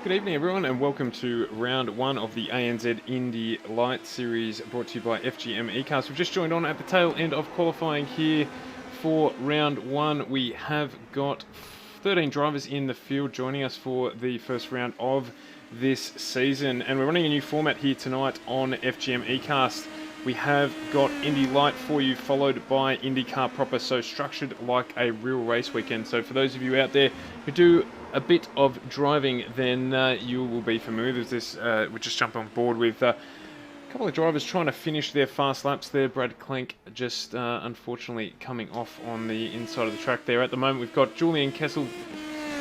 Good evening everyone and welcome to round one of the ANZ Indy Light Series brought to you by FGM ECast. We've just joined on at the tail end of qualifying here for round one. We have got 13 drivers in the field joining us for the first round of this season, and we're running a new format here tonight on FGM ECast. We have got Indy Light for you, followed by IndyCar proper, so structured like a real race weekend. So for those of you out there who do a bit of driving, then you will be familiar with this. We just jumped on board with a couple of drivers trying to finish their fast laps there. Brad Clank just unfortunately coming off on the inside of the track there. At the moment we've got Julian Kessel,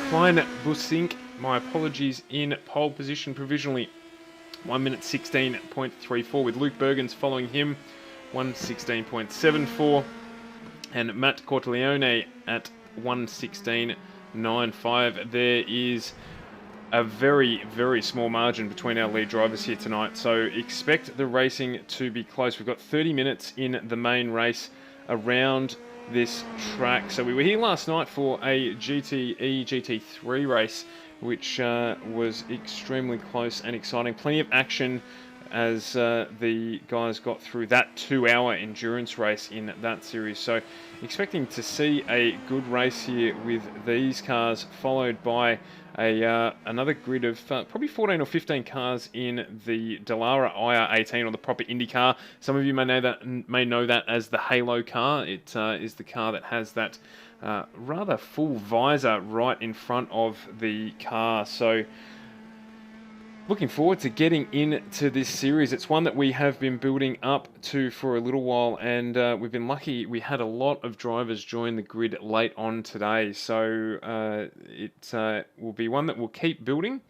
Klein Busink, my apologies, in pole position provisionally. 1 minute 16.34 with Luke Bergens following him, 1:16.74, and Matt Corteleone at 1:16.95. There is a very, very small margin between our lead drivers here tonight, so expect the racing to be close. We've got 30 minutes in the main race around this track. So we were here last night for a GTE GT3 race, which was extremely close and exciting. Plenty of action as the guys got through that 2-hour endurance race in that series. So expecting to see a good race here with these cars, followed by another grid of probably 14 or 15 cars in the Dallara IR18, or the proper Indy car. Some of you may know that as the Halo car. It is the car that has that rather full visor right in front of the car. So looking forward to getting into this series. It's one that we have been building up to for a little while, and we've been lucky. We had a lot of drivers join the grid late on today, so it will be one that we'll keep building,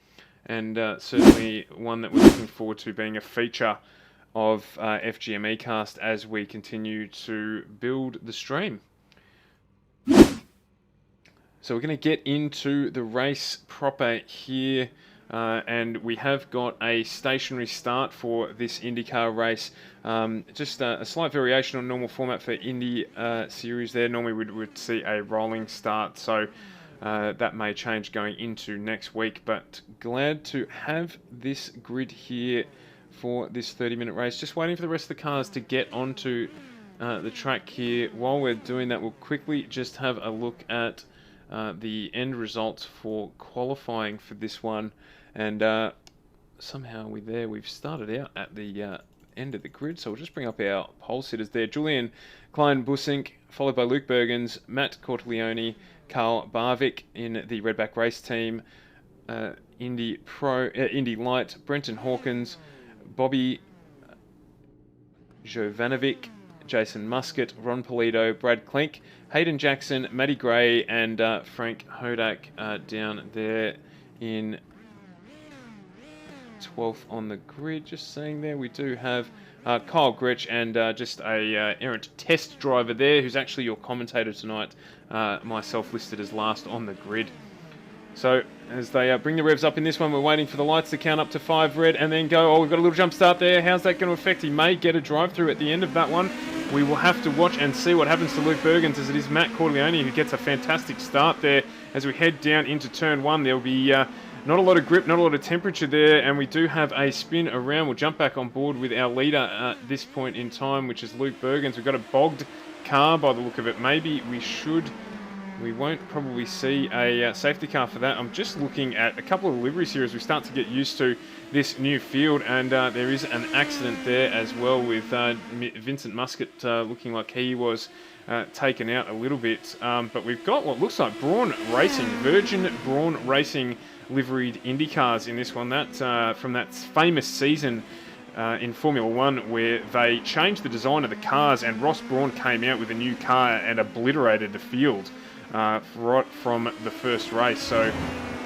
and certainly one that we're looking forward to being a feature of FGM ECast as we continue to build the stream. So we're going to get into the race proper here. And we have got a stationary start for this IndyCar race. Just a slight variation on normal format for Indy series there. Normally we would see a rolling start, so that may change going into next week. But glad to have this grid here for this 30-minute race. Just waiting for the rest of the cars to get onto the track here. While we're doing that, we'll quickly just have a look at the end results for qualifying for this one. And somehow we've started out at the end of the grid, so we'll just bring up our pole sitters there. Julian Klein Busink, followed by Luke Bergens, Matt Corteleone, Carl Barvik in the Redback race team, Indy Light, Brenton Hawkins, Bobby Jovanovic, Jason Muscat, Ron Polito, Brad Clink, Hayden Jackson, Matty Gray, and Frank Hodak down there in 12th on the grid. Just saying there, we do have Kyle Gretsch and just a errant test driver there, who's actually your commentator tonight, myself listed as last on the grid. So as they bring the revs up in this one, we're waiting for the lights to count up to 5 red and then go. Oh, we've got a little jump start there. How's that going to affect? He may get a drive through at the end of that one. We will have to watch and see what happens to Luke Bergens, as it is Matt Corteleone who gets a fantastic start there. As we head down into turn one, there will be not a lot of grip, not a lot of temperature there, and we do have a spin around. We'll jump back on board with our leader at this point in time, which is Luke Bergens. We've got a bogged car by the look of it. Maybe we won't probably see a safety car for that. I'm just looking at a couple of liveries here as we start to get used to this new field, and there is an accident there as well with Vincent Muscat looking like he was taken out a little bit. But we've got what looks like Brawn Racing, Virgin Brawn Racing liveried Indy cars in this one. That from that famous season in Formula One where they changed the design of the cars, and Ross Brawn came out with a new car and obliterated the field right from the first race. So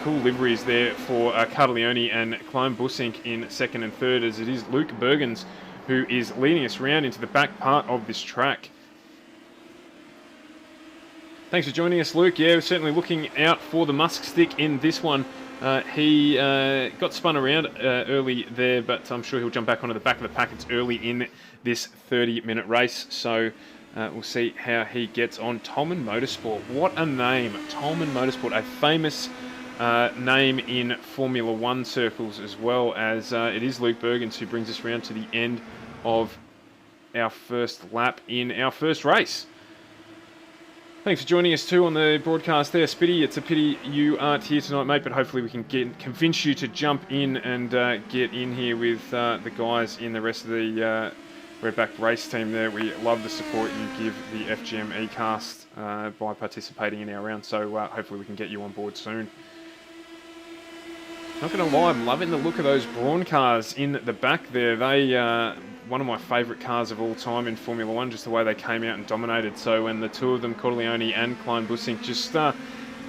cool liveries there for Corteleone and Klein Busink in second and third, as it is Luke Bergens who is leading us around into the back part of this track. Thanks for joining us, Luke. Yeah, we're certainly looking out for the musk stick in this one. He got spun around early there, but I'm sure he'll jump back onto the back of the pack. It's early in this 30-minute race, so we'll see how he gets on. Tolman Motorsport, what a name. Tolman Motorsport, a famous name in Formula One circles, as well as it is Luke Bergens who brings us round to the end of our first lap in our first race. Thanks for joining us too on the broadcast there, Spitty. It's a pity you aren't here tonight, mate, but hopefully we can convince you to jump in and get in here with the guys in the rest of the Redback race team there. We love the support you give the FGM ECast by participating in our round, so hopefully we can get you on board soon. Not going to lie, I'm loving the look of those Brawn cars in the back there. They one of my favourite cars of all time in Formula One, just the way they came out and dominated. So when the two of them, Corleone and Klein Bussink, just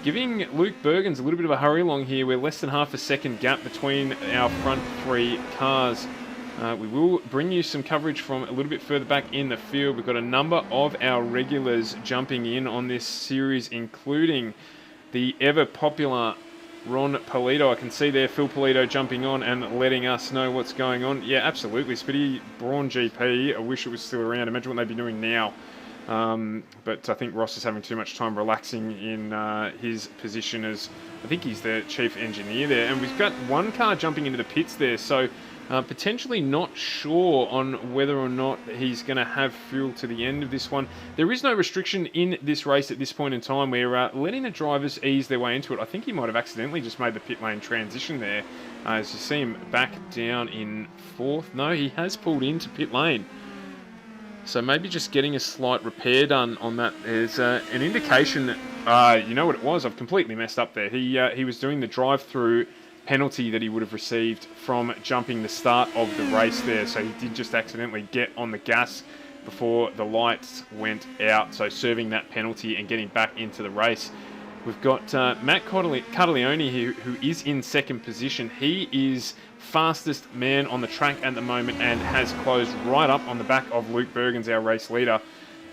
giving Luke Bergens a little bit of a hurry along here. We're less than half a second gap between our front three cars. We will bring you some coverage from a little bit further back in the field. We've got a number of our regulars jumping in on this series, including the ever-popular Ron Polito. I can see there Phil Polito jumping on and letting us know what's going on. Yeah, absolutely, Spitty. Brawn GP, I wish it was still around. Imagine what they'd be doing now. But I think Ross is having too much time relaxing in his position as, I think he's the chief engineer there. And we've got one car jumping into the pits there, so potentially not sure on whether or not he's going to have fuel to the end of this one. There is no restriction in this race at this point in time. We're letting the drivers ease their way into it. I think he might have accidentally just made the pit lane transition there. As you see him back down in fourth. No, he has pulled into pit lane. So maybe just getting a slight repair done on that is an indication that, you know what it was? I've completely messed up there. He was doing the drive-through penalty that he would have received from jumping the start of the race there. So he did just accidentally get on the gas before the lights went out. So serving that penalty and getting back into the race. We've got Matt Cartaleone here, who is in second position. He is fastest man on the track at the moment and has closed right up on the back of Luke Bergens, our race leader,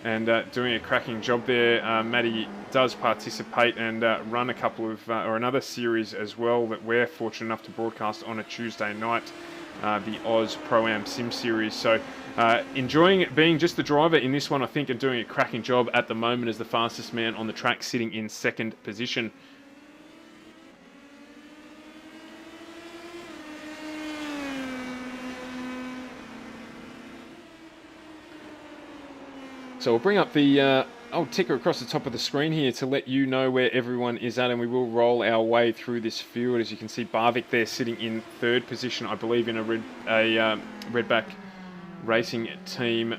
and doing a cracking job there. Matty does participate and run a couple of, or another series as well that we're fortunate enough to broadcast on a Tuesday night, the Oz Pro-Am Sim Series. So enjoying being just the driver in this one, I think, and doing a cracking job at the moment as the fastest man on the track, sitting in second position. So we'll bring up the old ticker across the top of the screen here to let you know where everyone is at, and we will roll our way through this field. As you can see, Barvik there sitting in third position, I believe, in a Redback Racing Team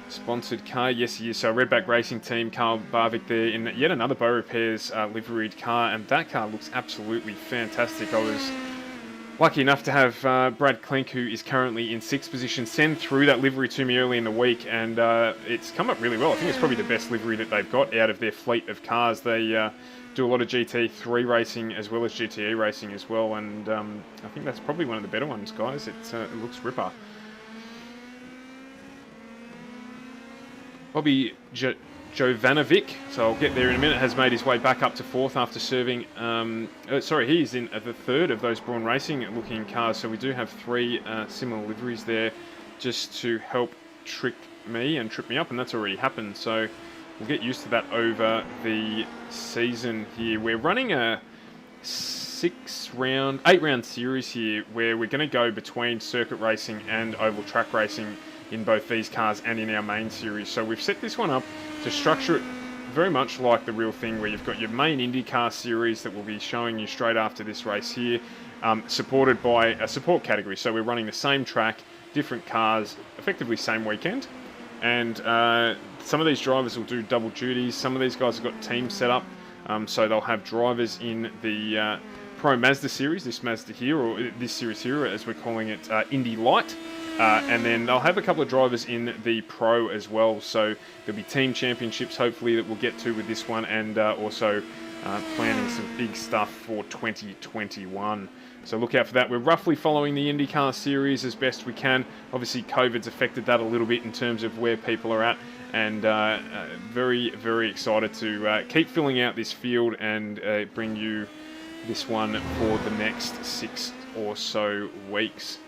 sponsored car. Yes, he is. So Redback Racing Team, Carl Barvik there in yet another Bow Repairs liveried car, and that car looks absolutely fantastic. I was lucky enough to have Brad Klink, who is currently in sixth position, send through that livery to me early in the week, and it's come up really well. I think it's probably the best livery that they've got out of their fleet of cars. They do a lot of GT3 racing as well as GTE racing as well, and I think that's probably one of the better ones, guys. It looks ripper. Bobby Jovanovic, so I'll get there in a minute, has made his way back up to fourth after serving, he's in the third of those Brawn Racing looking cars, so we do have three similar liveries there just to help trip me up, and that's already happened, so we'll get used to that over the season here. We're running a 8-round series here where we're going to go between circuit racing and oval track racing in both these cars and in our main series. So we've set this one up to structure it very much like the real thing, where you've got your main IndyCar series that we'll be showing you straight after this race here, supported by a support category. So we're running the same track, different cars, effectively same weekend. And some of these drivers will do double duties. Some of these guys have got teams set up, so they'll have drivers in the Pro Mazda series, this Mazda here, or this series here, as we're calling it, Indy Light. And then they'll have a couple of drivers in the Pro as well. So there'll be team championships, hopefully, that we'll get to with this one, and also planning some big stuff for 2021. So look out for that. We're roughly following the IndyCar series as best we can. Obviously, COVID's affected that a little bit in terms of where people are at, and very, very excited to keep filling out this field and bring you this one for the next 6 or so weeks.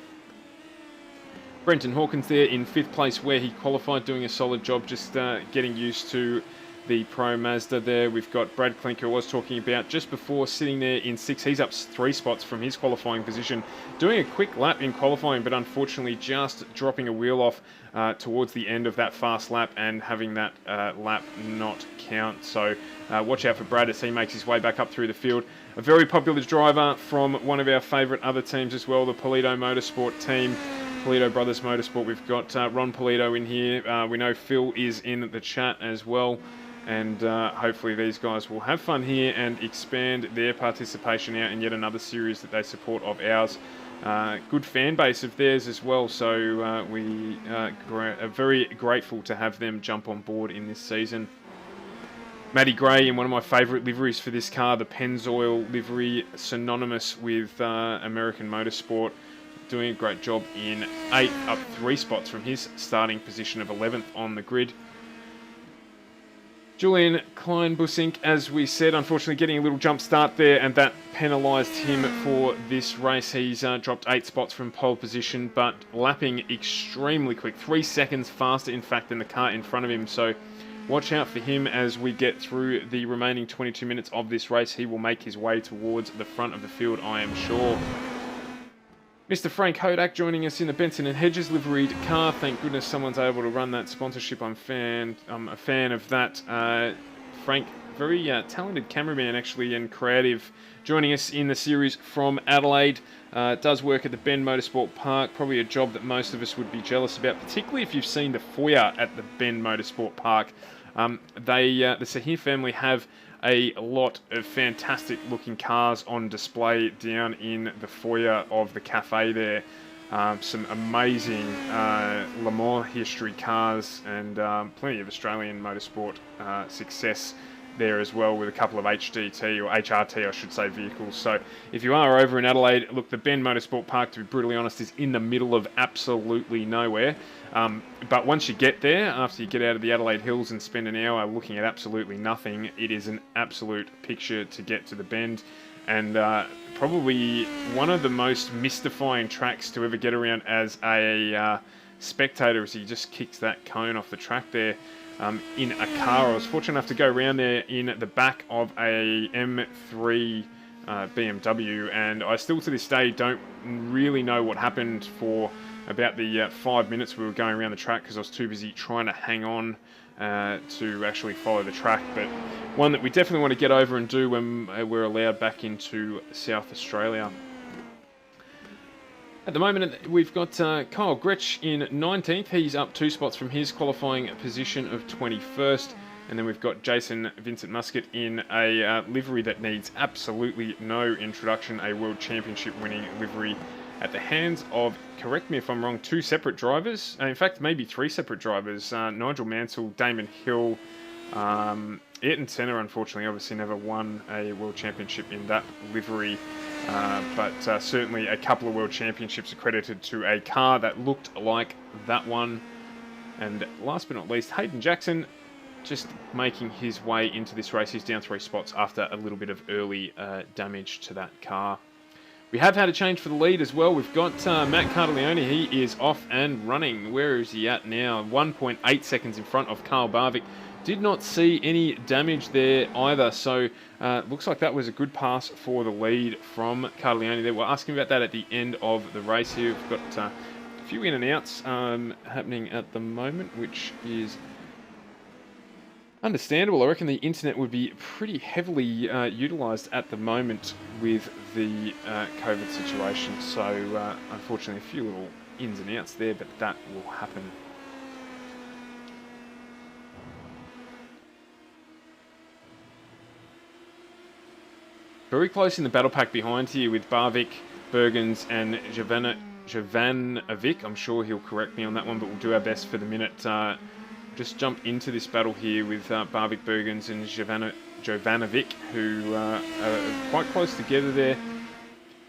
Brenton Hawkins there in 5th place where he qualified, doing a solid job, just getting used to the Pro Mazda there. We've got Brad Klinker, I was talking about just before, sitting there in 6th. He's up 3 spots from his qualifying position, doing a quick lap in qualifying, but unfortunately just dropping a wheel off towards the end of that fast lap and having that lap not count. So watch out for Brad as he makes his way back up through the field. A very popular driver from one of our favourite other teams as well, the Polito Motorsport team. Polito Brothers Motorsport. We've got Ron Polito in here. We know Phil is in the chat as well. And hopefully these guys will have fun here and expand their participation out in yet another series that they support of ours. Good fan base of theirs as well, so we are very grateful to have them jump on board in this season. Matty Gray in one of my favourite liveries for this car, the Pennzoil livery, synonymous with American Motorsport, doing a great job in 8th, up 3 spots from his starting position of 11th on the grid. Julian Kleinbussink, as we said, unfortunately getting a little jump start there, and that penalised him for this race. He's dropped 8 spots from pole position, but lapping extremely quick, 3 seconds faster, in fact, than the car in front of him. So watch out for him as we get through the remaining 22 minutes of this race. He will make his way towards the front of the field, I am sure. Mr. Frank Hodak joining us in the Benson and Hedges liveried car. Thank goodness someone's able to run that sponsorship. I'm a fan of that. Frank, very talented cameraman actually and creative, joining us in the series from Adelaide. Does work at the Ben Motorsport Park. Probably a job that most of us would be jealous about, particularly if you've seen the foyer at the Ben Motorsport Park. The Sahir family have a lot of fantastic looking cars on display down in the foyer of the cafe there. Some amazing Le Mans history cars and plenty of Australian motorsport success there as well, with a couple of HDT or HRT I should say vehicles. So if you are over in Adelaide, look, the Ben Motorsport Park, to be brutally honest, is in the middle of absolutely nowhere. But once you get there, after you get out of the Adelaide Hills and spend an hour looking at absolutely nothing, it is an absolute picture to get to the Bend, and probably one of the most mystifying tracks to ever get around as a spectator, as he just kicks that cone off the track there. In a car. I was fortunate enough to go around there in the back of a M3 BMW, and I still to this day don't really know what happened for about the 5 minutes we were going around the track, because I was too busy trying to hang on to actually follow the track. But one that we definitely want to get over and do when we're allowed back into South Australia. At the moment, we've got Kyle Gretsch in 19th. He's up 2 spots from his qualifying position of 21st. And then we've got Jason Vincent Muscat in a livery that needs absolutely no introduction, a World Championship winning livery at the hands of, correct me if I'm wrong, 2 separate drivers. In fact, maybe 3 separate drivers. Nigel Mansell, Damon Hill, Ayrton Senna, unfortunately, obviously never won a World Championship in that livery. But certainly a couple of World Championships accredited to a car that looked like that one. And last but not least, Hayden Jackson just making his way into this race. He's down 3 spots after a little bit of early damage to that car. We have had a change for the lead as well. We've got Matt Cardaleone. He is off and running. Where is he at now? 1.8 seconds in front of Carl Barvik. Did not see any damage there either, so looks like that was a good pass for the lead from Cardaleone there. We're asking about that at the end of the race here. We've got a few in and outs happening at the moment, which is understandable. I reckon the internet would be pretty heavily utilised at the moment with the COVID situation, so unfortunately a few little ins and outs there, but that will happen. Very close in the battle pack behind here with Barvik, Bergens and Jovanovic. I'm sure he'll correct me on that one, but we'll do our best for the minute. Just jump into this battle here with Barvik, Bergens and Jovanovic, who are quite close together there.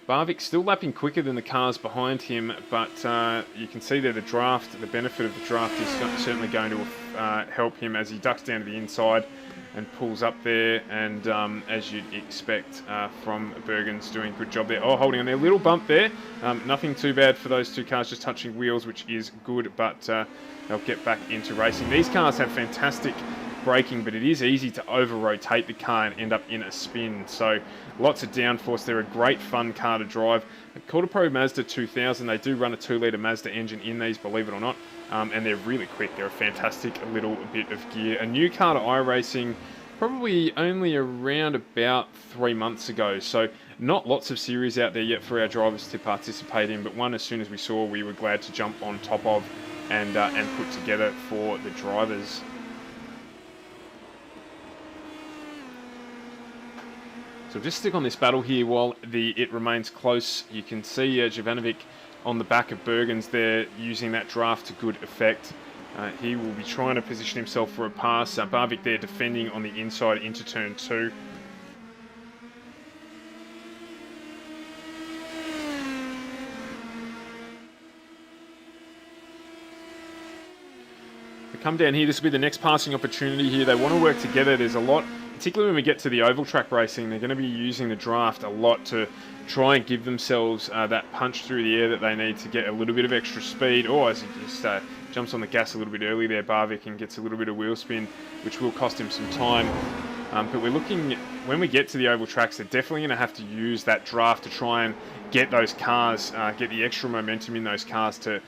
Barvik still lapping quicker than the cars behind him, but you can see there the draft, the benefit of the draft is certainly going to help him as he ducks down to the inside and pulls up there, and as you'd expect from Bergens, doing a good job there. Oh, holding on there, a little bump there. Nothing too bad for those 2 cars, just touching wheels, which is good, but they'll get back into racing. These cars have fantastic braking, but it is easy to over-rotate the car and end up in a spin. So lots of downforce. They're a great fun car to drive. Called a Pro Mazda 2000. They do run a 2-litre Mazda engine in these, believe it or not, and they're really quick. They're a fantastic little bit of gear. A new car to iRacing, probably only around about 3 months ago, so not lots of series out there yet for our drivers to participate in, but one as soon as we saw, we were glad to jump on top of and put together for the drivers. So just stick on this battle here while it remains close. You can see Jovanovic on the back of Bergens there, using that draft to good effect. He will be trying to position himself for a pass. Barvik there defending on the inside into turn 2. We come down here, this will be the next passing opportunity here. They want to work together. There's a lot, particularly when we get to the oval track racing, they're going to be using the draft a lot to try and give themselves that punch through the air that they need to get a little bit of extra speed. Or as he just jumps on the gas a little bit early there, Barvik, and gets a little bit of wheel spin, which will cost him some time. But we're looking, when we get to the oval tracks, they're definitely going to have to use that draft to try and get those cars, get the extra momentum in those cars to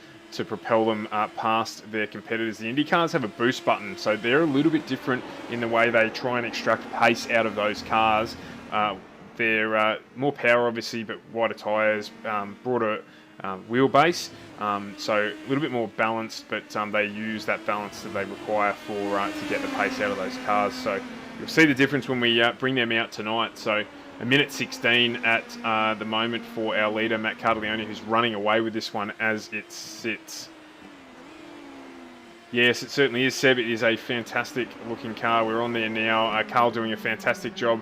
propel them past their competitors. The Indy cars have a boost button, so they're a little bit different in the way they try and extract pace out of those cars. They're more power, obviously, but wider tyres, broader wheelbase, so a little bit more balanced, but they use that balance that they require for to get the pace out of those cars. So you'll see the difference when we bring them out tonight. So a minute 16 at the moment for our leader, Matt Cartaglione, who's running away with this one as it sits. Yes, it certainly is, Seb. It is a fantastic looking car. We're on there now. Carl doing a fantastic job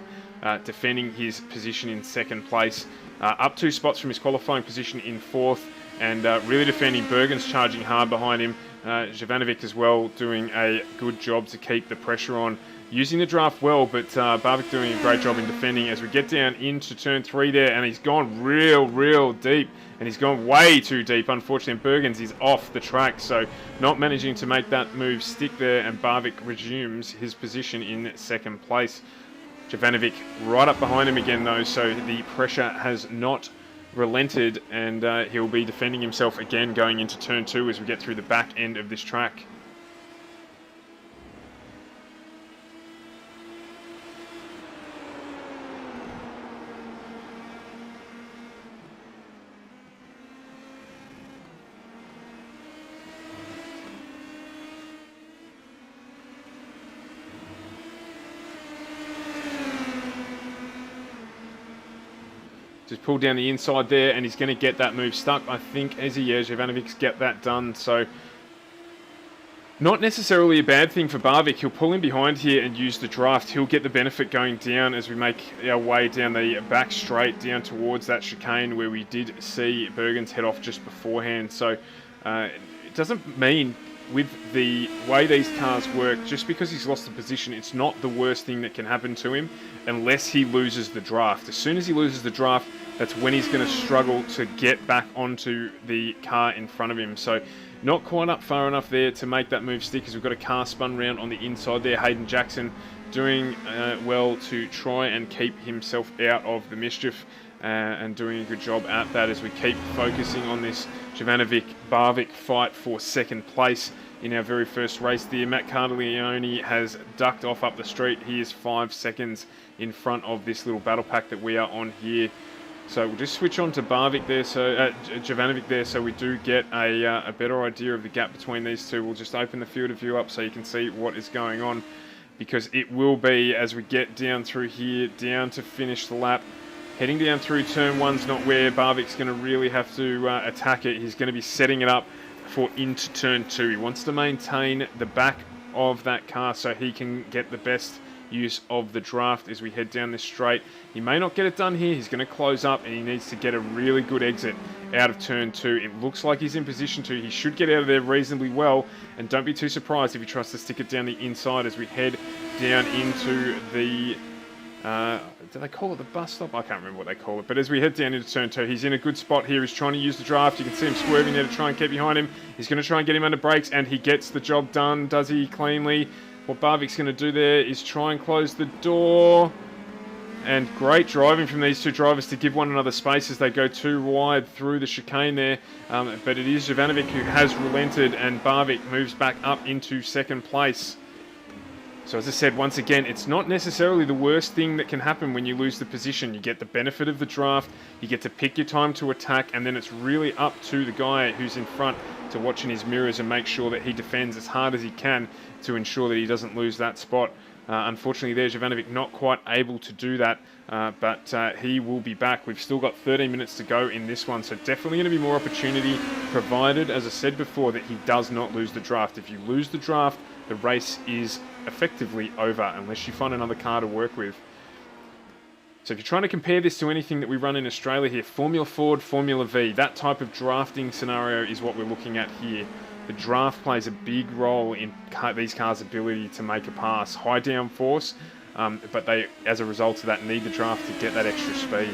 defending his position in second place. Up 2 spots from his qualifying position in 4th, and really defending. Bergens charging hard behind him. Jovanovic as well doing a good job to keep the pressure on. Using the draft well, but Barvik doing a great job in defending as we get down into turn 3 there, and he's gone real deep, and he's gone way too deep. Unfortunately, Bergens is off the track, so not managing to make that move stick there, and Barvik resumes his position in second place. Jovanovic right up behind him again though, so the pressure has not relented, and he'll be defending himself again going into turn 2 as we get through the back end of this track. Just pulled down the inside there, and he's going to get that move stuck, I think, as he is. Jovanovic's get that done, so not necessarily a bad thing for Barvik. He'll pull in behind here and use the draft. He'll get the benefit going down as we make our way down the back straight down towards that chicane where we did see Bergens head off just beforehand. So it doesn't mean, with the way these cars work, just because he's lost the position, it's not the worst thing that can happen to him unless he loses the draft. As soon as he loses the draft, that's when he's going to struggle to get back onto the car in front of him. So not quite up far enough there to make that move stick, as we've got a car spun round on the inside there. Hayden Jackson doing well to try and keep himself out of the mischief, and doing a good job at that as we keep focusing on this Jovanovic-Barvik fight for second place in our very first race there. Matt Cartaglione has ducked off up the street. He is 5 seconds in front of this little battle pack that we are on here. So we'll just switch on to Barvik there, so Jovanovic there, so we do get a better idea of the gap between these two. We'll just open the field of view up so you can see what is going on, because it will be, as we get down through here, down to finish the lap. Heading down through turn 1's not where Barvik's going to really have to attack it. He's going to be setting it up for into turn 2. He wants to maintain the back of that car so he can get the best use of the draft as we head down this straight. He may not get it done here. He's going to close up, and he needs to get a really good exit out of turn 2. It looks like he's in position to. He should get out of there reasonably well, and don't be too surprised if he tries to stick it down the inside as we head down into the do they call it the bus stop? I can't remember what they call it. But as we head down into turn 2, he's in a good spot here. He's trying to use the draft. You can see him swerving there to try and get behind him. He's going to try and get him under brakes, and he gets the job done. Does he cleanly? What Barvik's going to do there is try and close the door. And great driving from these two drivers to give one another space as they go too wide through the chicane there. But it is Jovanovic who has relented, and Barvik moves back up into second place. So as I said, once again, it's not necessarily the worst thing that can happen when you lose the position. You get the benefit of the draft, you get to pick your time to attack, and then it's really up to the guy who's in front to watch in his mirrors and make sure that he defends as hard as he can to ensure that he doesn't lose that spot. Unfortunately there, Jovanovic not quite able to do that, but he will be back. We've still got 13 minutes to go in this one, so definitely going to be more opportunity, provided, as I said before, that he does not lose the draft. If you lose the draft, the race is effectively over, unless you find another car to work with. So if you're trying to compare this to anything that we run in Australia here, Formula Ford, Formula V, that type of drafting scenario is what we're looking at here. The draft plays a big role in these cars' ability to make a pass. High downforce, but they, as a result of that, need the draft to get that extra speed.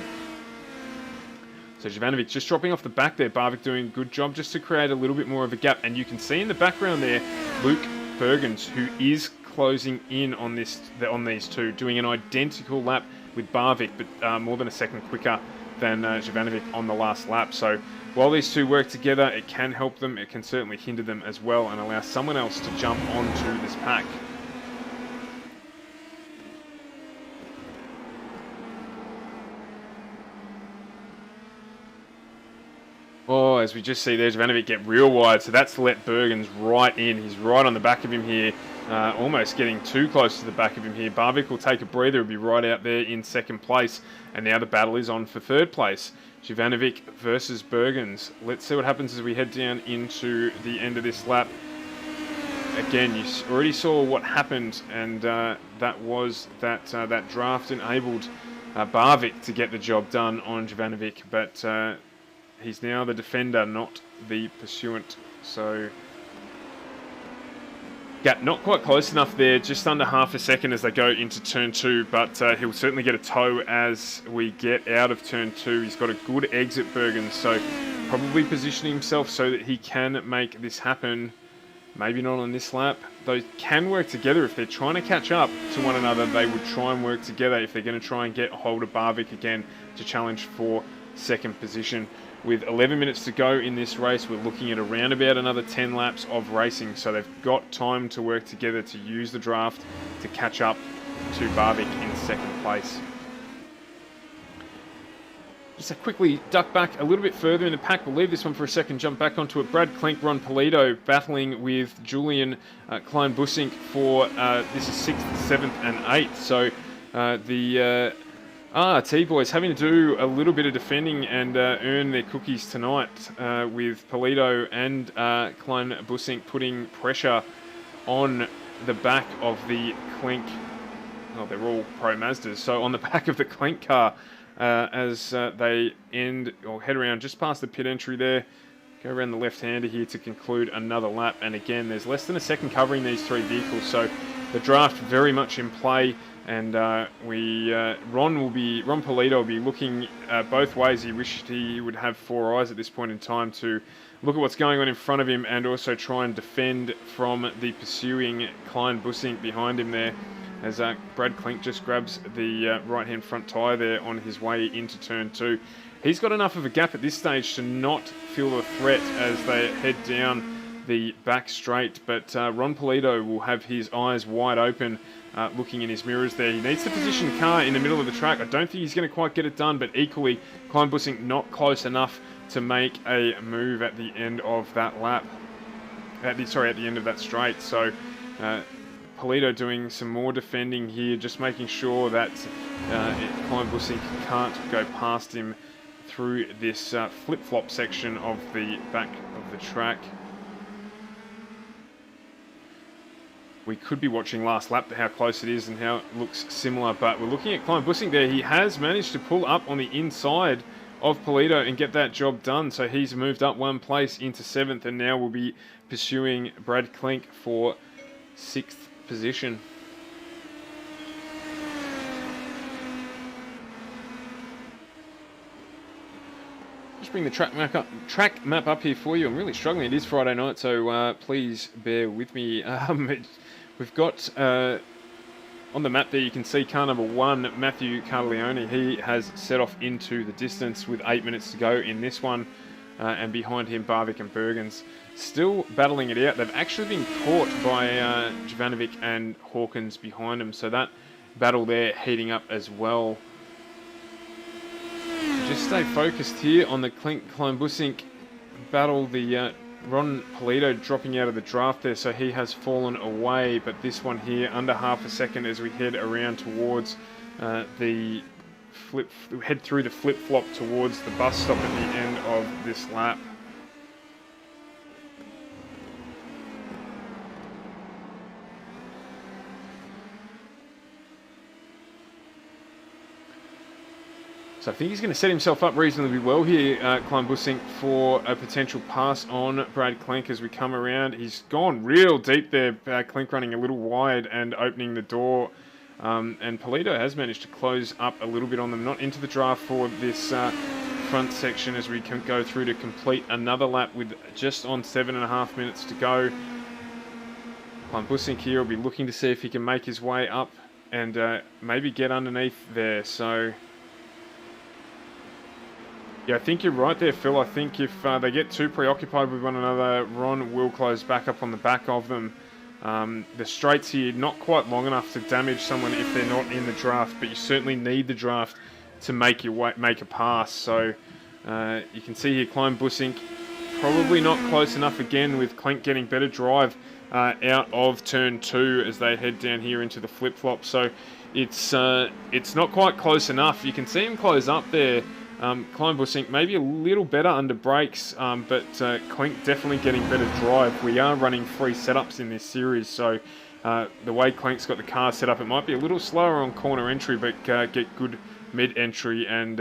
So Jovanovic just dropping off the back there. Barvik doing a good job just to create a little bit more of a gap. And you can see in the background there, Luke Bergens, who is closing in on these two, doing an identical lap with Barvik, but more than a second quicker than Jovanovic on the last lap. So while these two work together, it can help them, it can certainly hinder them as well, and allow someone else to jump onto this pack. Oh, as we just see there, Jovanovic get real wide, so that's let Bergens right in. He's right on the back of him here, almost getting too close to the back of him here. Barvik will take a breather, will be right out there in second place, and now the battle is on for third place. Jovanovic versus Bergens. Let's see what happens as we head down into the end of this lap. Again, you already saw what happened, and that was that that draft enabled Barvik to get the job done on Jovanovic, but he's now the defender, not the pursuant. So, yeah, not quite close enough there, just under half a second as they go into turn two, but he'll certainly get a tow as we get out of turn two. He's got a good exit, Bergens, so probably positioning himself so that he can make this happen. Maybe not on this lap. They can work together. If they're trying to catch up to one another, they would try and work together if they're going to try and get hold of Barvik again to challenge for second position. With 11 minutes to go in this race, we're looking at around about another 10 laps of racing, so they've got time to work together to use the draft to catch up to Barvik in second place. Just to quickly duck back a little bit further in the pack, we'll leave this one for a second, jump back onto it. Brad Klink, Ron Polito battling with Julian Klein-Bussink for, this is 6th, 7th and 8th, so the T-Boys having to do a little bit of defending and earn their cookies tonight with Polito and Klein-Bussink putting pressure on the back of the Klink. Oh, they're all Pro Mazdas, so on the back of the Klink car as they head around just past the pit entry there. Go around the left-hander here to conclude another lap, and again, there's less than a second covering these three vehicles, so the draft very much in play. And Ron Polito will be looking both ways. He wished he would have four eyes at this point in time to look at what's going on in front of him and also try and defend from the pursuing Klein-Bussink behind him there, as Brad Klink just grabs the right-hand front tyre there on his way into turn two. He's got enough of a gap at this stage to not feel a threat as they head down the back straight, but Ron Polito will have his eyes wide open looking in his mirrors there. He needs to position the car in the middle of the track. I don't think he's going to quite get it done, but equally, Klein-Bussink not close enough to make a move at the end of that lap. At the end of that straight. So, Polito doing some more defending here, just making sure that Klein-Bussink can't go past him through this flip-flop section of the back of the track. We could be watching last lap, how close it is and how it looks similar, but we're looking at Klein-Bussink there. He has managed to pull up on the inside of Polito and get that job done, so he's moved up one place into 7th, and now we'll be pursuing Brad Klink for 6th position. Just bring the track map up here for you. I'm really struggling. It is Friday night, so please bear with me. We've got on the map there, you can see car number 1, Matthew Carleone. He has set off into the distance with 8 minutes to go in this one. And behind him, Barvik and Bergens still battling it out. They've actually been caught by Jovanovic and Hawkins behind them. So that battle there heating up as well. Just stay focused here on the Kleinbussink battle. The Ron Polito dropping out of the draft there, so he has fallen away. But this one here, under half a second as we head around towards head through the flip-flop towards the bus stop at the end of this lap. So I think he's going to set himself up reasonably well here, Kleinbussink, for a potential pass on Brad Klink as we come around. He's gone real deep there, Klink running a little wide and opening the door. And Polito has managed to close up a little bit on them, not into the draft for this front section as we can go through to complete another lap with just on 7.5 minutes to go. Kleinbussink here will be looking to see if he can make his way up and maybe get underneath there. So yeah, I think you're right there, Phil. I think if they get too preoccupied with one another, Ron will close back up on the back of them. The straights here, not quite long enough to damage someone if they're not in the draft, but you certainly need the draft to make a pass. So you can see here, Kleinbussink probably not close enough again, with Klink getting better drive out of turn 2 as they head down here into the flip-flop. So it's not quite close enough. You can see him close up there. Kleinbussink maybe a little better under brakes, but Klink definitely getting better drive. We are running 3 setups in this series, so the way Klink's got the car set up, it might be a little slower on corner entry, but get good mid-entry and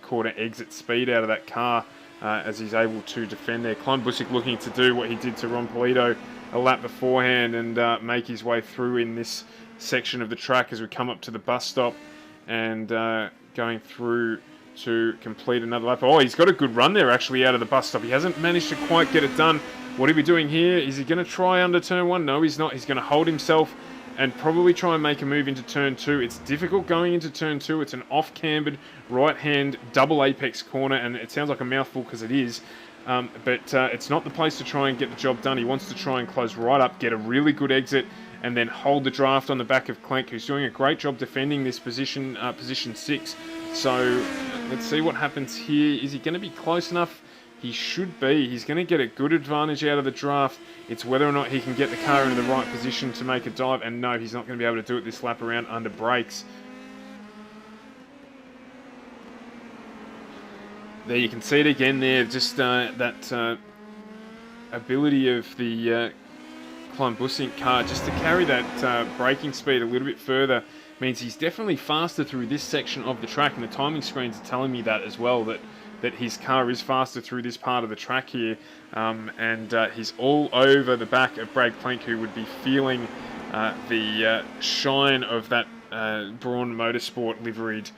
corner exit speed out of that car as he's able to defend there. Kleinbussink looking to do what he did to Ron Polito a lap beforehand and make his way through in this section of the track as we come up to the bus stop and going through to complete another lap. Oh, he's got a good run there actually out of the bus stop. He hasn't managed to quite get it done. What are we doing here? Is he going to try under turn 1? No, he's not. He's going to hold himself and probably try and make a move into turn 2. It's difficult going into turn 2. It's an off-cambered right-hand double apex corner, and it sounds like a mouthful because it is. But it's not the place to try and get the job done. He wants to try and close right up, get a really good exit, and then hold the draft on the back of Klink, who's doing a great job defending this position 6. So let's see what happens here. Is he going to be close enough? He should be. He's going to get a good advantage out of the draft. It's whether or not he can get the car into the right position to make a dive. And no, he's not going to be able to do it this lap around under brakes. There you can see it again there. Just that ability of the Kleinbussink car just to carry that braking speed a little bit further means he's definitely faster through this section of the track, and the timing screens are telling me that as well, that his car is faster through this part of the track here, and he's all over the back of Brad Klink, who would be feeling the shine of that Braun Motorsport liveried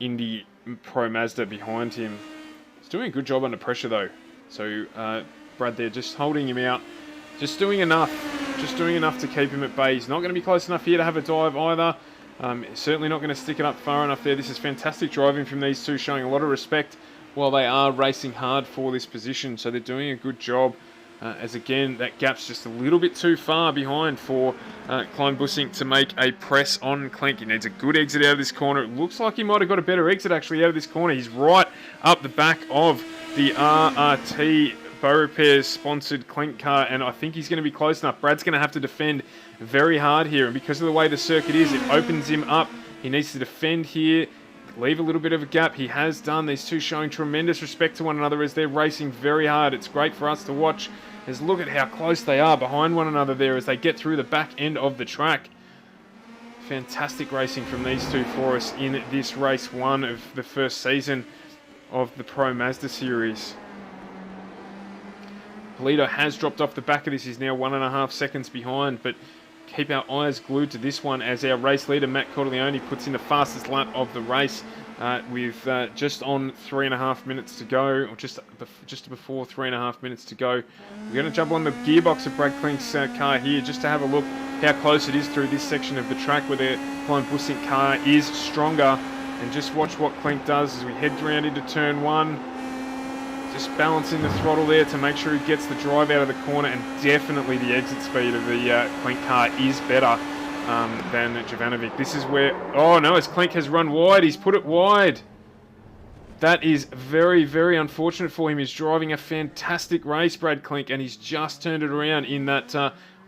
Indy Pro Mazda behind him. He's doing a good job under pressure though, so Brad there just holding him out, just doing enough to keep him at bay. He's not going to be close enough here to have a dive either. Certainly not going to stick it up far enough there. This is fantastic driving from these two, showing a lot of respect while they are racing hard for this position. So they're doing a good job. As again, that gap's just a little bit too far behind for Kleinbussink to make a press on Klink. He needs a good exit out of this corner. It looks like he might have got a better exit actually out of this corner. He's right up the back of the RRT Bow Repairs sponsored Klink car, and I think he's going to be close enough. Brad's going to have to defend very hard here, and because of the way the circuit is, it opens him up. He needs to defend here, leave a little bit of a gap. He has done. These two showing tremendous respect to one another as they're racing very hard. It's great for us to watch. As look at how close they are behind one another there as they get through the back end of the track. Fantastic racing from these two for us in this race 1 of the first season of the Pro Mazda series. Polito has dropped off the back of this. He's now 1.5 seconds behind, but keep our eyes glued to this one as our race leader, Matt Corleone, puts in the fastest lap of the race with just on 3.5 minutes to go, or just before 3.5 minutes to go. We're going to jump on the gearbox of Brad Klink's car here just to have a look how close it is through this section of the track where the Klein Bussink car is stronger. And just watch what Klink does as we head around into turn 1. Just balancing the throttle there to make sure he gets the drive out of the corner, and definitely the exit speed of the Klink car is better than Jovanovic. This is where... Oh no, as Klink has run wide, he's put it wide. That is very, very unfortunate for him. He's driving a fantastic race, Brad Klink, and he's just turned it around in that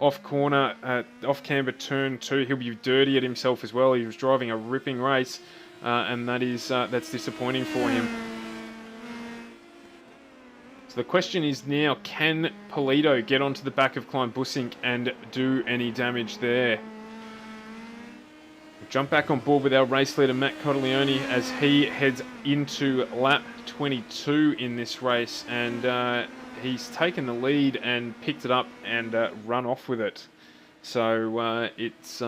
off-camber turn 2. He'll be dirty at himself as well. He was driving a ripping race, and that's disappointing for him. So the question is now, can Polito get onto the back of Klein Bussink and do any damage there? We'll jump back on board with our race leader, Matt Corleone, as he heads into lap 22 in this race, and he's taken the lead and picked it up and run off with it. So it's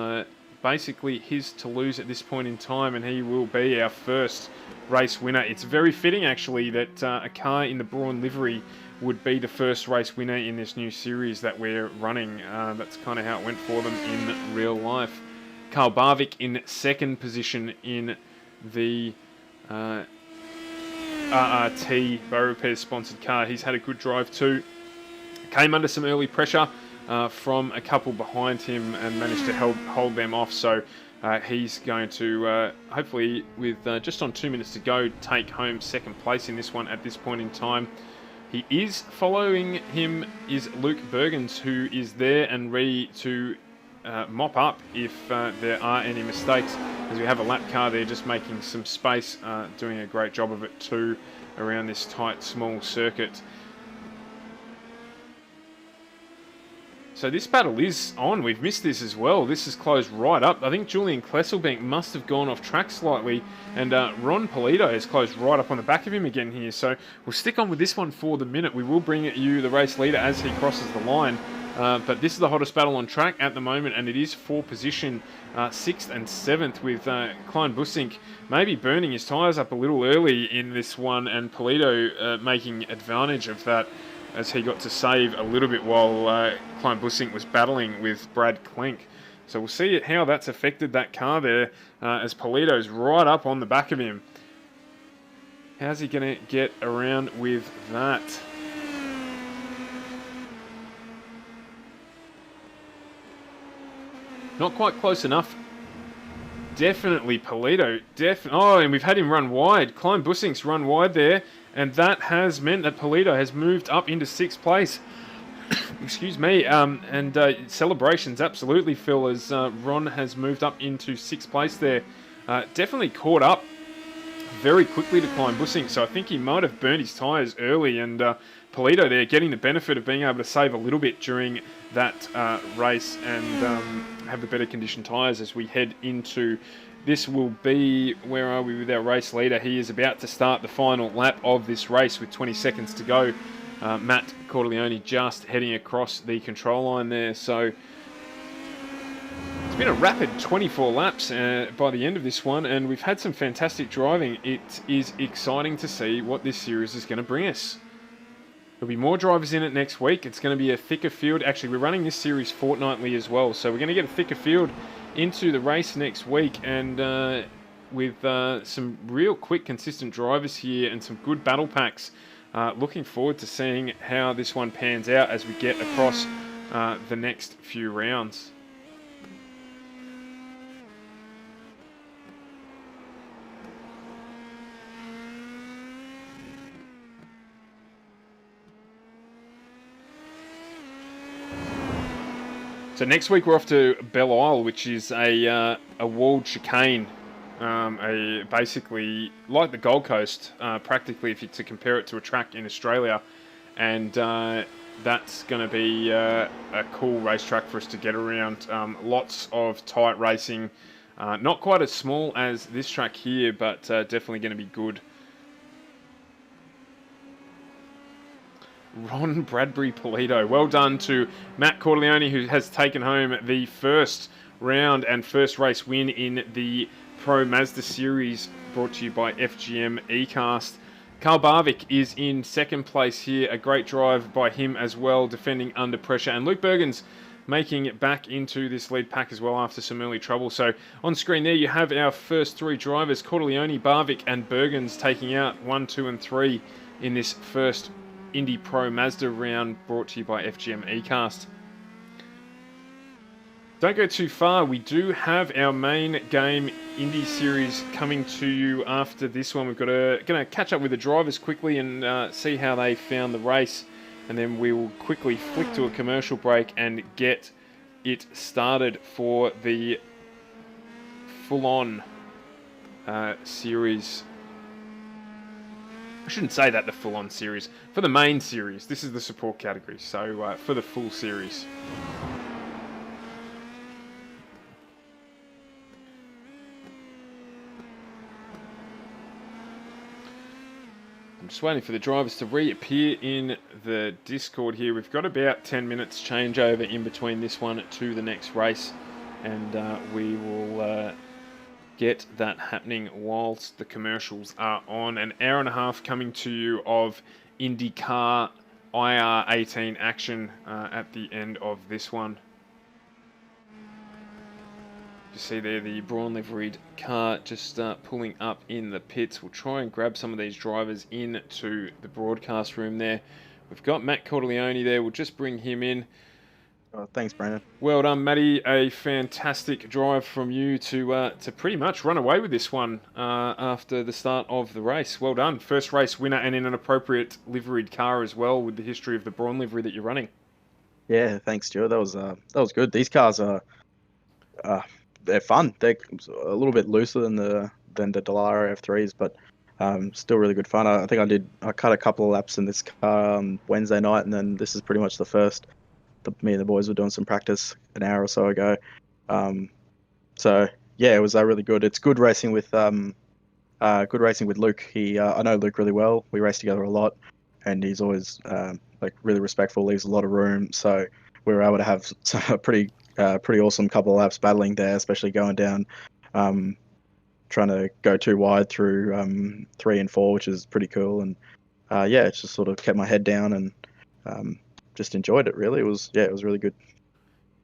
basically his to lose at this point in time, and he will be our first race winner. It's very fitting, actually, that a car in the Braun livery would be the first race winner in this new series that we're running. That's kind of how it went for them in real life. Carl Barvik in second position in the RRT Bow Repairs sponsored car. He's had a good drive too. Came under some early pressure from a couple behind him and managed to hold them off. So he's going to, hopefully with just on 2 minutes to go, take home second place in this one at this point in time. He is following him is Luke Bergens, who is there and ready to mop up if there are any mistakes, as we have a lap car there just making some space, doing a great job of it too around this tight small circuit. So this battle is on. We've missed this as well. This is closed right up. I think Julian Klesselbank must have gone off track slightly, and Ron Polito has closed right up on the back of him again here. So we'll stick on with this one for the minute. We will bring you the race leader as he crosses the line. But this is the hottest battle on track at the moment, and it is for position 6th and 7th, with Klein Bussink maybe burning his tyres up a little early in this one, and Polito making advantage of that as he got to save a little bit while Klein Bussink was battling with Brad Klink. So we'll see how that's affected that car there, as Polito's right up on the back of him. How's he going to get around with that? Not quite close enough. Definitely Polito. Oh, and we've had him run wide. Klein Bussink's run wide there, and that has meant that Polito has moved up into 6th place. Excuse me. And celebrations, absolutely, Phil, as Ron has moved up into 6th place there. Definitely caught up very quickly to Klein Bussink, so I think he might have burned his tyres early, and Polito there getting the benefit of being able to save a little bit during that race and have the better conditioned tyres as we head into this. Will be, where are we with our race leader? He is about to start the final lap of this race with 20 seconds to go. Matt Corleone just heading across the control line there. So it's been a rapid 24 laps by the end of this one, and we've had some fantastic driving. It is exciting to see what this series is going to bring us. There'll be more drivers in it next week. It's going to be a thicker field. Actually, we're running this series fortnightly as well, so we're going to get a thicker field into the race next week, and with some real quick, consistent drivers here and some good battle packs. Looking forward to seeing how this one pans out as we get across the next few rounds. So next week we're off to Belle Isle, which is a walled chicane, basically like the Gold Coast, practically, if you to compare it to a track in Australia, and that's going to be a cool racetrack for us to get around. Lots of tight racing, not quite as small as this track here, but definitely going to be good. Ron Bradbury Polito. Well done to Matt Corleone, who has taken home the first round and first race win in the Pro Mazda Series brought to you by FGM ECast. Carl Barvik is in second place here. A great drive by him as well, defending under pressure. And Luke Bergen's making it back into this lead pack as well after some early trouble. So on screen there you have our first three drivers, Corleone, Barvik and Bergens taking out 1, 2 and 3 in this first Indy Pro Mazda round, brought to you by FGM ECast. Don't go too far, we do have our main game Indy Series coming to you after this one. We're going to catch up with the drivers quickly and see how they found the race, and then we will quickly flick to a commercial break and get it started for the full-on series. I shouldn't say that, the full-on series. For the main series, this is the support category, so for the full series. I'm just waiting for the drivers to reappear in the Discord here. We've got about 10 minutes changeover in between this one to the next race, and we will get that happening whilst the commercials are on. An hour and a half coming to you of IndyCar IR18 action at the end of this one. You see there the Braun liveried car just pulling up in the pits. We'll try and grab some of these drivers into the broadcast room there. We've got Matt Corleone there. We'll just bring him in. Oh, thanks, Brandon. Well done, Matty. A fantastic drive from you to pretty much run away with this one after the start of the race. Well done. First race winner, and in an appropriate liveried car as well, with the history of the Braun livery that you're running. Yeah, thanks, Stuart. That was good. These cars are they're fun. They're a little bit looser than the Dallara F3s, but still really good fun. I think I cut a couple of laps in this car on Wednesday night, and then this is pretty much the first. Me and the boys were doing some practice an hour or so ago. So yeah, it was really good. It's good racing with Luke. I know Luke really well. We race together a lot, and he's always like really respectful. Leaves a lot of room, so we were able to have a pretty awesome couple of laps battling there, especially going down, trying to go too wide through 3 and 4, which is pretty cool. And yeah, it's just sort of kept my head down and just enjoyed it. Really, it was really good.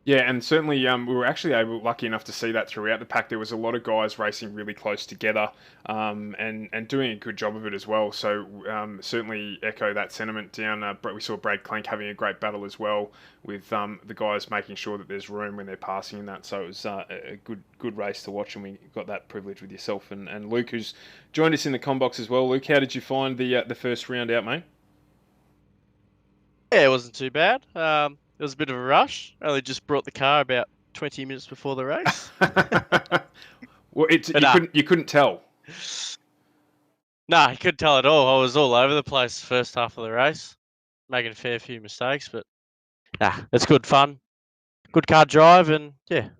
Yeah, and certainly we were actually lucky enough to see that throughout the pack. There was a lot of guys racing really close together and doing a good job of it as well. So certainly echo that sentiment down. We saw Brad Clank having a great battle as well, with the guys making sure that there's room when they're passing in that. So it was a good race to watch, and we got that privilege with yourself and Luke, who's joined us in the combox as well. Luke, how did you find the first round out, mate? Yeah, it wasn't too bad. It was a bit of a rush. I only just brought the car about 20 minutes before the race. Well, you couldn't tell. Nah, you couldn't tell at all. I was all over the place the first half of the race, making a fair few mistakes, but it's good fun. Good car drive, and yeah,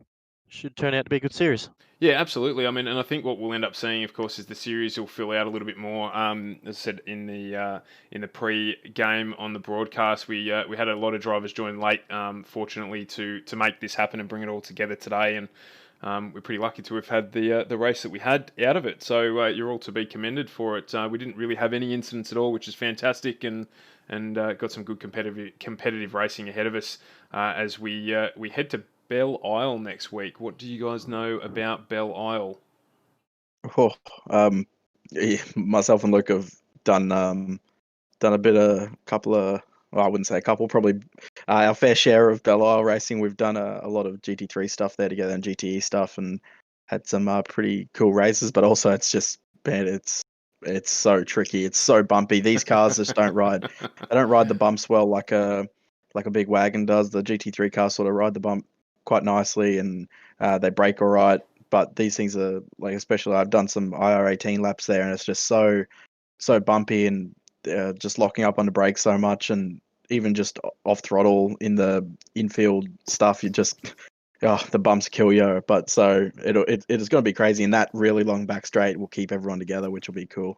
should turn out to be a good series. Yeah, absolutely. I mean, and I think what we'll end up seeing, of course, is the series will fill out a little bit more. As I said in the pre-game on the broadcast, we had a lot of drivers join late, fortunately, to make this happen and bring it all together today. And we're pretty lucky to have had the race that we had out of it. So you're all to be commended for it. We didn't really have any incidents at all, which is fantastic, and got some good competitive racing ahead of us as we head to Belle Isle next week. What do you guys know about Belle Isle? Yeah, myself and Luke have done a couple of, well, I wouldn't say a couple, probably our fair share of Belle Isle racing. We've done a lot of GT3 stuff there together and GTE stuff, and had some pretty cool races. But also, it's just, man, it's so tricky. It's so bumpy. These cars just don't ride. They don't ride the bumps well like a big wagon does. The GT3 cars sort of ride the bump quite nicely, and they brake all right. But these things are like, especially I've done some IR18 laps there, and it's just so bumpy, and just locking up on the brakes so much, and even just off throttle in the infield stuff, you just the bumps kill you. But so it is going to be crazy, and that really long back straight will keep everyone together, which will be cool.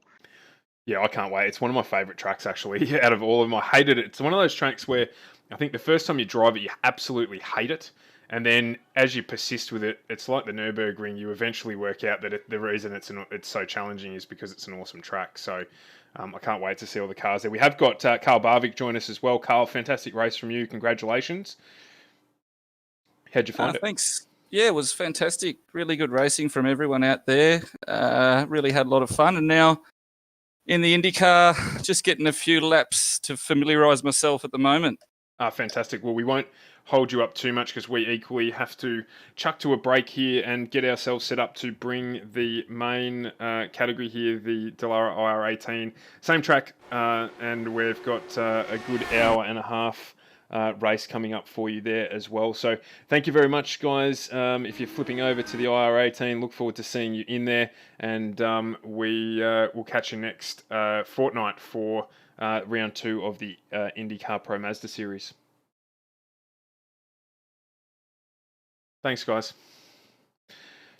Yeah, I can't wait. It's one of my favourite tracks, actually, out of all of them. I hated it. It's one of those tracks where I think the first time you drive it, you absolutely hate it. And then as you persist with it, it's like the Nürburgring. You eventually work out that the reason it's so challenging is because it's an awesome track. So I can't wait to see all the cars there. We have got Carl Barvik join us as well. Carl, fantastic race from you. Congratulations. How'd you find it? Thanks. Yeah, it was fantastic. Really good racing from everyone out there. Really had a lot of fun. And now in the IndyCar, just getting a few laps to familiarise myself at the moment. Fantastic. Well, we won't hold you up too much because we equally have to chuck to a break here and get ourselves set up to bring the main category here, the Dallara IR18. Same track, and we've got a good hour and a half race coming up for you there as well. So thank you very much, guys. If you're flipping over to the IR18, look forward to seeing you in there, and we will catch you next fortnight for round 2 of the IndyCar Pro Mazda series. Thanks, guys.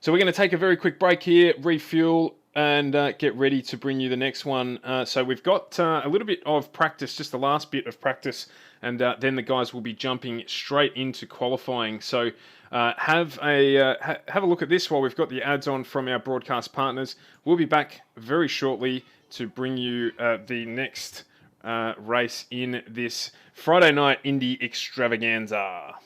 So we're going to take a very quick break here, refuel, and get ready to bring you the next one. So we've got a little bit of practice, just the last bit of practice, and then the guys will be jumping straight into qualifying. So have a look at this while we've got the ads on from our broadcast partners. We'll be back very shortly to bring you the next race in this Friday night Indy extravaganza.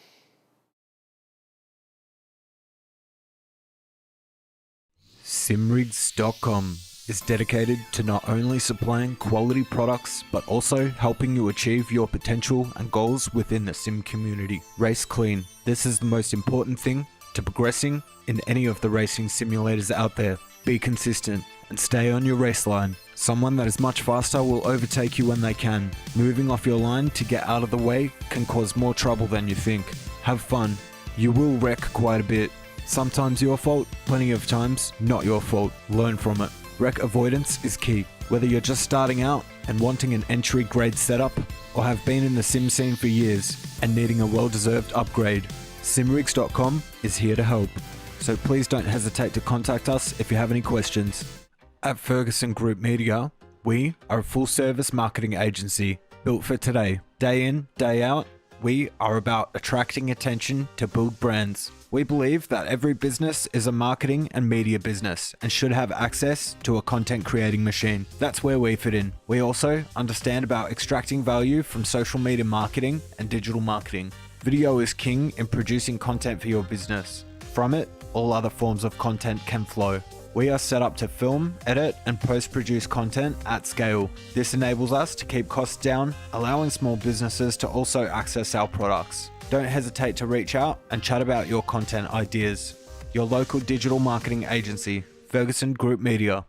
Simrigs.com is dedicated to not only supplying quality products, but also helping you achieve your potential and goals within the sim community. Race clean. This is the most important thing to progressing in any of the racing simulators out there. Be consistent and stay on your race line. Someone that is much faster will overtake you when they can. Moving off your line to get out of the way can cause more trouble than you think. Have fun. You will wreck quite a bit. Sometimes your fault, plenty of times not your fault. Learn from it. Wreck avoidance is key. Whether you're just starting out and wanting an entry grade setup, or have been in the sim scene for years and needing a well-deserved upgrade, Simrigs.com is here to help. So please don't hesitate to contact us if you have any questions. At Ferguson Group Media, we are a full-service marketing agency built for today. Day in, day out, we are about attracting attention to build brands. We believe that every business is a marketing and media business and should have access to a content creating machine. That's where we fit in. We also understand about extracting value from social media marketing and digital marketing. Video is king in producing content for your business. From it, all other forms of content can flow. We are set up to film, edit, and post-produce content at scale. This enables us to keep costs down, allowing small businesses to also access our products. Don't hesitate to reach out and chat about your content ideas. Your local digital marketing agency, Ferguson Group Media.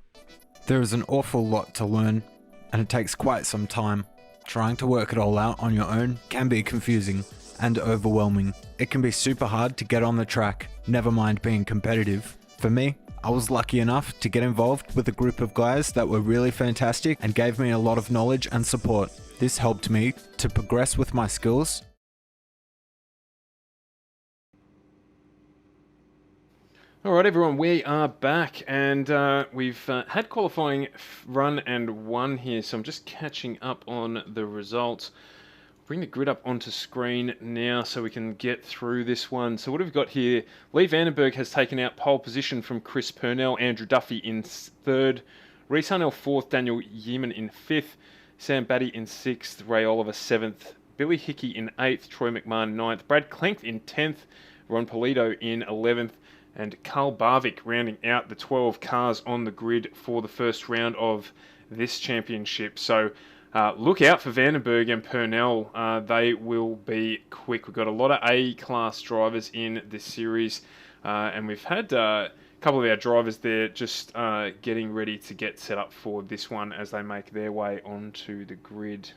There is an awful lot to learn, and it takes quite some time. Trying to work it all out on your own can be confusing and overwhelming. It can be super hard to get on the track, never mind being competitive. For me, I was lucky enough to get involved with a group of guys that were really fantastic and gave me a lot of knowledge and support. This helped me to progress with my skills. All right, everyone, we are back, and we've had qualifying run and won here, so I'm just catching up on the results. Bring the grid up onto screen now so we can get through this one. So what have we got here? Lee Vandenberg has taken out pole position from Chris Purnell, Andrew Duffy in 3rd, Reese Hunnell 4th, Daniel Yeaman in 5th, Sam Batty in 6th, Ray Oliver 7th, Billy Hickey in 8th, Troy McMahon 9th, Brad Klenk in 10th, Ron Polito in 11th, and Carl Barvik rounding out the 12 cars on the grid for the first round of this championship. So look out for Vandenberg and Purnell. They will be quick. We've got a lot of A-class drivers in this series, and we've had a couple of our drivers there just getting ready to get set up for this one as they make their way onto the grid.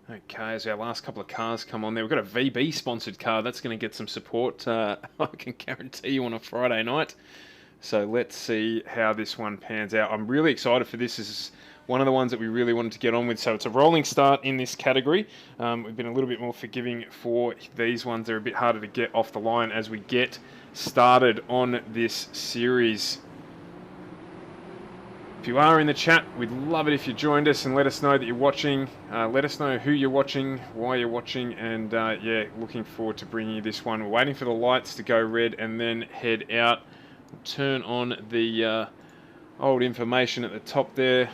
Okay, as our last couple of cars come on there, we've got a VB sponsored car. That's going to get some support, I can guarantee you, on a Friday night. So let's see how this one pans out. I'm really excited for this. This is one of the ones that we really wanted to get on with. So it's a rolling start in this category. We've been a little bit more forgiving for these ones. They're a bit harder to get off the line as we get started on this series. If you are in the chat, we'd love it if you joined us and let us know that you're watching. Let us know who you're watching, why you're watching, and yeah, looking forward to bringing you this one. We're waiting for the lights to go red and then head out. We'll turn on the old information at the top there,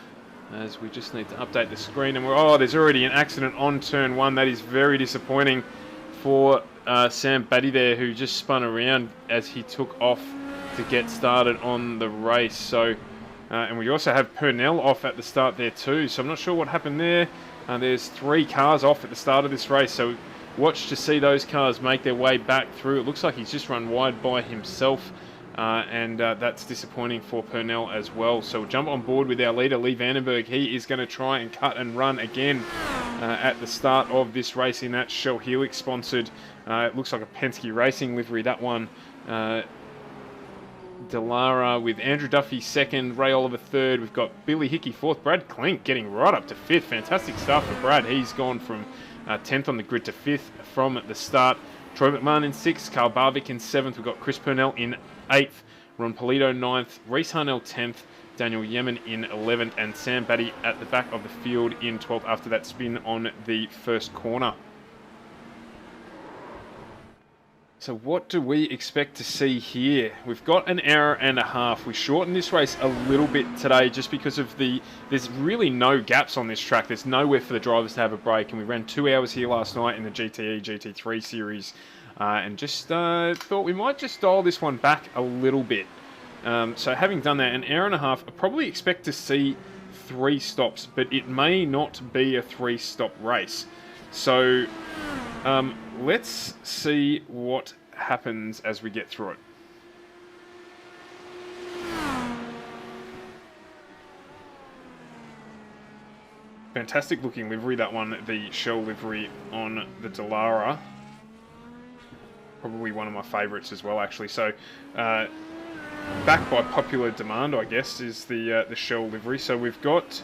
as we just need to update the screen. And oh, there's already an accident on turn 1. That is very disappointing for Sam Batty there, who just spun around as he took off to get started on the race. So. And we also have Purnell off at the start there too, so I'm not sure what happened there. There's 3 cars off at the start of this race, so watch to see those cars make their way back through. It looks like he's just run wide by himself, and that's disappointing for Purnell as well. So we'll jump on board with our leader, Lee Vandenberg. He is going to try and cut and run again at the start of this race in that Shell Helix sponsored. It looks like a Penske Racing livery, that one. Delara with Andrew Duffy 2nd, Ray Oliver 3rd. We've got Billy Hickey 4th, Brad Klink getting right up to 5th. Fantastic start for Brad. He's gone from 10th on the grid to 5th from the start. Troy McMahon in 6th, Carl Barvik in 7th. We've got Chris Purnell in 8th, Ron Polito 9th, Reese Harnell 10th, Daniel Yemen in 11th, and Sam Batty at the back of the field in 12th after that spin on the first corner. So what do we expect to see here? We've got an hour and a half. We shortened this race a little bit today just because of there's really no gaps on this track. There's nowhere for the drivers to have a break. And we ran 2 hours here last night in the GTE GT3 series. And just thought we might just dial this one back a little bit. So having done that, an hour and a half, I probably expect to see 3 stops. But it may not be a 3-stop race. So let's see what happens as we get through it. Fantastic looking livery, that one, the Shell livery on the Delara. Probably one of my favourites as well, actually. So, back by popular demand, I guess, is the Shell livery. So we've got,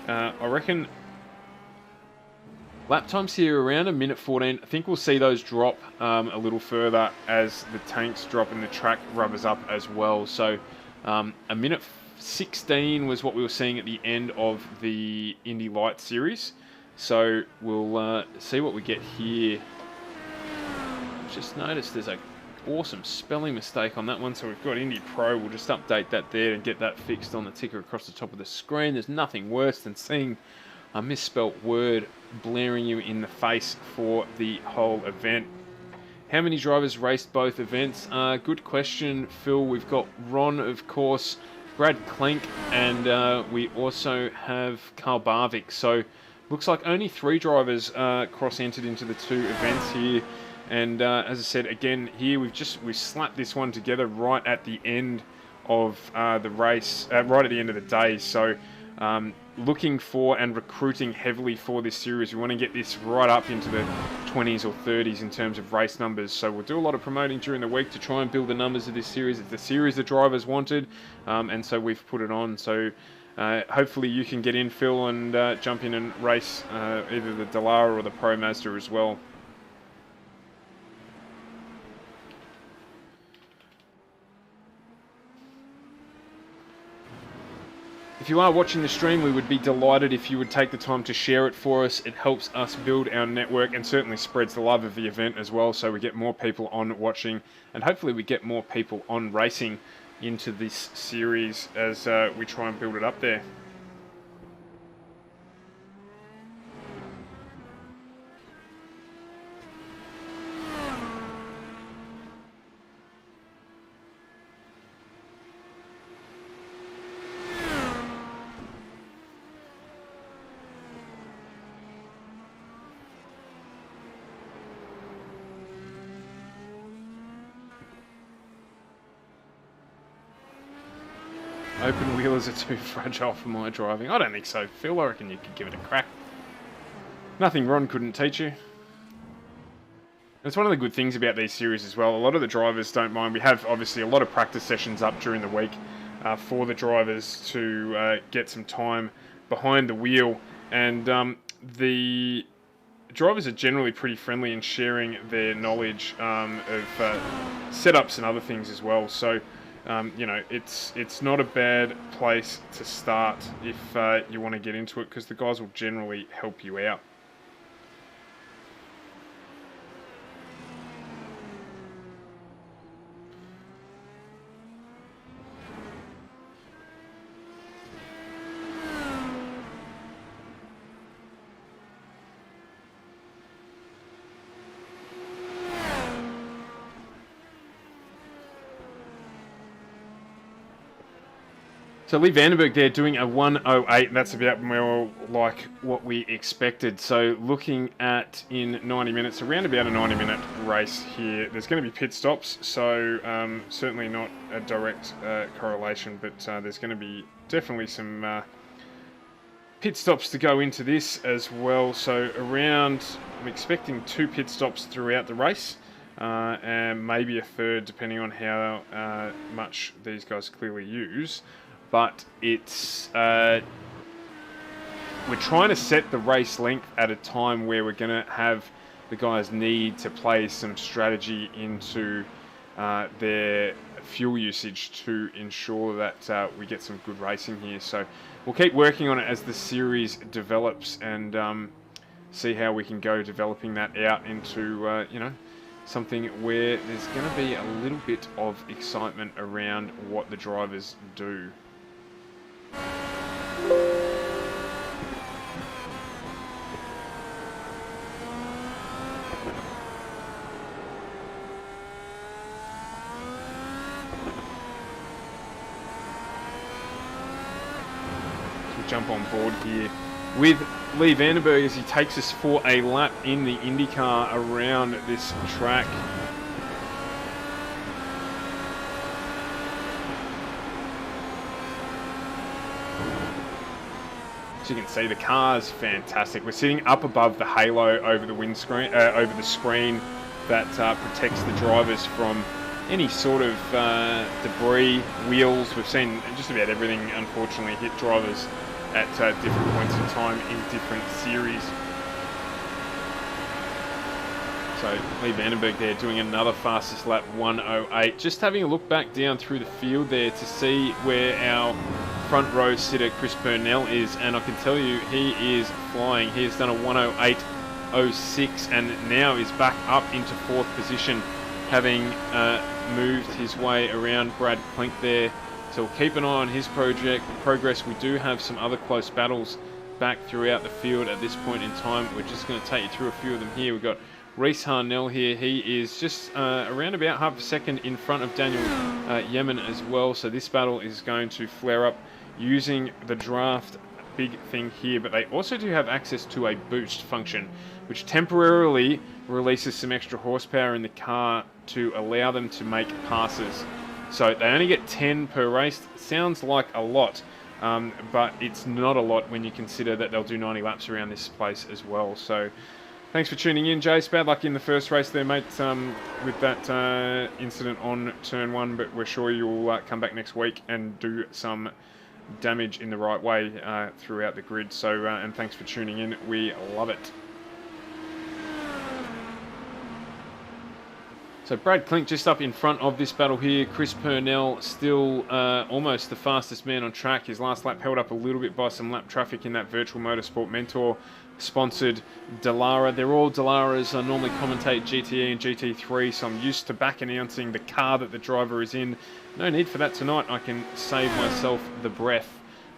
I reckon, lap times here around 1:14. I think we'll see those drop a little further as the tanks drop and the track rubbers up as well. So 1:16 was what we were seeing at the end of the Indy Light series. So we'll see what we get here. Just noticed there's a awesome spelling mistake on that one. So we've got Indy Pro. We'll just update that there and get that fixed on the ticker across the top of the screen. There's nothing worse than seeing a misspelt word blaring you in the face for the whole event. How many drivers raced both events? Good question, Phil. We've got Ron, of course, Brad Klink, and we also have Carl Barvik. So looks like only 3 drivers cross-entered into the 2 events here. And as I said, again, here we've slapped this one together right at the end of the race, right at the end of the day. So looking for and recruiting heavily for this series. We want to get this right up into the 20s or 30s in terms of race numbers. So we'll do a lot of promoting during the week to try and build the numbers of this series. It's the series the drivers wanted, and so we've put it on. So hopefully you can get in, Phil, and jump in and race either the Delara or the Pro Mazda as well. If you are watching the stream, we would be delighted if you would take the time to share it for us. It helps us build our network and certainly spreads the love of the event as well, so we get more people on watching and hopefully we get more people on racing into this series as we try and build it up there. Open wheelers are too fragile for my driving. I don't think so, Phil. I reckon you could give it a crack. Nothing Ron couldn't teach you. It's one of the good things about these series as well. A lot of the drivers don't mind. We have obviously a lot of practice sessions up during the week for the drivers to get some time behind the wheel, and the drivers are generally pretty friendly in sharing their knowledge of setups and other things as well. So, you know, it's not a bad place to start if you want to get into it, because the guys will generally help you out. So Lee Vandenberg there doing a 1:08. That's about more like what we expected. So looking at in 90 minutes, around about a 90-minute race here. There's going to be pit stops, so certainly not a direct correlation, but there's going to be definitely some pit stops to go into this as well. So around, I'm expecting 2 pit stops throughout the race. And maybe a third, depending on how much these guys clearly use. But it's we're trying to set the race length at a time where we're going to have the guys need to play some strategy into their fuel usage to ensure that we get some good racing here. So we'll keep working on it as the series develops, and see how we can go developing that out into you know, something where there's going to be a little bit of excitement around what the drivers do. Jump on board here with Lee Vandenberg as he takes us for a lap in the IndyCar around this track. As you can see, the car's fantastic. We're sitting up above the halo over the windscreen, over the screen that protects the drivers from any sort of debris, wheels. We've seen just about everything, unfortunately, hit drivers at different points in time in different series. So Lee Vandenberg there doing another fastest lap, 1:08. Just having a look back down through the field there to see where our front row sitter Chris Burnell is, and I can tell you he is flying. He has done a 1:08.06 and now is back up into 4th position, having moved his way around Brad Klink there. So we'll keep an eye on his progress. We do have some other close battles back throughout the field at this point in time. We're just going to take you through a few of them here. We've got Reese Harnell here. He is just around about half a second in front of Daniel Yemen as well. So this battle is going to flare up using the draft. Big thing here, but they also do have access to a boost function, which temporarily releases some extra horsepower in the car to allow them to make passes. So they only get 10 per race. Sounds like a lot, but it's not a lot when you consider that they'll do 90 laps around this place as well. So thanks for tuning in, Jace. Bad luck in the first race there, mate, with that incident on turn 1, but we're sure you'll come back next week and do some damage in the right way throughout the grid. So and thanks for tuning in. We love it. So Brad Klink just up in front of this battle here. Chris Purnell still almost the fastest man on track. His last lap held up a little bit by some lap traffic in that Virtual Motorsport Mentor sponsored Dallara. They're all Dallaras. I normally commentate GTE and GT3, so I'm used to back announcing the car that the driver is in. No need for that tonight. I can save myself the breath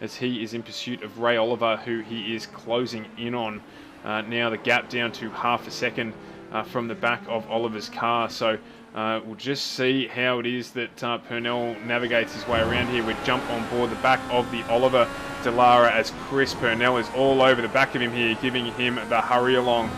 as he is in pursuit of Ray Oliver, who he is closing in on. Now the gap down to half a second from the back of Oliver's car. So we'll just see how it is that Purnell navigates his way around here. We jump on board the back of the Oliver Dallara as Chris Purnell is all over the back of him here, giving him the hurry along.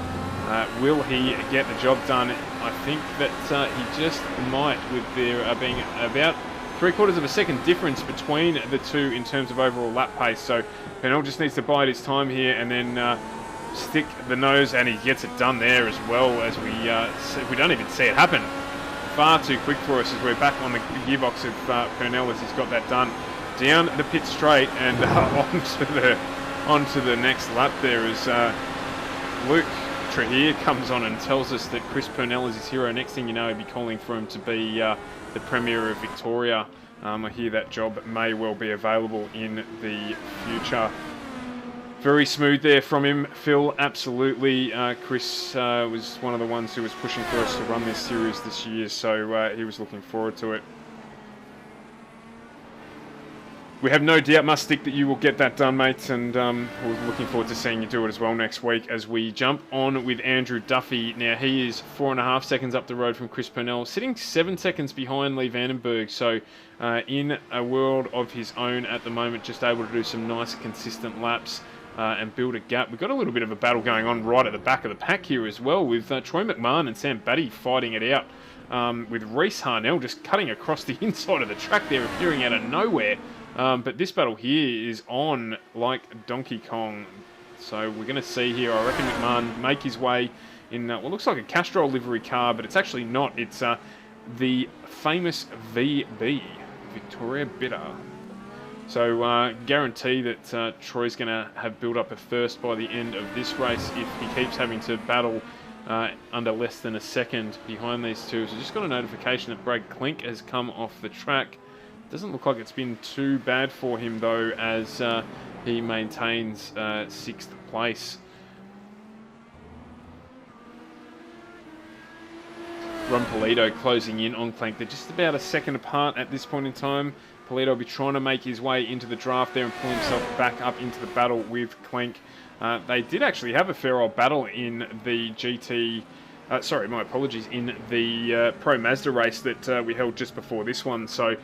Will he get the job done? I think that he just might, with there being about 3/4 of a second difference between the two in terms of overall lap pace. So Purnell just needs to bide his time here and then stick the nose, and he gets it done there as well. As we don't even see it happen. Far too quick for us as we're back on the gearbox of Purnell as he's got that done. Down the pit straight and onto the next lap there as Luke Trahir comes on and tells us that Chris Purnell is his hero. Next thing you know, he'll be calling for him to be the Premier of Victoria. I hear that job may well be available in the future. Very smooth there from him, Phil. Absolutely. Chris was one of the ones who was pushing for us to run this series this year, so he was looking forward to it. We have no doubt, must stick, that you will get that done, mates, and we're looking forward to seeing you do it as well next week as we jump on with Andrew Duffy. Now, he is 4.5 seconds up the road from Chris Purnell, sitting 7 seconds behind Lee Vandenberg, so in a world of his own at the moment, just able to do some nice, consistent laps and build a gap. We've got a little bit of a battle going on right at the back of the pack here as well, with Troy McMahon and Sam Batty fighting it out, with Reese Harnell just cutting across the inside of the track there, appearing out of nowhere. But this battle here is on like Donkey Kong. So we're going to see here, I reckon McMahon make his way in what looks like a Castrol livery car, but it's actually not. It's the famous VB, Victoria Bitter. So guarantee that Troy's going to have built up a first by the end of this race if he keeps having to battle under less than a second behind these two. So just got a notification that Brad Klink has come off the track. Doesn't look like it's been too bad for him though, as he maintains 6th place. Ron Polito closing in on Clank. They're just about a second apart at this point in time. Polito will be trying to make his way into the draft there and pull himself back up into the battle with Clank. They did actually have a fair old battle in the GT... sorry, my apologies, in the Pro Mazda race that we held just before this one. So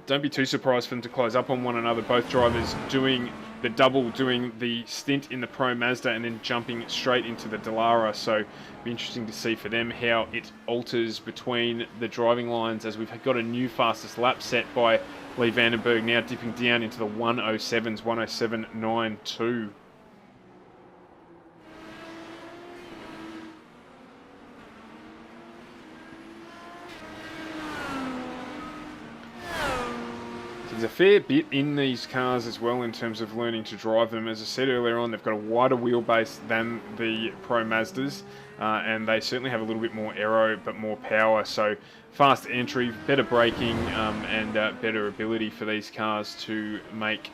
don't be too surprised for them to close up on one another. Both drivers doing the double, doing the stint in the Pro Mazda and then jumping straight into the Dallara. So it'll be interesting to see for them how it alters between the driving lines, as we've got a new fastest lap set by Lee Vandenberg, now dipping down into the 107s, 107.92. There's a fair bit in these cars as well in terms of learning to drive them. As I said earlier on, they've got a wider wheelbase than the Pro Mazdas, and they certainly have a little bit more aero but more power. So fast entry, better braking, and better ability for these cars to make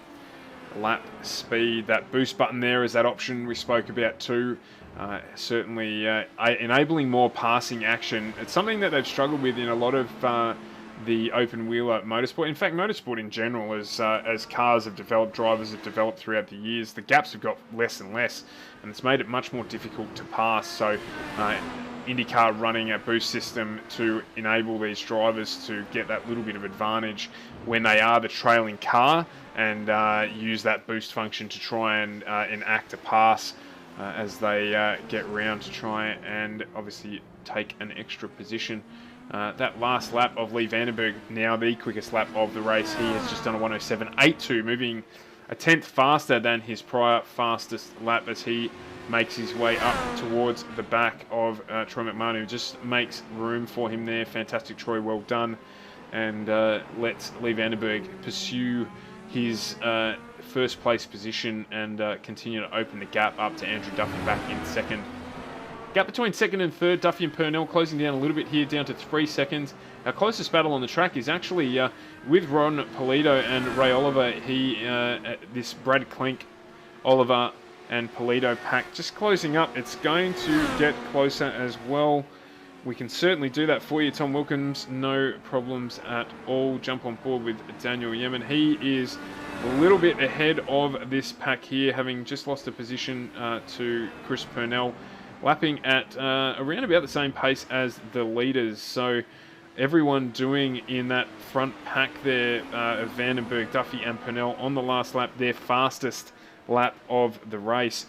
lap speed. That boost button there is that option we spoke about too. Certainly enabling more passing action. It's something that they've struggled with in a lot of the open wheeler motorsport. In fact, motorsport in general, as cars have developed, drivers have developed throughout the years, the gaps have got less and less, and it's made it much more difficult to pass. So IndyCar running a boost system to enable these drivers to get that little bit of advantage when they are the trailing car, and use that boost function to try and enact a pass as they get round to try and obviously take an extra position. That last lap of Lee Vandenberg, now the quickest lap of the race, he has just done a 107.82, moving a tenth faster than his prior fastest lap as he makes his way up towards the back of Troy McMahon, who just makes room for him there. Fantastic, Troy, well done. And lets Lee Vandenberg pursue his first place position and continue to open the gap up to Andrew Duffy back in second. Gap between second and third, Duffy and Purnell closing down a little bit here, down to 3 seconds. Our closest battle on the track is actually with Ron Polito and Ray Oliver. This Brad Klink, Oliver and Polito pack just closing up. It's going to get closer as well. We can certainly do that for you, Tom Wilkins. No problems at all. Jump on board with Daniel Yemen. He is a little bit ahead of this pack here, having just lost a position to Chris Purnell, lapping at around about the same pace as the leaders. So everyone doing in that front pack there of Vandenberg, Duffy and Purnell on the last lap, their fastest lap of the race.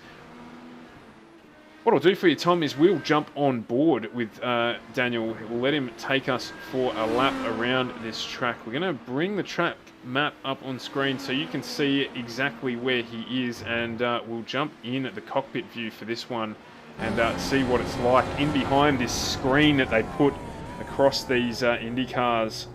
what I'll do for you, Tom, is we'll jump on board with Daniel. We'll let him take us for a lap around this track. We're going to bring the track map up on screen so you can see exactly where he is, and we'll jump in at the cockpit view for this one and see what it's like in behind this screen that they put across these Indy cars.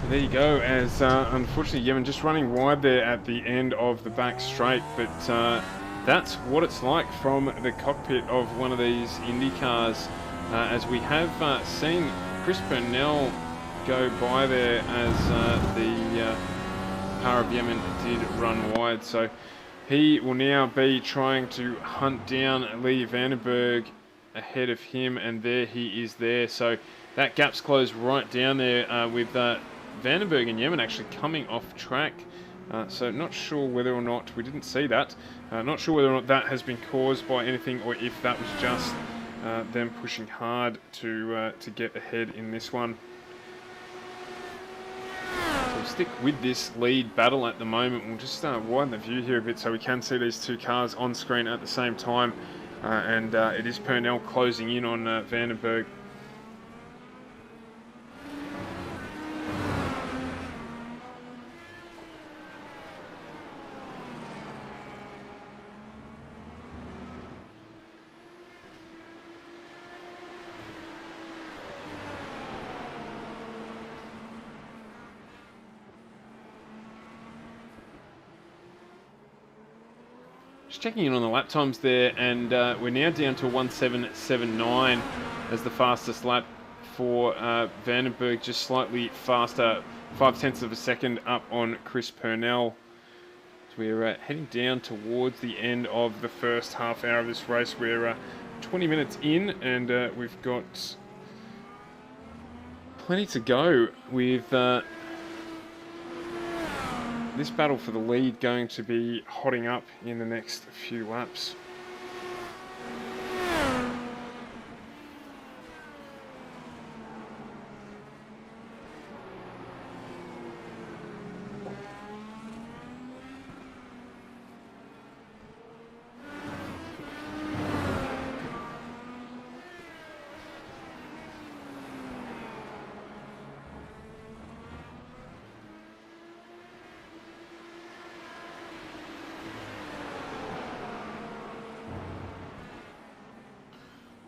There you go, as unfortunately Yemen just running wide there at the end of the back straight, but that's what it's like from the cockpit of one of these Indy cars, as we have seen Chris Purnell go by there as the car of Yemen did run wide, so he will now be trying to hunt down Lee Vandenberg ahead of him, and there he is there, so that gap's closed right down there with Vandenberg and Yemen actually coming off track, so not sure whether or not, we didn't see that, not sure whether or not that has been caused by anything or if that was just them pushing hard to get ahead in this one. So we'll stick with this lead battle at the moment. We'll just widen the view here a bit so we can see these two cars on screen at the same time, and it is Purnell closing in on Vandenberg. Just checking in on the lap times there, and we're now down to 1:7.79 as the fastest lap for Vandenberg, just slightly faster, 0.5 of a second up on Chris Purnell. So we're heading down towards the end of the first half hour of this race. We're 20 minutes in, and we've got plenty to go with this battle for the lead going to be hotting up in the next few laps.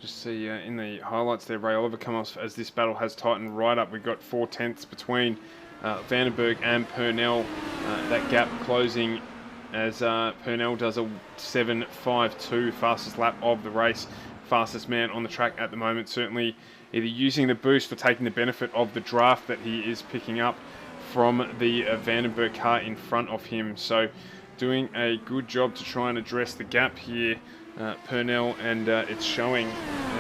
Just see in the highlights there, Ray Oliver come off as this battle has tightened right up. We've got 4/10 between Vandenberg and Purnell. That gap closing as Purnell does a 7.52, fastest lap of the race. Fastest man on the track at the moment, certainly either using the boost for taking the benefit of the draft that he is picking up from the Vandenberg car in front of him. So doing a good job to try and address the gap here, Purnell, and it's showing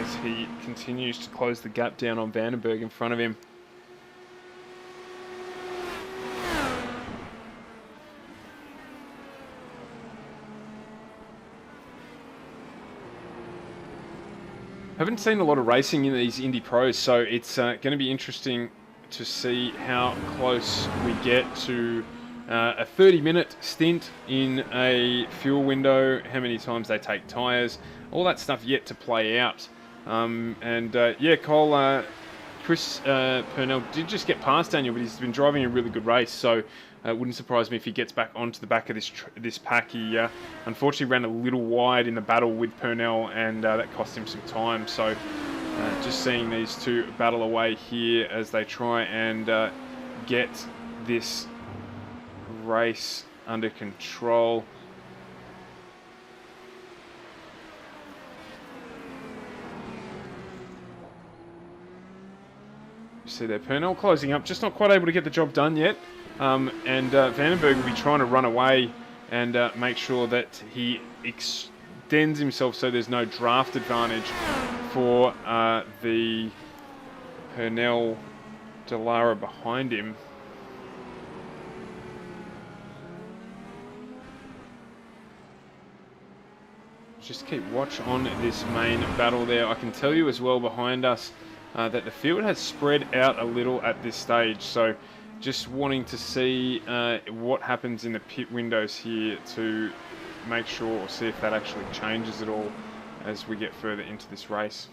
as he continues to close the gap down on Vandenberg in front of him. Haven't seen a lot of racing in these Indy Pros, so it's going to be interesting to see how close we get to a 30-minute stint in a fuel window, how many times they take tyres, all that stuff yet to play out. Yeah, Cole, Chris Purnell did just get past Daniel, but he's been driving a really good race, so it wouldn't surprise me if he gets back onto the back of this pack. He unfortunately ran a little wide in the battle with Purnell, and that cost him some time. So just seeing these two battle away here as they try and get this race under control. You see there, Purnell closing up, just not quite able to get the job done yet. Vandenberg will be trying to run away and make sure that he extends himself so there's no draft advantage for the Purnell Dallara behind him. Just keep watch on this main battle there. I can tell you as well behind us that the field has spread out a little at this stage, so just wanting to see what happens in the pit windows here to make sure or see if that actually changes at all as we get further into this race.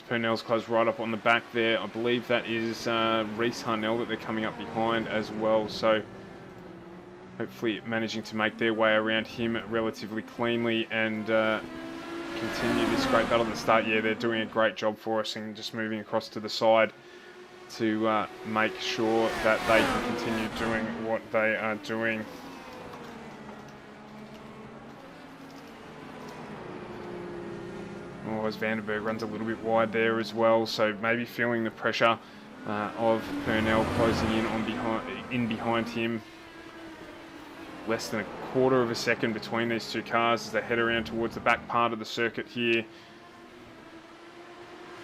Purnell's closed right up on the back there. I believe that is Reese Harnell that they're coming up behind as well. So hopefully managing to make their way around him relatively cleanly and continue this great battle at the start. Yeah, they're doing a great job for us and just moving across to the side to make sure that they can continue doing what they are doing. Oh, as Vandenberg runs a little bit wide there as well, so maybe feeling the pressure of Purnell closing in behind him. Less than a quarter of a second between these two cars as they head around towards the back part of the circuit here.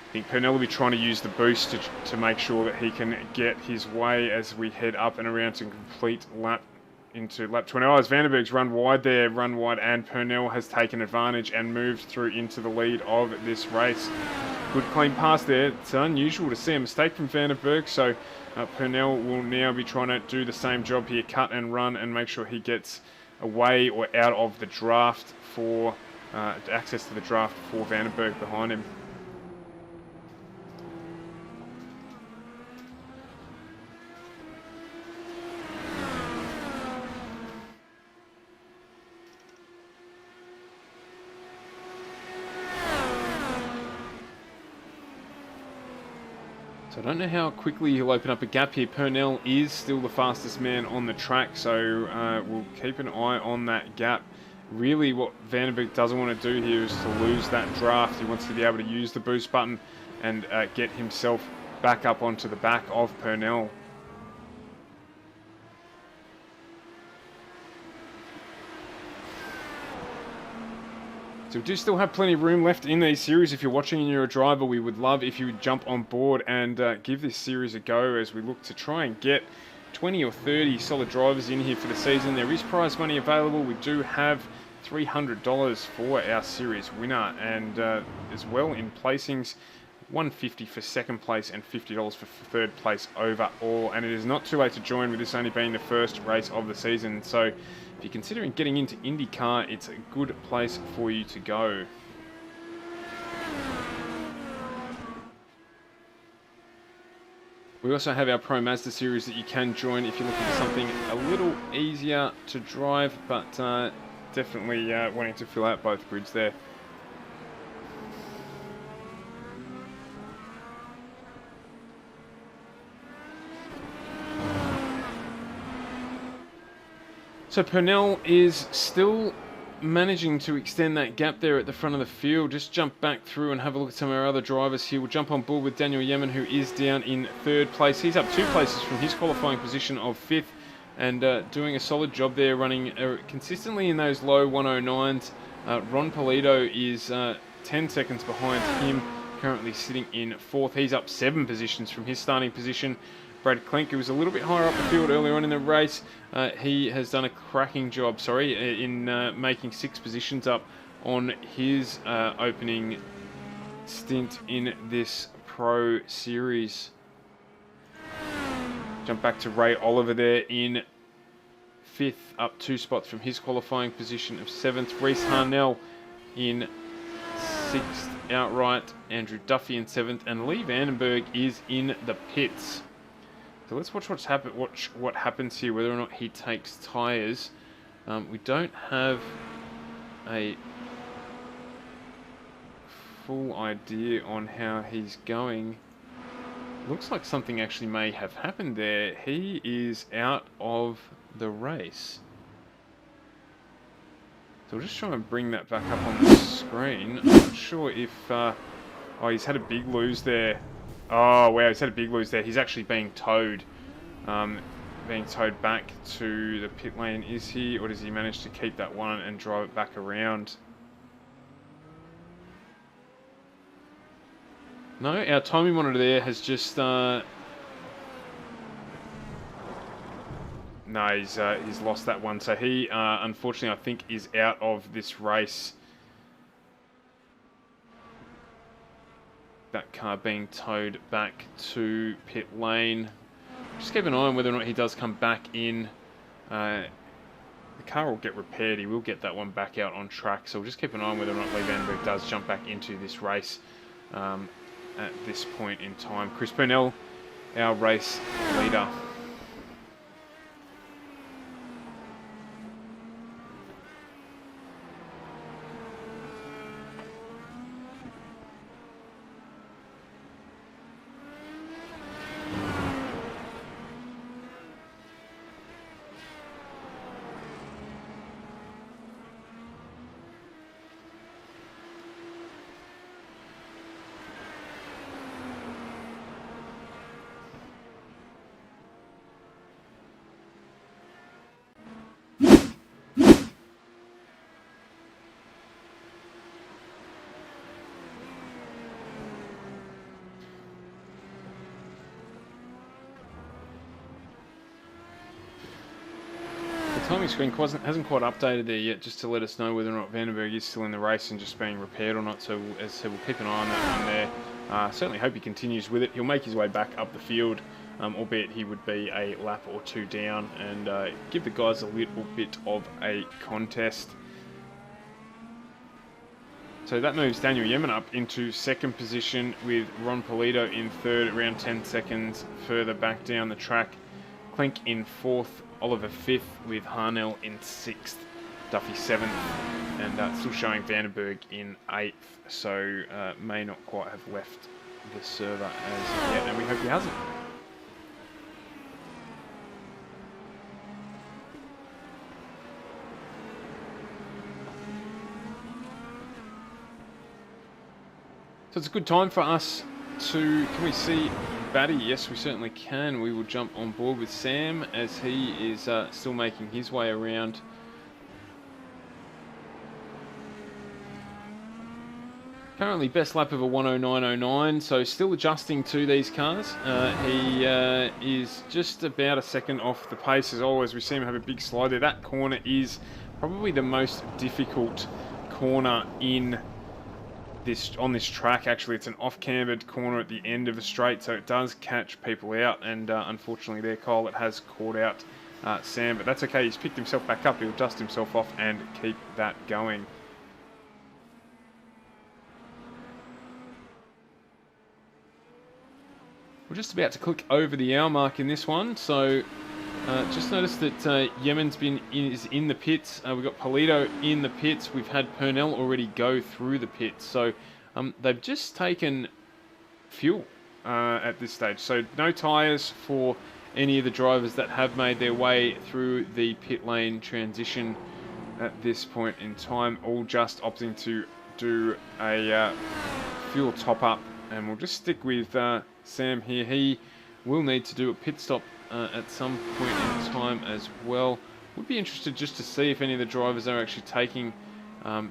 I think Purnell will be trying to use the boost to make sure that he can get his way as we head up and around to complete lap into lap 20. Oh, as Vandenberg's run wide there, and Purnell has taken advantage and moved through into the lead of this race. Good clean pass there. It's unusual to see a mistake from Vandenberg, so Purnell will now be trying to do the same job here, cut and run and make sure he gets away or out of the draft for access to the draft for Vandenberg behind him. So I don't know how quickly he'll open up a gap here. Purnell is still the fastest man on the track, so we'll keep an eye on that gap. Really what Vandenberg doesn't want to do here is to lose that draft. He wants to be able to use the boost button and get himself back up onto the back of Purnell. So we do still have plenty of room left in these series. If you're watching and you're a driver, we would love if you would jump on board and give this series a go as we look to try and get 20 or 30 solid drivers in here for the season. There is prize money available. We do have $300 for our series winner, and as well in placings, $150 for second place and $50 for third place overall. And it is not too late to join, with this only being the first race of the season. So if you're considering getting into IndyCar, it's a good place for you to go. We also have our Pro Mazda series that you can join if you're looking for something a little easier to drive, but definitely wanting to fill out both grids there. So Purnell is still managing to extend that gap there at the front of the field. Just jump back through and have a look at some of our other drivers here. We'll jump on board with Daniel Yemen, who is down in 3rd place. He's up 2 places from his qualifying position of 5th and doing a solid job there, running consistently in those low 109s. Ron Polito is 10 seconds behind him, currently sitting in 4th. He's up 7 positions from his starting position. Brad Klink, who was a little bit higher up the field earlier on in the race, he has done a cracking job, in making 6 positions up on his opening stint in this Pro Series. Jump back to Ray Oliver there in 5th, up 2 spots from his qualifying position of 7th. Reese Harnell in 6th outright. Andrew Duffy in 7th, and Lee Vandenberg is in the pits. So let's watch what happens here, whether or not he takes tyres. We don't have a full idea on how he's going. Looks like something actually may have happened there. He is out of the race. So we'll just try and bring that back up on the screen. I'm not sure if... oh, he's had a big lose there. Oh, wow, he's had a big lose there. He's actually being towed. Being towed back to the pit lane, is he? Or does he manage to keep that one and drive it back around? No, our timing monitor there has just... no, he's lost that one. So he, unfortunately, I think, is out of this race. That car being towed back to pit lane. Just keep an eye on whether or not he does come back in. The car will get repaired. He will get that one back out on track. So we'll just keep an eye on whether or not Lee Vandenberg does jump back into this race at this point in time. Chris Purnell, our race leader. Timing screen hasn't quite updated there yet, just to let us know whether or not Vandenberg is still in the race and just being repaired or not. So as I said, we'll keep an eye on that one there. Certainly hope he continues with it. He'll make his way back up the field, albeit he would be a lap or 2 down, and give the guys a little bit of a contest. So that moves Daniel Yemen up into 2nd position, with Ron Polito in 3rd, around 10 seconds further back down the track. Klink in 4th, Oliver 5th, with Harnell in 6th, Duffy 7th, and still showing Vandenberg in 8th, so may not quite have left the server as yet, and we hope he hasn't. So it's a good time for us to... Can we see Batty? Yes, we certainly can. We will jump on board with Sam as he is still making his way around. Currently best lap of a 109.09, so still adjusting to these cars. He is just about a second off the pace as always. We see him have a big slide there. That corner is probably the most difficult corner on this track. Actually, it's an off-cambered corner at the end of the straight, so it does catch people out, and unfortunately there, Kyle, it has caught out Sam, but that's okay. He's picked himself back up. He'll dust himself off and keep that going. we're just about to click over the hour mark in this one. So just noticed that Yemen's is in the pits. We've got Polito in the pits. We've had Purnell already go through the pits. So they've just taken fuel at this stage. So no tyres for any of the drivers that have made their way through the pit lane transition at this point in time. All just opting to do a fuel top up. And we'll just stick with Sam here. He will need to do a pit stop at some point in time as well. Would be interested just to see if any of the drivers are actually taking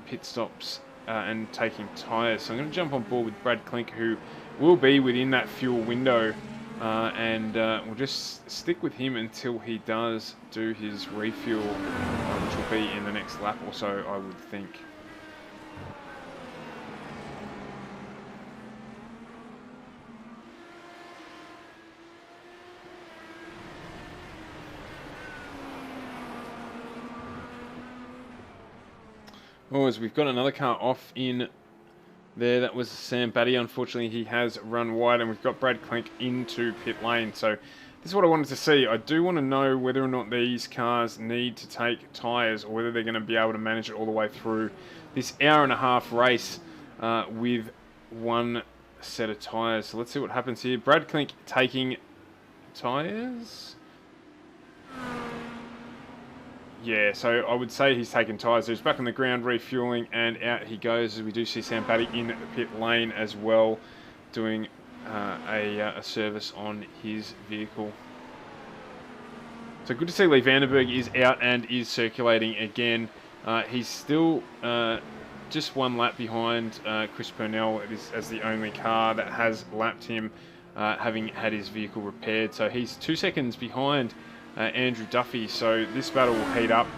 pit stops and taking tyres. So I'm going to jump on board with Brad Klink, who will be within that fuel window, and we'll just stick with him until he does do his refuel, which will be in the next lap or so, I would think. Oh, as we've got another car off in there. That was Sam Batty. Unfortunately, he has run wide, and we've got Brad Klink into pit lane. So this is what I wanted to see. I do want to know whether or not these cars need to take tyres, or whether they're going to be able to manage it all the way through this hour-and-a-half race with one set of tyres. So let's see what happens here. Brad Klink taking tyres. Yeah, so I would say he's taken tyres. He's back on the ground refueling, and out he goes as we do see Sam Batty in the pit lane as well, doing a service on his vehicle. So good to see Lee Vandenberg is out and is circulating again. He's still just one lap behind Chris Purnell as the only car that has lapped him, having had his vehicle repaired. So he's 2 seconds behind Andrew Duffy, so this battle will heat up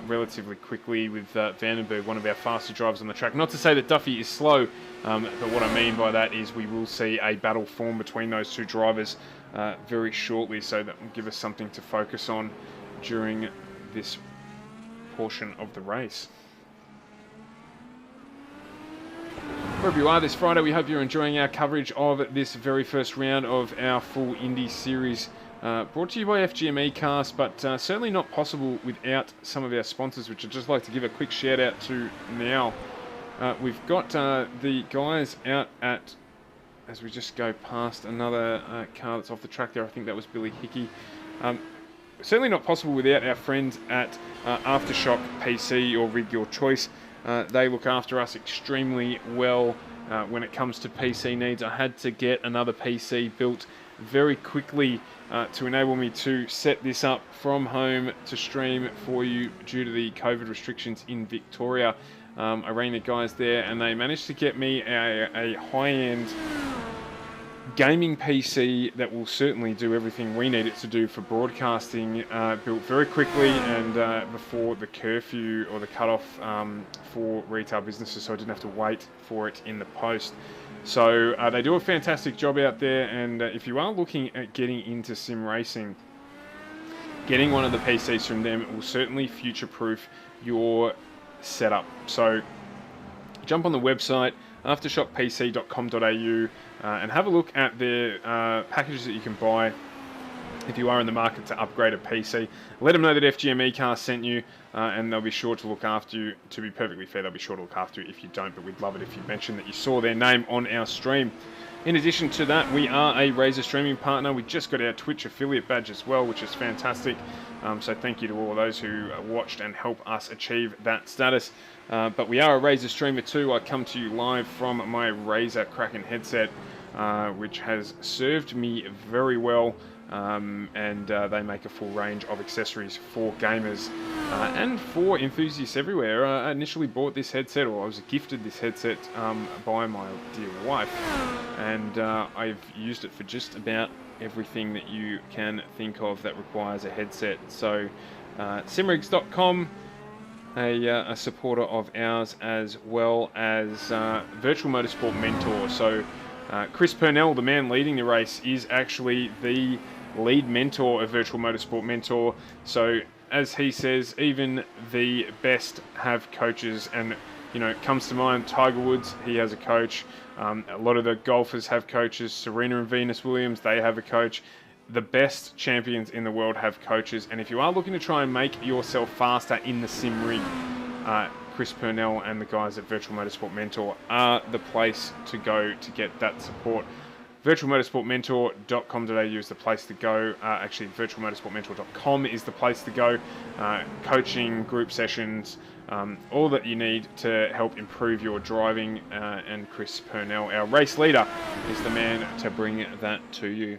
relatively quickly with Vandenberg, one of our faster drivers on the track. Not to say that Duffy is slow, but what I mean by that is we will see a battle form between those two drivers very shortly, so that will give us something to focus on during this portion of the race. Wherever you are this Friday, we hope you're enjoying our coverage of this very first round of our full Indy Series. Brought to you by FGM ECast, but certainly not possible without some of our sponsors, which I'd just like to give a quick shout out to now. We've got the guys out at, as we just go past another car that's off the track there, I think that was Billy Hickey. Certainly not possible without our friends at AFTERSHOCK PC, or rig your choice. They look after us extremely well when it comes to PC needs. I had to get another PC built very quickly to enable me to set this up from home to stream for you due to the COVID restrictions in Victoria. I rang the guys there, and they managed to get me a high-end gaming PC that will certainly do everything we need it to do for broadcasting, built very quickly and before the curfew or the cutoff for retail businesses, so I didn't have to wait for it in the post. So they do a fantastic job out there, and if you are looking at getting into sim racing, getting one of the PCs from them will certainly future-proof your setup. So jump on the website, aftershockpc.com.au, and have a look at the packages that you can buy if you are in the market to upgrade a PC. Let them know that FGM ECast sent you, and they'll be sure to look after you. To be perfectly fair, they'll be sure to look after you if you don't, but we'd love it if you mention that you saw their name on our stream. In addition to that, we are a Razer streaming partner. We just got our Twitch affiliate badge as well, which is fantastic. So thank you to all of those who watched and help us achieve that status. But we are a Razer streamer too. I come to you live from my Razer Kraken headset, which has served me very well. And they make a full range of accessories for gamers and for enthusiasts everywhere. I initially bought this headset, or I was gifted this headset by my dear wife, and I've used it for just about everything that you can think of that requires a headset. So simrigs.com, a supporter of ours, as well as Virtual Motorsport Mentor. So Chris Purnell, the man leading the race, is actually the lead mentor of Virtual Motorsport Mentor. So as he says, even the best have coaches, and You know, it comes to mind Tiger Woods, he has a coach. A lot of the golfers have coaches. Serena and Venus Williams, they have a coach. The best champions in the world have coaches. And if you are looking to try and make yourself faster in the sim rig, Chris Purnell and the guys at Virtual Motorsport Mentor are the place to go to get that support. virtualmotorsportmentor.com.au is the place to go. Actually, virtualmotorsportmentor.com is the place to go. Coaching, group sessions, all that you need to help improve your driving. And Chris Purnell, our race leader, is the man to bring that to you.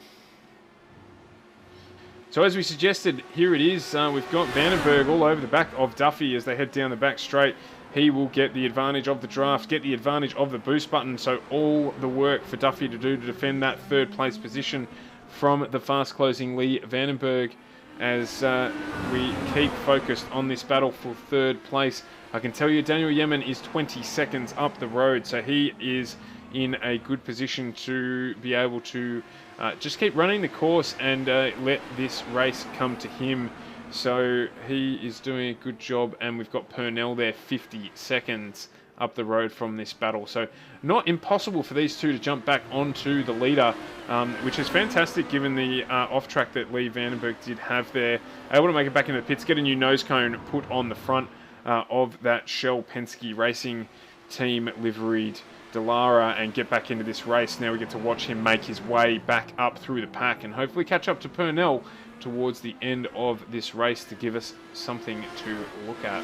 So as we suggested, here it is. We've got Vandenberg all over the back of Duffy as they head down the back straight. He will get the advantage of the draft, get the advantage of the boost button. So all the work for Duffy to do to defend that third place position from the fast closing Lee Vandenberg as we keep focused on this battle for third place. I can tell you Daniel Yemen is 20 seconds up the road, so he is in a good position to be able to just keep running the course and let this race come to him. So he is doing a good job, and we've got Purnell there 50 seconds up the road from this battle. So not impossible for these two to jump back onto the leader, which is fantastic given the off-track that Lee Vandenberg did have there. Able to make it back into the pits, get a new nose cone put on the front of that Shell Penske Racing Team liveried Dallara and get back into this race. Now we get to watch him make his way back up through the pack and hopefully catch up to Purnell towards the end of this race to give us something to look at.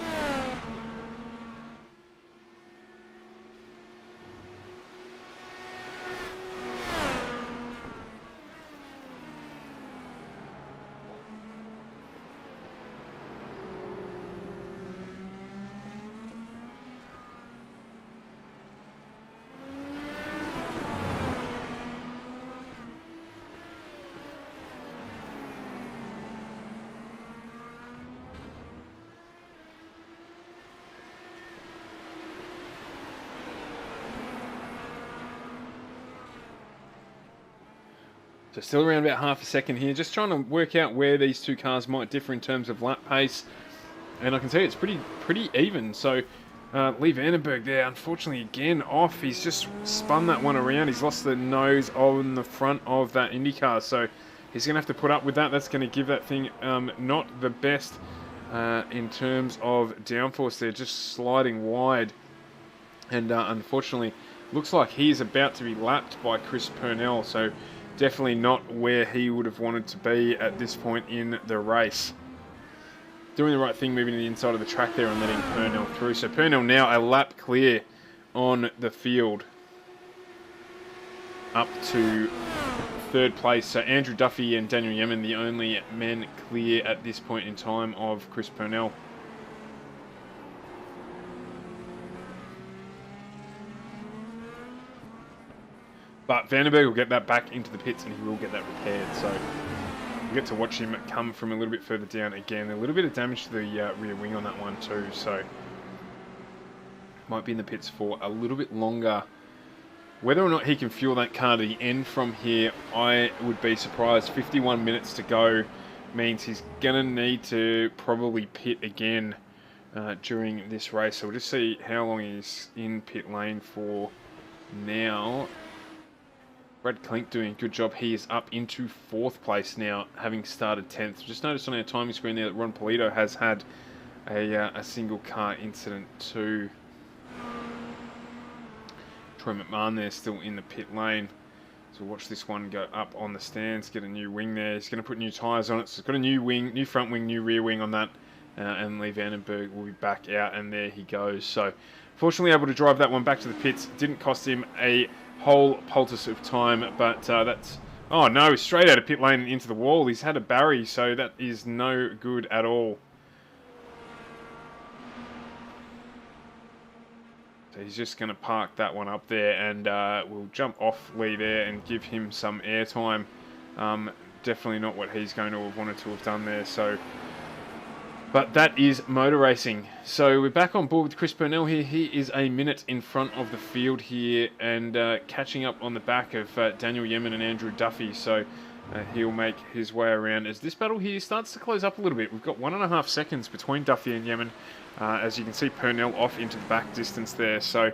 So still around about half a second here, just trying to work out where these two cars might differ in terms of lap pace. And I can tell you it's pretty even. So Lee Vandenberg there, unfortunately again off. He's just spun that one around. He's lost the nose on the front of that Indy car. So he's going to have to put up with that. That's going to give that thing not the best in terms of downforce there, just sliding wide. And unfortunately, looks like he's about to be lapped by Chris Purnell. So definitely not where he would have wanted to be at this point in the race. Doing the right thing, moving to the inside of the track there and letting Purnell through. So Purnell now a lap clear on the field. Up to third place. So Andrew Duffy and Daniel Yemen, the only men clear at this point in time of Chris Purnell. But Vandenberg will get that back into the pits and he will get that repaired. So we get to watch him come from a little bit further down again. A little bit of damage to the rear wing on that one too. So might be in the pits for a little bit longer. Whether or not he can fuel that car to the end from here, I would be surprised. 51 minutes to go means he's going to need to probably pit again during this race. So we'll just see how long he's in pit lane for now. Brad Klink doing a good job. He is up into 4th place now, having started 10th. Just noticed on our timing screen there that Ron Polito has had a single car incident too. Troy McMahon there still in the pit lane. So watch this one go up on the stands, get a new wing there. He's going to put new tyres on it. So it's got a new wing, new front wing, new rear wing on that. And Lee Vandenberg will be back out, and there he goes. So fortunately able to drive that one back to the pits. Didn't cost him a whole poultice of time, but that's... Oh no, straight out of pit lane into the wall. He's had a Barry, so that is no good at all. So he's just going to park that one up there, and we'll jump off Lee there and give him some airtime. Definitely not what he's going to have wanted to have done there, so... But that is motor racing. So we're back on board with Chris Purnell here. He is a minute in front of the field here and catching up on the back of Daniel Yemen and Andrew Duffy. So he'll make his way around as this battle here starts to close up a little bit. We've got 1.5 seconds between Duffy and Yemen. As you can see, Purnell off into the back distance there. So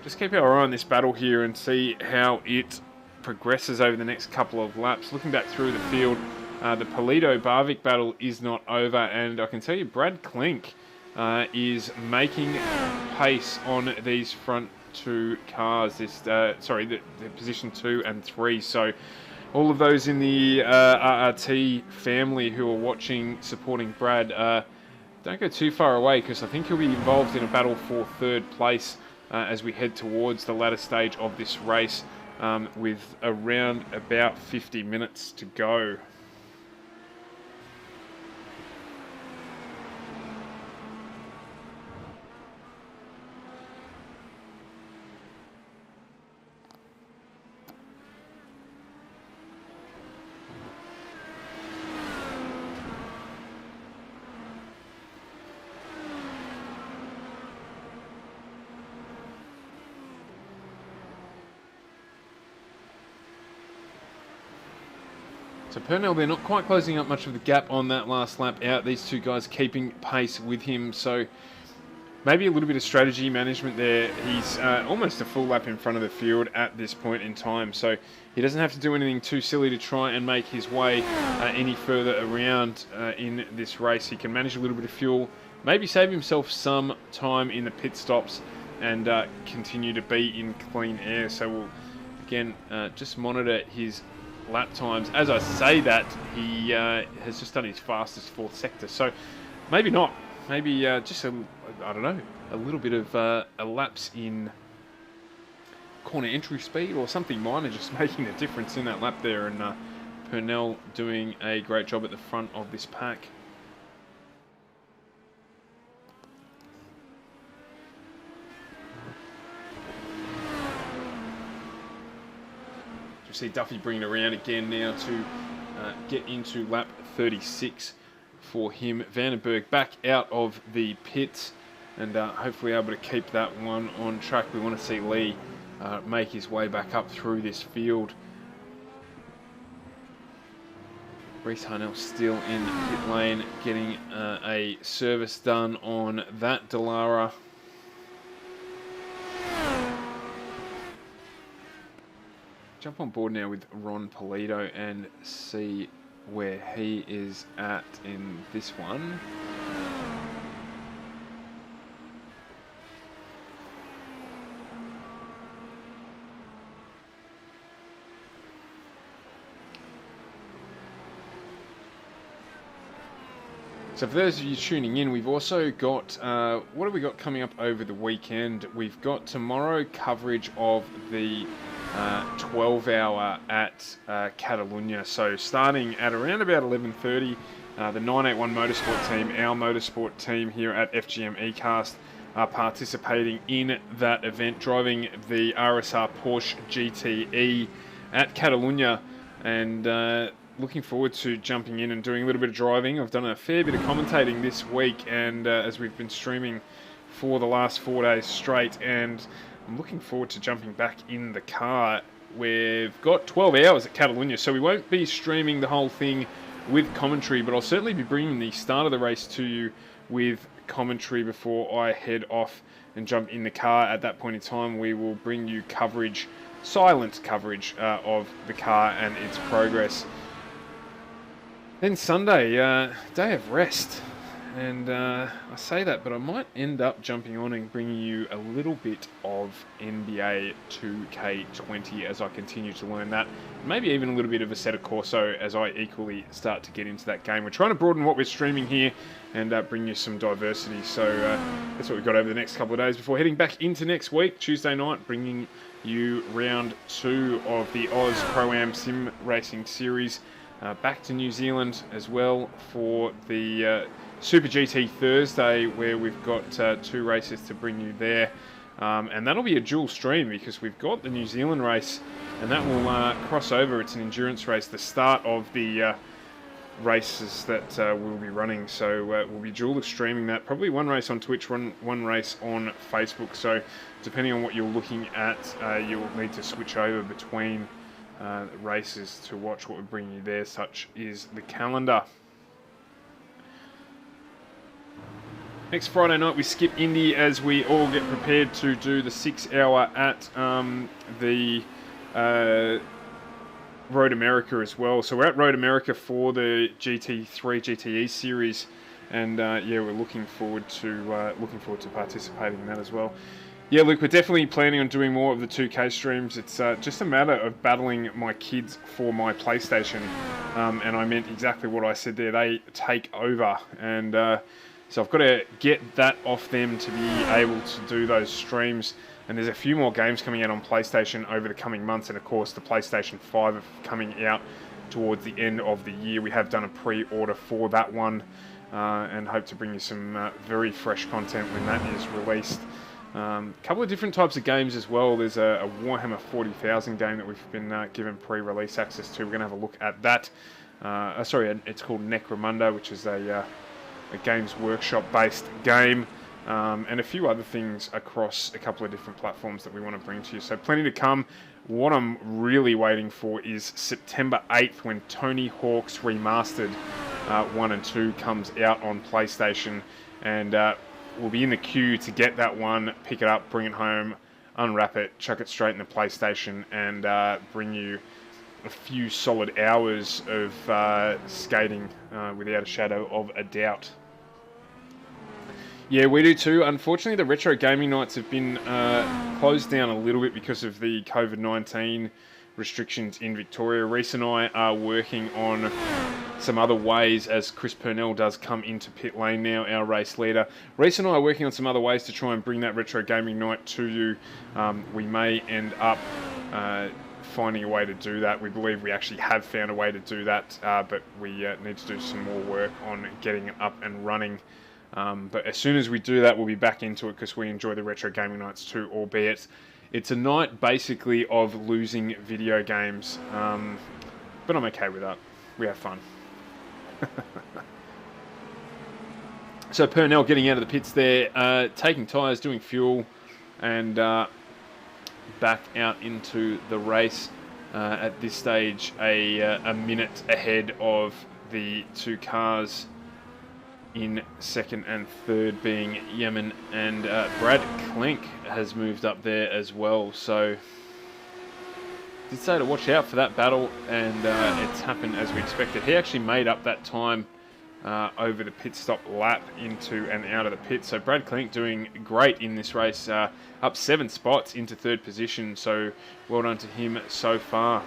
just keep our eye on this battle here and see how it progresses over the next couple of laps. Looking back through the field, the Polito-Barvik battle is not over, and I can tell you Brad Klink is making pace on these front two cars. The position 2 and 3. So all of those in the RRT family who are watching, supporting Brad, don't go too far away, because I think he'll be involved in a battle for 3rd place as we head towards the latter stage of this race, with around about 50 minutes to go. So Purnell, they're not quite closing up much of the gap on that last lap out. These two guys keeping pace with him. So maybe a little bit of strategy management there. He's almost a full lap in front of the field at this point in time. So he doesn't have to do anything too silly to try and make his way any further around in this race. He can manage a little bit of fuel, maybe save himself some time in the pit stops, and continue to be in clean air. So we'll, again, just monitor his lap times. As I say that, he has just done his fastest 4th sector, so maybe not. Maybe just I don't know, a little bit of a lapse in corner entry speed or something minor, just making a difference in that lap there. And Purnell doing a great job at the front of this pack. You see Duffy bringing it around again now to get into lap 36 for him. Vandenberg back out of the pits, and hopefully able to keep that one on track. We want to see Lee make his way back up through this field. Reese Harnell still in pit lane, getting a service done on that Dallara. Jump on board now with Ron Polito and see where he is at in this one. So for those of you tuning in, we've also got, what have we got coming up over the weekend? We've got tomorrow coverage of the 12-hour at Catalunya. So starting at around about 11:30, the 981 Motorsport team, our Motorsport team here at FGM ECast, are participating in that event, driving the RSR Porsche GTE at Catalunya, and looking forward to jumping in and doing a little bit of driving. I've done a fair bit of commentating this week, and as we've been streaming for the last 4 days straight, and I'm looking forward to jumping back in the car. We've got 12 hours at Catalunya, so we won't be streaming the whole thing with commentary, but I'll certainly be bringing the start of the race to you with commentary before I head off and jump in the car. At that point in time, we will bring you coverage, silent coverage of the car and its progress. Then Sunday, day of rest. And I say that, but I might end up jumping on and bringing you a little bit of NBA 2K20 as I continue to learn that. Maybe even a little bit of Assetto Corso as I equally start to get into that game. We're trying to broaden what we're streaming here and bring you some diversity. So that's what we've got over the next couple of days before heading back into next week, Tuesday night, bringing you round 2 of the Oz Pro-Am Sim Racing Series. Back to New Zealand as well for the Super GT Thursday, where we've got 2 races to bring you there. And that'll be a dual stream because we've got the New Zealand race, and that will cross over. It's an endurance race, the start of the races that we'll be running. So we'll be dual streaming that. Probably one race on Twitch, one race on Facebook. So depending on what you're looking at, you'll need to switch over between races to watch, what we're bringing you there, such is the calendar. Next Friday night we skip Indy as we all get prepared to do the 6 hour at the Road America as well. So we're at Road America for the GT3 GTE series, and yeah, we're looking forward to participating in that as well. Yeah, Luke, we're definitely planning on doing more of the 2K streams. It's just a matter of battling my kids for my PlayStation, and I meant exactly what I said there. They take over, and so I've got to get that off them to be able to do those streams. And there's a few more games coming out on PlayStation over the coming months, and of course the PlayStation 5 are coming out towards the end of the year. We have done a pre-order for that one, and hope to bring you some very fresh content when that is released. A couple of different types of games as well. There's a Warhammer 40,000 game that we've been given pre-release access to. We're going to have a look at that. It's called Necromunda, which is a Games Workshop-based game, and a few other things across a couple of different platforms that we want to bring to you. So plenty to come. What I'm really waiting for is September 8th when Tony Hawk's Remastered 1 and 2 comes out on PlayStation, and we'll be in the queue to get that one, pick it up, bring it home, unwrap it, chuck it straight in the PlayStation, and bring you a few solid hours of skating without a shadow of a doubt. Yeah, we do too. Unfortunately, the retro gaming nights have been closed down a little bit because of the COVID-19 restrictions in Victoria. Reese and I are working on some other ways, as Chris Purnell does come into pit lane now, our race leader. Reese and I are working on some other ways to try and bring that retro gaming night to you. We may end up finding a way to do that. We believe we actually have found a way to do that, but we need to do some more work on getting it up and running. But as soon as we do that, we'll be back into it because we enjoy the retro gaming nights too, albeit it's a night basically of losing video games. But I'm okay with that. We have fun. So Purnell getting out of the pits there, taking tyres, doing fuel, and back out into the race. At this stage, a minute ahead of the two cars in second and third, being Yemen, and Brad Klink has moved up there as well. So did say to watch out for that battle, and it's happened as we expected. He actually made up that time over the pit stop lap into and out of the pit. So Brad Klink doing great in this race, up 7 spots into third position. So well done to him so far.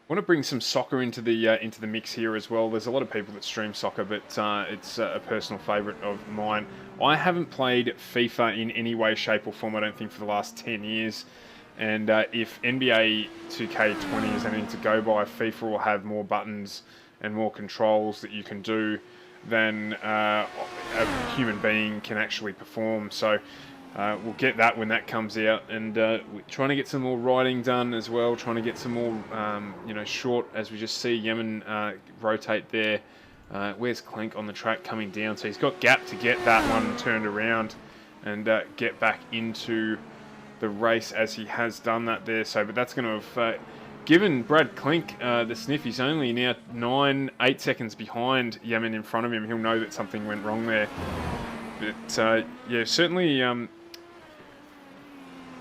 I want to bring some soccer into the mix here as well. There's a lot of people that stream soccer, but it's a personal favourite of mine. I haven't played FIFA in any way, shape or form, I don't think, for the last 10 years. And if NBA 2K20 is anything to go by, FIFA will have more buttons and more controls that you can do than a human being can actually perform. So we'll get that when that comes out, and we're trying to get some more riding done as well, trying to get some more short, as we just see Yemen rotate there. Where's Klink on the track coming down? So he's got gap to get that one turned around and get back into the race, as he has done that there. So, but that's going to have given Brad Klink the sniff. He's only now 8 seconds behind Yemen in front of him. He'll know that something went wrong there. But yeah, certainly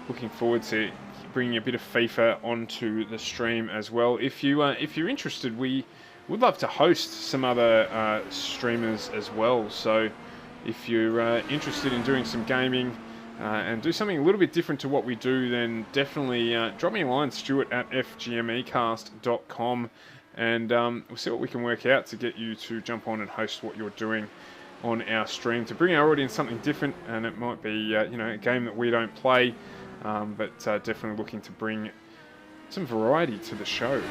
looking forward to bringing a bit of FIFA onto the stream as well. If you're interested, we would love to host some other streamers as well. So if you're interested in doing some gaming and do something a little bit different to what we do, then definitely drop me a line, Stuart at FGMEcast.com, and we'll see what we can work out to get you to jump on and host what you're doing on our stream, to bring our audience something different. And it might be a game that we don't play, but definitely looking to bring some variety to the show.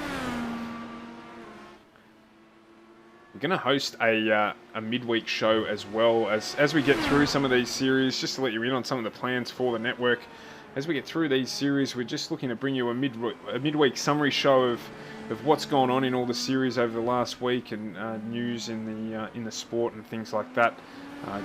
We're going to host a midweek show as well as we get through some of these series, just to let you in on some of the plans for the network. As we get through these series, we're just looking to bring you a midweek summary show of what's gone on in all the series over the last week, and news in the sport and things like that.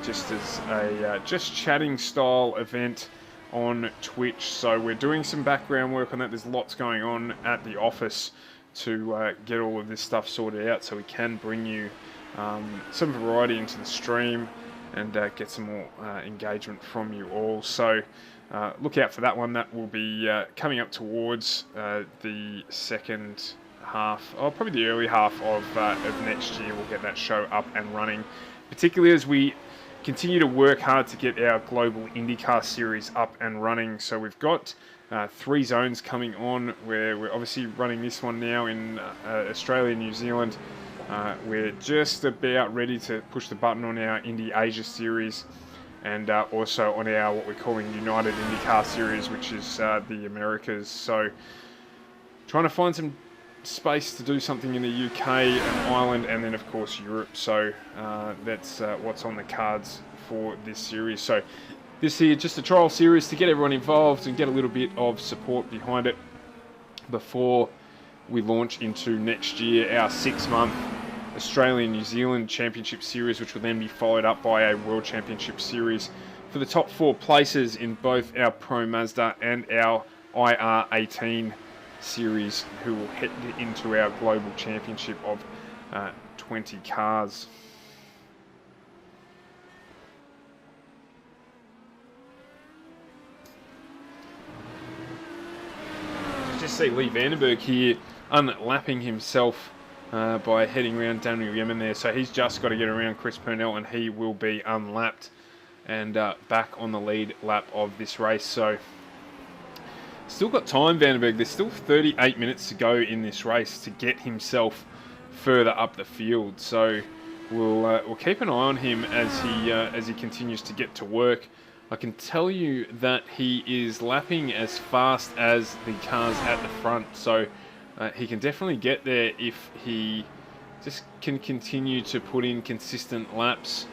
Just as a just chatting style event on Twitch. So we're doing some background work on that. There's lots going on at the office to get all of this stuff sorted out so we can bring you some variety into the stream and get some more engagement from you all. So look out for that one. That will be coming up towards the second half, or probably the early half of next year. We'll get that show up and running, particularly as we continue to work hard to get our global IndyCar series up and running. So we've got 3 zones coming on, where we're obviously running this one now in Australia, New Zealand. We're just about ready to push the button on our Indy Asia series, and also on our what we're calling United IndyCar series, which is the Americas. So trying to find some space to do something in the UK and Ireland, and then of course Europe. So that's what's on the cards for this series. So this here, just a trial series to get everyone involved and get a little bit of support behind it before we launch into next year, our 6-month Australian-New Zealand Championship Series, which will then be followed up by a World Championship Series for the top 4 places in both our Pro Mazda and our IR18 series, who will head into our global championship of 20 cars. Just see Lee Vandenberg here unlapping himself by heading around Daniel Yemen there. So he's just got to get around Chris Purnell and he will be unlapped and back on the lead lap of this race. So still got time, Vandenberg. There's still 38 minutes to go in this race to get himself further up the field. So we'll keep an eye on him as he continues to get to work. I can tell you that he is lapping as fast as the cars at the front. So he can definitely get there if he just can continue to put in consistent laps.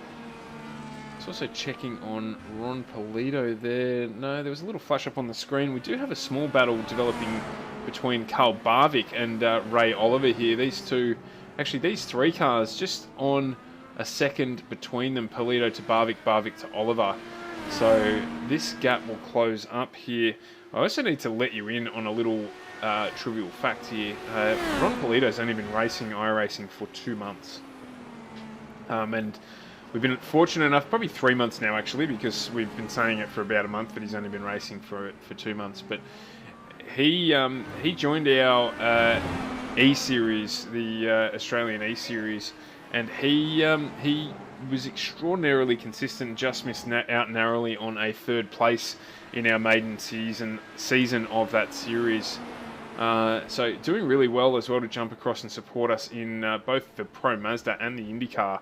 It's also checking on Ron Polito there. No, there was a little flash up on the screen. We do have a small battle developing between Carl Barvik and Ray Oliver here. These two, actually these 3 cars, just on a second between them. Polito to Barvik, Barvik to Oliver. So this gap will close up here. I also need to let you in on a little trivial fact here. Ron Polito's only been racing iRacing for 2 months. And we've been fortunate enough, probably 3 months now actually, because we've been saying it for about a month, but he's only been racing for 2 months. But he joined our E-Series, the Australian E-Series, and he was extraordinarily consistent, just missed out narrowly on a 3rd place in our maiden season of that series. So doing really well as well to jump across and support us in both the Pro Mazda and the IndyCar.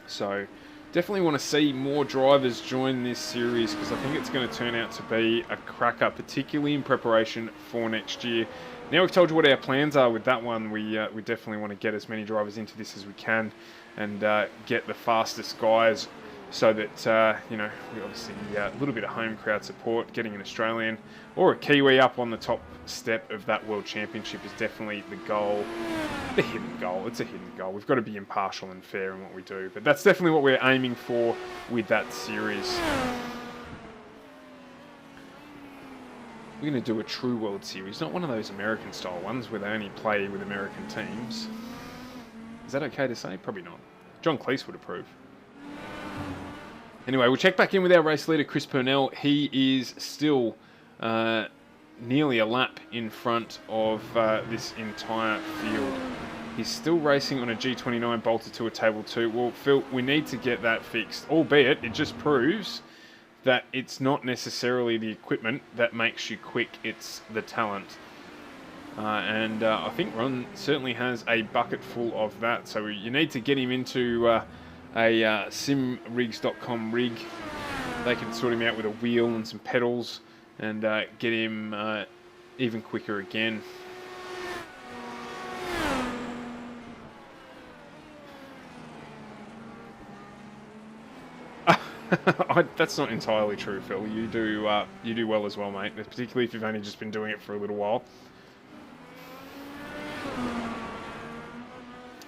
So definitely want to see more drivers join this series, because I think it's going to turn out to be a cracker, particularly in preparation for next year. Now we've told you what our plans are with that one, we definitely want to get as many drivers into this as we can and get the fastest guys, so that, you know, we obviously a little bit of home crowd support, getting an Australian or a Kiwi up on the top step of that World Championship is definitely the goal. The hidden goal. It's a hidden goal. We've got to be impartial and fair in what we do, but that's definitely what we're aiming for with that series. We're going to do a true World Series, not one of those American style ones where they only play with American teams. Is that okay to say? Probably not. John Cleese would approve. Anyway, we'll check back in with our race leader, Chris Purnell. He is still nearly a lap in front of this entire field. He's still racing on a G29 bolted to a Table 2. Well, Phil, we need to get that fixed, albeit it just proves that it's not necessarily the equipment that makes you quick, it's the talent. And I think Ron certainly has a bucket full of that, so you need to get him into a simrigs.com rig. They can sort him out with a wheel and some pedals and get him even quicker again. That's not entirely true, Phil. You do well as well, mate, particularly if you've only just been doing it for a little while.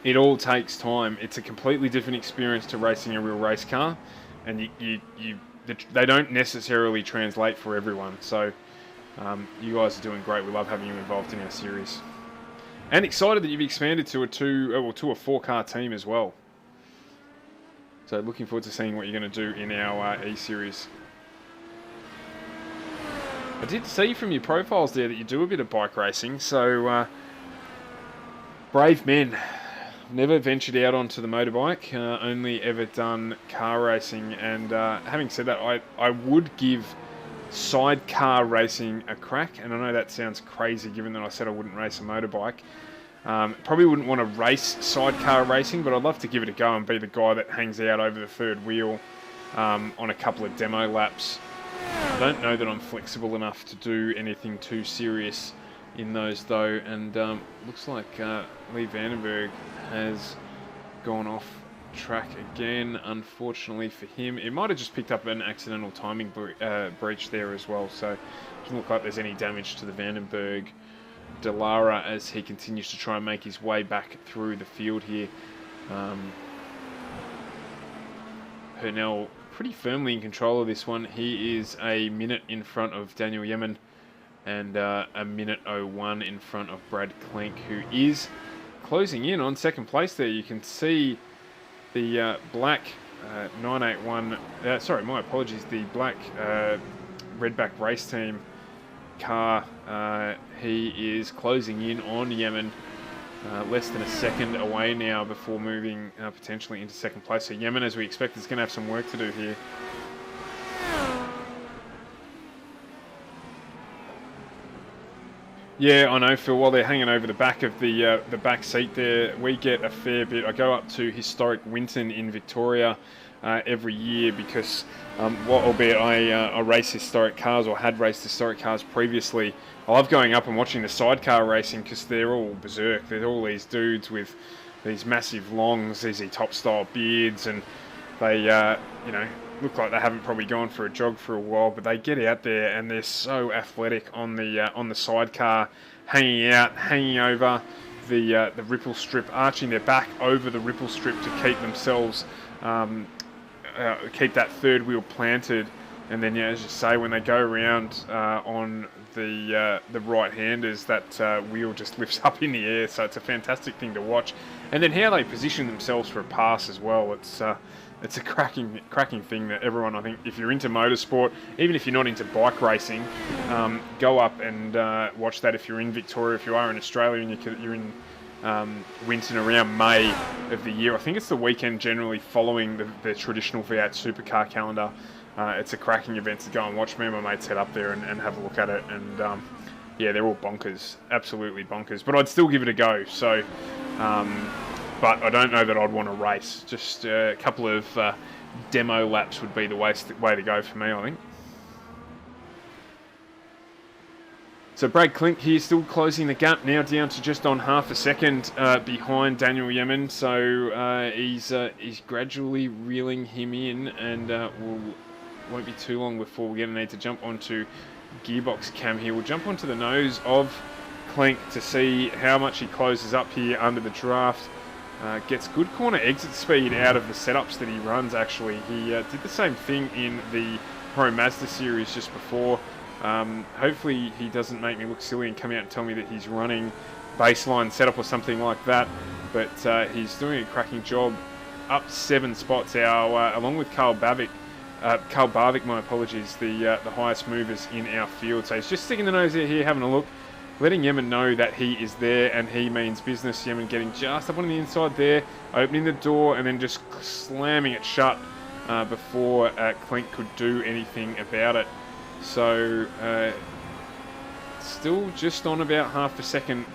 It all takes time. It's a completely different experience to racing a real race car, and they don't necessarily translate for everyone. So you guys are doing great. We love having you involved in our series, and excited that you've expanded to a 4-car team as well. So looking forward to seeing what you're going to do in our E-Series. I did see from your profiles there that you do a bit of bike racing, so brave men. Never ventured out onto the motorbike, only ever done car racing, and having said that, I would give sidecar racing a crack, and I know that sounds crazy given that I said I wouldn't race a motorbike. Probably wouldn't want to race sidecar racing, but I'd love to give it a go and be the guy that hangs out over the third wheel on a couple of demo laps. I don't know that I'm flexible enough to do anything too serious in those though, and looks like Lee Vandenberg has gone off track again, unfortunately for him. It might have just picked up an accidental timing breach there as well, so it doesn't look like there's any damage to the Vandenberg Delara as he continues to try and make his way back through the field here. Purnell pretty firmly in control of this one. He is a minute in front of Daniel Yemen and a minute 01 in front of Brad Klink, who is closing in on second place there. You can see the black 981, sorry, my apologies, the black Redback race team car. He is closing in on Yemen, less than a second away now before moving potentially into second place. So Yemen, as we expect, is going to have some work to do here. Yeah, I know, Phil. While they're hanging over the back of the back seat there, we get a fair bit. I go up to historic Winton in Victoria every year because, albeit I race historic cars or had raced historic cars previously, I love going up and watching the sidecar racing because they're all berserk. They're all these dudes with these massive long ZZ Top style beards, and they, look like they haven't probably gone for a jog for a while, but they get out there and they're so athletic on the sidecar, hanging over the ripple strip, arching their back over the ripple strip to keep themselves, keep that third wheel planted, and then, as you say, when they go around on the right-handers, that wheel just lifts up in the air. So it's a fantastic thing to watch, and then how they position themselves for a pass as well. It's a cracking thing that everyone, I think, if you're into motorsport, even if you're not into bike racing, go up and watch that if you're in Victoria. If you are in Australia and you're in Winton around May of the year, I think it's the weekend generally following the traditional V8 supercar calendar. It's a cracking event to go and watch. Me and my mates head up there and have a look at it, and yeah, they're all bonkers, absolutely bonkers. But I'd still give it a go. So. But I don't know that I'd want to race. Just a couple of demo laps would be the way to go for me, I think. So Brad Klink here still closing the gap, now down to just on half a second behind Daniel Yemen. So he's gradually reeling him in, and won't be too long before we're going to need to jump onto gearbox cam here. We'll jump onto the nose of Klink to see how much he closes up here under the draft. Gets good corner exit speed out of the setups that he runs, actually. He did the same thing in the Pro Mazda series just before. Hopefully he doesn't make me look silly and come out and tell me that he's running baseline setup or something like that. But he's doing a cracking job. Up 7 spots, along with Carl Barvik, my apologies, the highest movers in our field. So he's just sticking the nose out here, having a look, letting Yemen know that he is there and he means business. Yemen getting just up on the inside there, opening the door and then just slamming it shut before Klink could do anything about it. So still just on about half a second.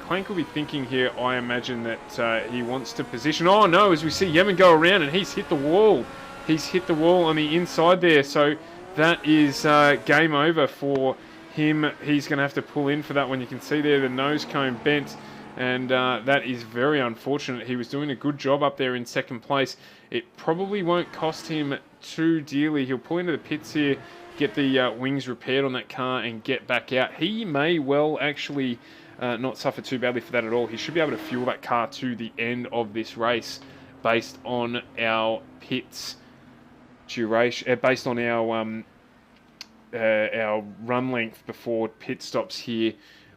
Klink will be thinking here, I imagine, that he wants to position. Oh no, as we see Yemen go around and he's hit the wall. He's hit the wall on the inside there. So that is game over for him. He's going to have to pull in for that one. You can see there the nose cone bent, and that is very unfortunate. He was doing a good job up there in second place. It probably won't cost him too dearly. He'll pull into the pits here, get the wings repaired on that car and get back out. He may well actually not suffer too badly for that at all. He should be able to fuel that car to the end of this race based on our pits. duration, based on our run length before pit stops here,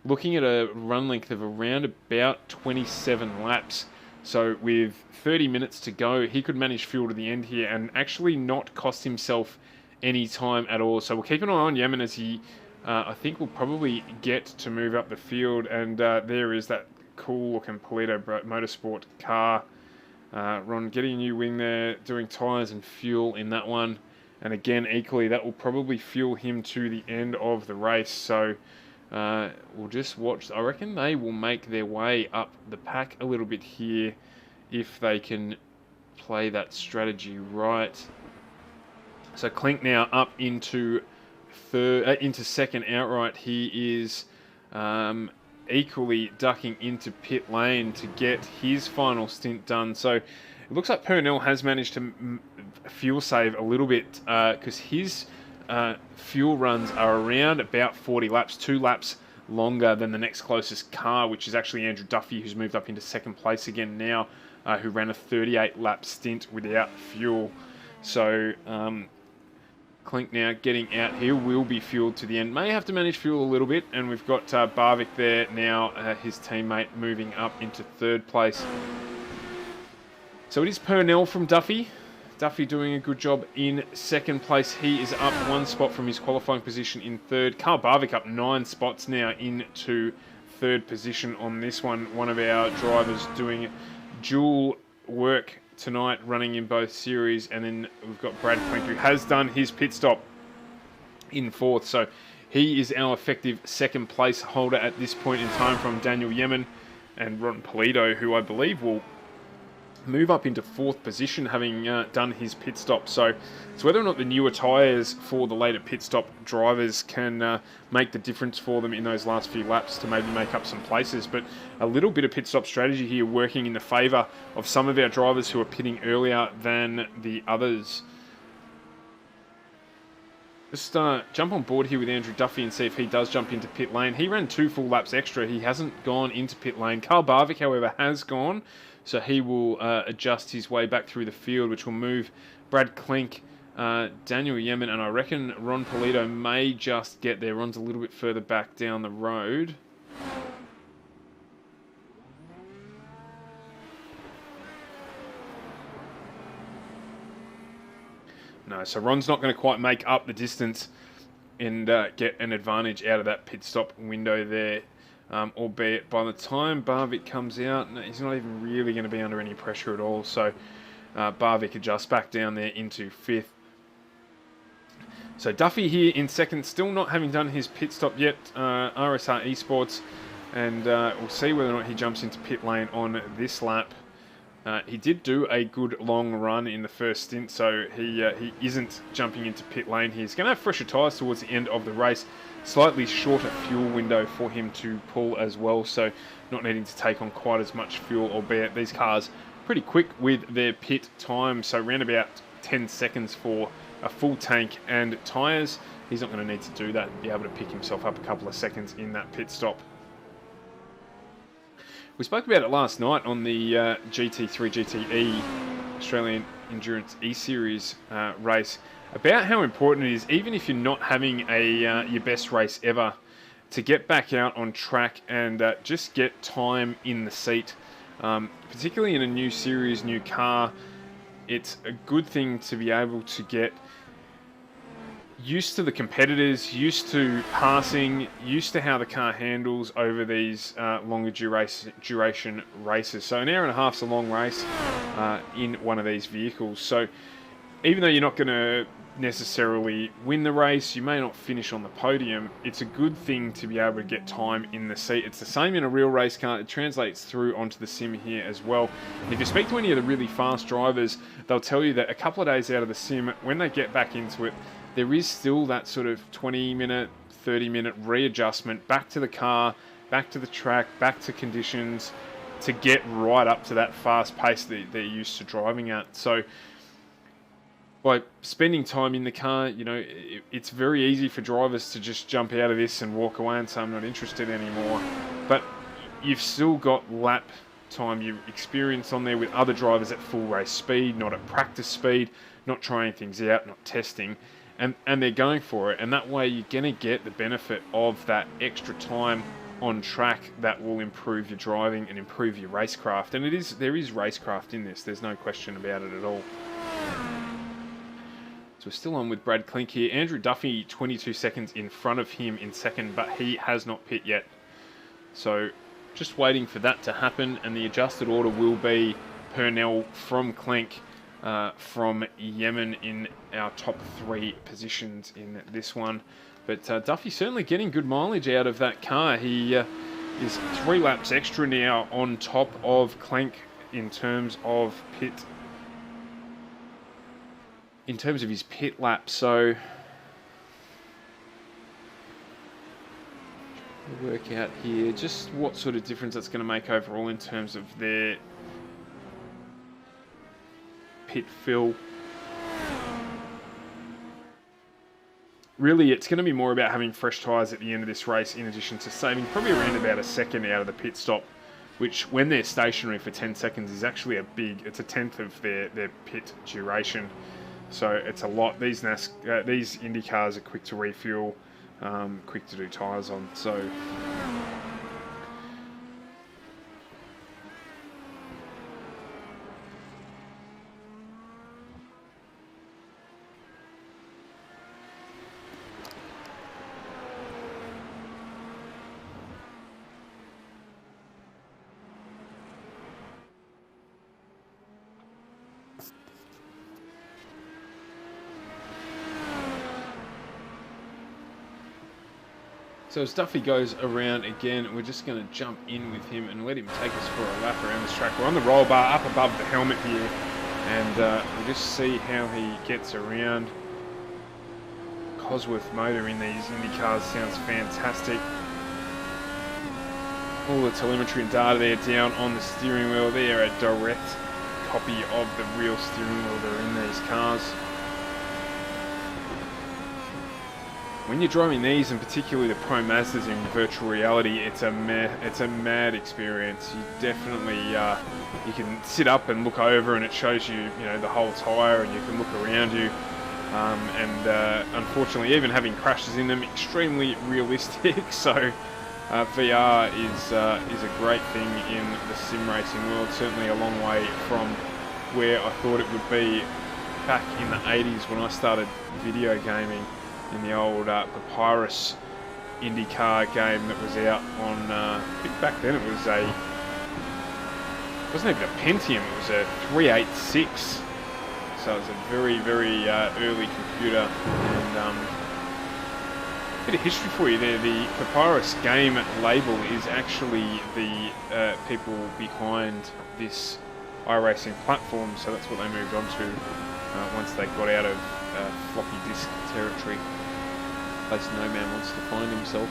looking at a run length of around about 27 laps. So with 30 minutes to go, he could manage fuel to the end here and actually not cost himself any time at all. So we'll keep an eye on Yemen as he, I think, will probably get to move up the field. And there is that cool looking Polito Motorsport car. Ron getting a new wing there, doing tyres and fuel in that one. And again, equally, that will probably fuel him to the end of the race. So we'll just watch. I reckon they will make their way up the pack a little bit here if they can play that strategy right. So Clink now up into second outright. He is equally ducking into pit lane to get his final stint done. So it looks like Purnell has managed to fuel save a little bit because his fuel runs are around about 40 laps, 2 laps longer than the next closest car, which is actually Andrew Duffy, who's moved up into second place again now, who ran a 38-lap stint without fuel. So Clink now getting out. He will be fueled to the end. May have to manage fuel a little bit, and we've got Barvik there now, his teammate, moving up into third place. So it is Purnell from Duffy. Duffy doing a good job in second place. He is up 1 spot from his qualifying position in third. Carl Barvik up 9 spots now into third position on this one. One of our drivers doing dual work tonight, running in both series. And then we've got Brad Clink, who has done his pit stop in fourth. So he is our effective second place holder at this point in time from Daniel Yemen and Ron Polito, who I believe will move up into fourth position, having done his pit stop. So it's whether or not the newer tyres for the later pit stop drivers can make the difference for them in those last few laps to maybe make up some places. But a little bit of pit stop strategy here working in the favour of some of our drivers who are pitting earlier than the others. Just jump on board here with Andrew Duffy and see if he does jump into pit lane. He ran 2 full laps extra. He hasn't gone into pit lane. Carl Barvik, however, has gone. So he will adjust his way back through the field, which will move Brad Clink, Daniel Yemen, and I reckon Ron Polito may just get there. Ron's a little bit further back down the road. No, so Ron's not going to quite make up the distance and get an advantage out of that pit stop window there. Albeit by the time Barvik comes out, he's not even really going to be under any pressure at all. So Barvik adjusts back down there into fifth. So Duffy here in second, still not having done his pit stop yet. RSR Esports, and we'll see whether or not he jumps into pit lane on this lap. He did do a good long run in the first stint, so he isn't jumping into pit lane. He's going to have fresher tyres towards the end of the race. Slightly shorter fuel window for him to pull as well, so not needing to take on quite as much fuel, albeit these cars pretty quick with their pit time, so around about 10 seconds for a full tank and tyres. He's not going to need to do that and be able to pick himself up a couple of seconds in that pit stop. We spoke about it last night on the GT3 GTE Australian Endurance E-Series race, about how important it is, even if you're not having a your best race ever, to get back out on track and just get time in the seat. Particularly in a new series, new car, it's a good thing to be able to get used to the competitors, used to passing, used to how the car handles over these longer duration races. So an hour and a half's a long race in one of these vehicles. So even though you're not going to necessarily win the race, you may not finish on the podium, it's a good thing to be able to get time in the seat. It's the same in a real race car. It translates through onto the sim here as well. And if you speak to any of the really fast drivers, they'll tell you that a couple of days out of the sim, when they get back into it, there is still that sort of 20-minute, 30-minute readjustment back to the car, back to the track, back to conditions, to get right up to that fast pace that they're used to driving at. So by spending time in the car, you know, it's very easy for drivers to just jump out of this and walk away and say, I'm not interested anymore. But you've still got lap time, your experience on there with other drivers at full race speed, not at practice speed. not trying things out, not testing, and they're going for it. And that way you're going to get the benefit of that extra time on track that will improve your driving and improve your racecraft. And there is racecraft in this. There's no question about it at all. So we're still on with Brad Klink here. Andrew Duffy, 22 seconds in front of him in second, but he has not pit yet. So just waiting for that to happen, and the adjusted order will be Purnell from Klink, from Yemen in our top 3 positions in this one. But Duffy certainly getting good mileage out of that car. He is 3 laps extra now on top of Klink in terms of pit. In terms of his pit lap, so we'll work out here just what sort of difference that's going to make overall in terms of their pit fill. Really, it's going to be more about having fresh tyres at the end of this race, in addition to saving probably around about a second out of the pit stop, which when they're stationary for 10 seconds is actually it's a tenth of their pit duration. So it's a lot. These Indy cars are quick to refuel, quick to do tyres on. So So as Duffy goes around again, we're just going to jump in with him and let him take us for a lap around this track. We're on the roll bar up above the helmet here, and we'll just see how he gets around. Cosworth motor in these Indy cars sounds fantastic. All the telemetry and data there down on the steering wheel. They are a direct copy of the real steering wheel that are in these cars. When you're driving these, and particularly the Pro Mazdas in virtual reality, it's a mad experience. You definitely you can sit up and look over, and it shows you the whole tyre, and you can look around you. Unfortunately, even having crashes in them, extremely realistic. So VR is a great thing in the sim racing world. Certainly a long way from where I thought it would be back in the 80s when I started video gaming. In the old Papyrus IndyCar game that was out on, I think back then it wasn't even a Pentium, it was a 386. So it was a very, very early computer. And a bit of history for you there. The Papyrus game label is actually the people behind this iRacing platform, so that's what they moved on to once they got out of floppy disk territory. Place no man wants to find himself.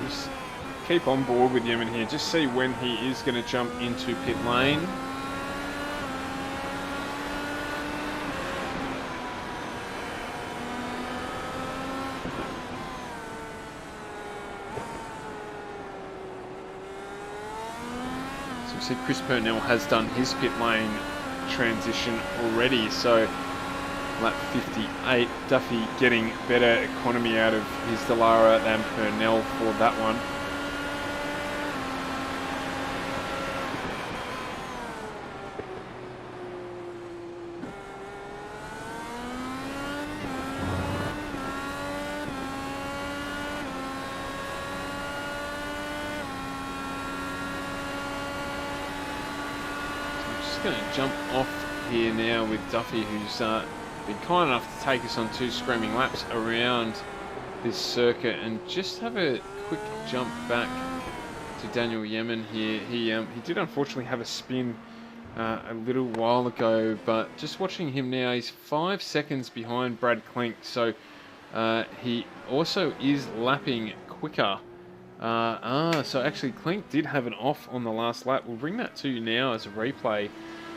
Just keep on board with Yemen here. Just see when he is going to jump into pit lane. See, Chris Purnell has done his pit lane transition already, so lap 58, Duffy getting better economy out of his Dallara than Purnell for that one. Going to jump off here now with Duffy, who's been kind enough to take us on 2 screaming laps around this circuit, and just have a quick jump back to Daniel Yemen here. He did unfortunately have a spin a little while ago, but just watching him now, he's 5 seconds behind Brad Klink, so he also is lapping quicker So actually Clink did have an off on the last lap. We'll bring that to you now as a replay.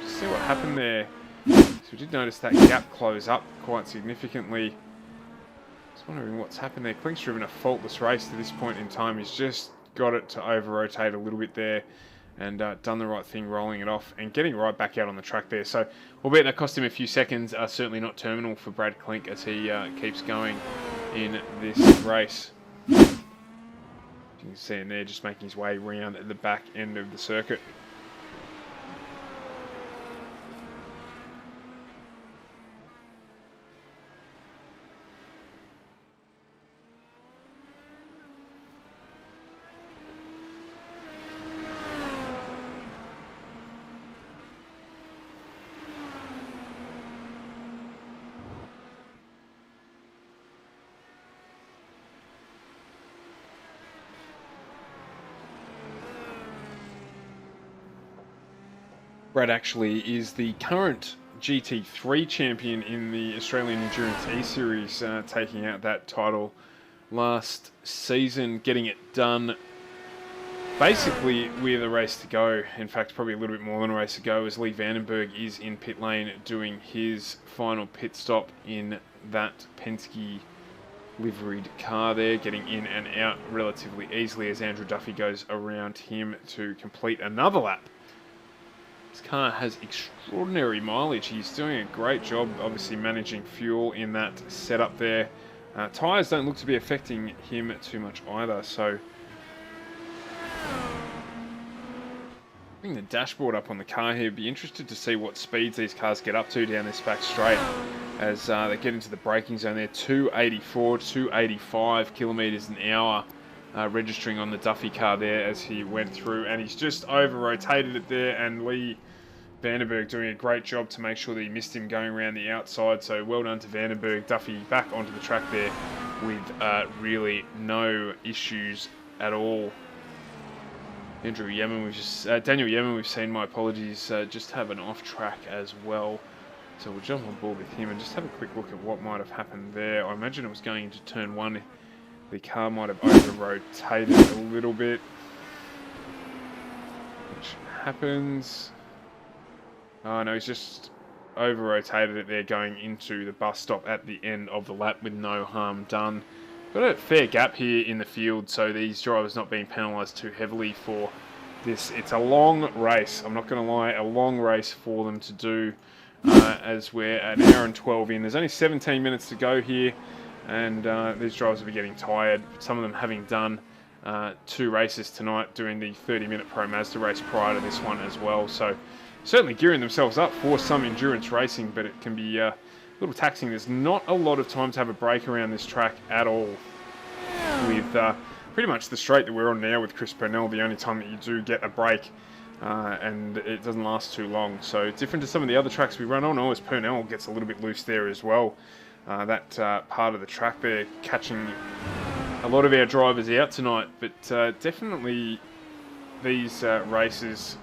Just see what happened there. So we did notice that gap close up quite significantly. Just wondering what's happened there. Clink's driven a faultless race to this point in time. He's just got it to over-rotate a little bit there and done the right thing, rolling it off and getting right back out on the track there. So, albeit that cost him a few seconds, certainly not terminal for Brad Clink as he keeps going in this race. You can see him there just making his way around the back end of the circuit. Brad actually is the current GT3 champion in the Australian Endurance E-Series, taking out that title last season, getting it done basically with a race to go. In fact, probably a little bit more than a race to go, as Lee Vandenberg is in pit lane doing his final pit stop in that Penske liveried car there, getting in and out relatively easily as Andrew Duffy goes around him to complete another lap. This car has extraordinary mileage. He's doing a great job, obviously, managing fuel in that setup there. Tyres don't look to be affecting him too much either, so bring the dashboard up on the car here. Be interested to see what speeds these cars get up to down this back straight as they get into the braking zone there. 284, 285 kilometers an hour. Registering on the Duffy car there as he went through, and he's just over-rotated it there, and Lee Vandenberg doing a great job to make sure that he missed him going around the outside, so well done to Vandenberg. Duffy back onto the track there with really no issues at all. Daniel Yemen, we've seen, my apologies, just have an off-track as well. So we'll jump on board with him and just have a quick look at what might have happened there. I imagine it was going into turn one. The car might have over-rotated a little bit, which happens. Oh no, he's just over-rotated it there going into the bus stop at the end of the lap with no harm done. Got a fair gap here in the field, so these drivers not being penalised too heavily for this. It's a long race, I'm not going to lie, a long race for them to do as we're an hour and 12 in. There's only 17 minutes to go here. And these drivers will be getting tired, some of them having done 2 races tonight, doing the 30-minute Pro Mazda race prior to this one as well. So certainly gearing themselves up for some endurance racing, but it can be a little taxing. There's not a lot of time to have a break around this track at all. With pretty much the straight that we're on now with Chris Purnell, the only time that you do get a break, and it doesn't last too long. So different to some of the other tracks we run on. Always Purnell gets a little bit loose there as well. That part of the track there catching a lot of our drivers out tonight, but definitely these races,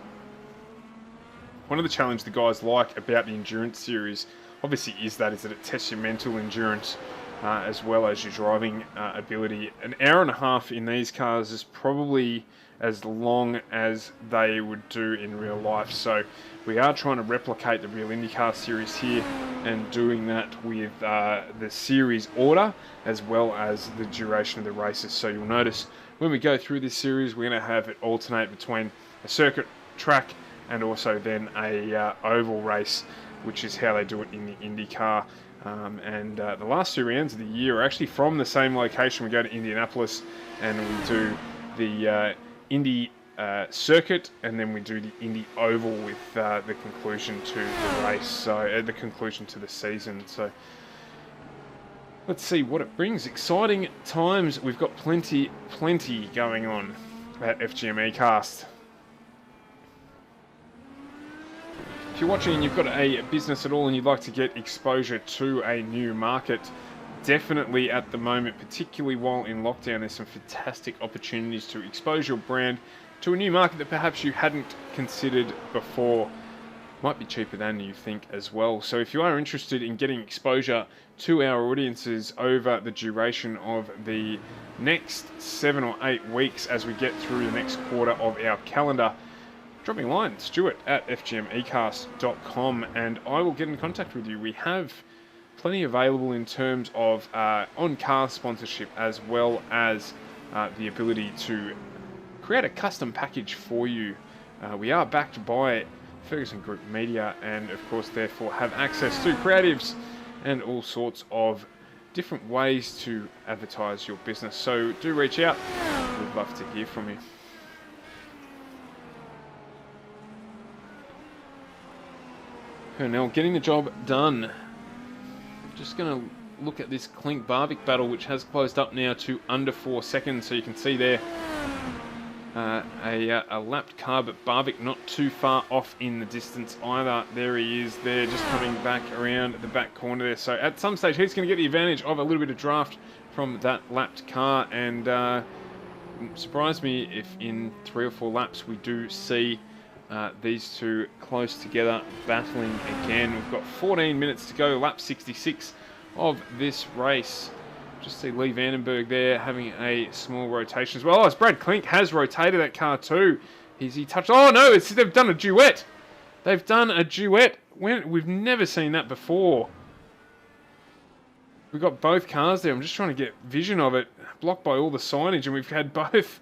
one of the challenges the guys like about the endurance series obviously is that it tests your mental endurance as well as your driving ability. An hour and a half in these cars is probably as long as they would do in real life. So we are trying to replicate the real IndyCar series here and doing that with the series order as well as the duration of the races. So you'll notice when we go through this series, we're going to have it alternate between a circuit track and also then a oval race, which is how they do it in the IndyCar. The last 2 rounds of the year are actually from the same location. We go to Indianapolis and we do the Indy circuit, and then we do the Indy Oval with the conclusion to the race, so the conclusion to the season. So let's see what it brings. Exciting times. We've got plenty going on at FGM ECast. If you're watching and you've got a business at all and you'd like to get exposure to a new market, definitely at the moment, particularly while in lockdown, there's some fantastic opportunities to expose your brand to a new market that perhaps you hadn't considered before. might be cheaper than you think as well. So if you are interested in getting exposure to our audiences over the duration of the next 7 or 8 weeks as we get through the next quarter of our calendar, drop me a line, Stuart at FGMEcast.com, and I will get in contact with you. We have plenty available in terms of on-car sponsorship, as well as the ability to create a custom package for you. We are backed by Ferguson Group Media, and of course therefore have access to creatives and all sorts of different ways to advertise your business. So do reach out. We'd love to hear from you. Now getting the job done. Just going to look at this Clink Barvik battle, which has closed up now to under 4 seconds. So you can see there a lapped car, but Barvik not too far off in the distance either. There he is there, just coming back around the back corner there. So at some stage he's going to get the advantage of a little bit of draft from that lapped car, and surprise me if in 3 or 4 laps we do see these two close together battling again. We've got 14 minutes to go, lap 66 of this race. Just see Lee Vandenberg there having a small rotation as well. Oh, it's Brad Klink has rotated that car too. He touched? Oh no, they've done a duet. They've done a duet. We've never seen that before. We've got both cars there. I'm just trying to get vision of it. Blocked by all the signage, and we've had both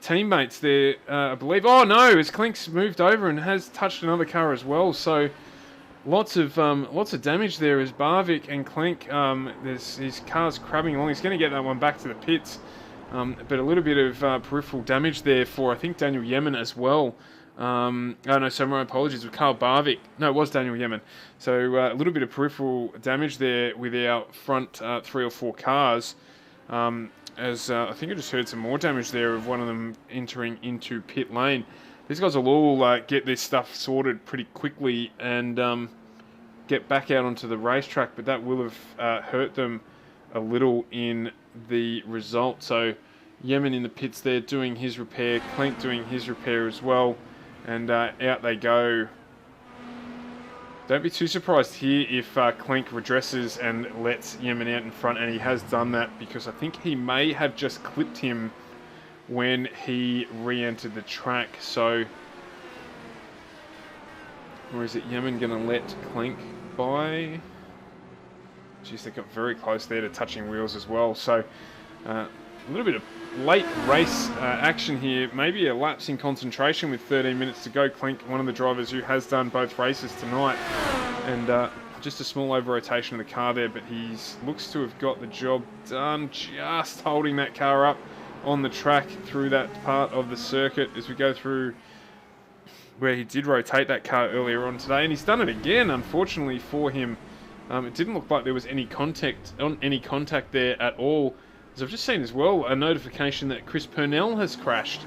teammates there, I believe. Oh no, as Klink's moved over and has touched another car as well. So lots of damage there as Barvik and Klink. His car's crabbing along. He's going to get that one back to the pits. But a little bit of peripheral damage there for, I think, Daniel Yemen as well. Oh no, so my apologies with Carl Barvik. No, it was Daniel Yemen. So a little bit of peripheral damage there with our front 3 or 4 cars. As I think I just heard some more damage there of one of them entering into pit lane. These guys will all get this stuff sorted pretty quickly and get back out onto the racetrack, but that will have hurt them a little in the result. So Yemen in the pits there doing his repair, Klink doing his repair as well, and out they go. Don't be too surprised here if Klink redresses and lets Yemen out in front, and he has done that because I think he may have just clipped him when he re-entered the track. So, or is it Yemen going to let Klink by? Jeez, they got very close there to touching wheels as well. So, a little bit of late race action here. Maybe a lapse in concentration with 13 minutes to go. Klink, one of the drivers who has done both races tonight, and just a small over rotation of the car there, but he looks to have got the job done, just holding that car up on the track through that part of the circuit as we go through where he did rotate that car earlier on today, and he's done it again, unfortunately for him. It didn't look like there was any contact there at all. As I've just seen as well, a notification that Chris Purnell has crashed.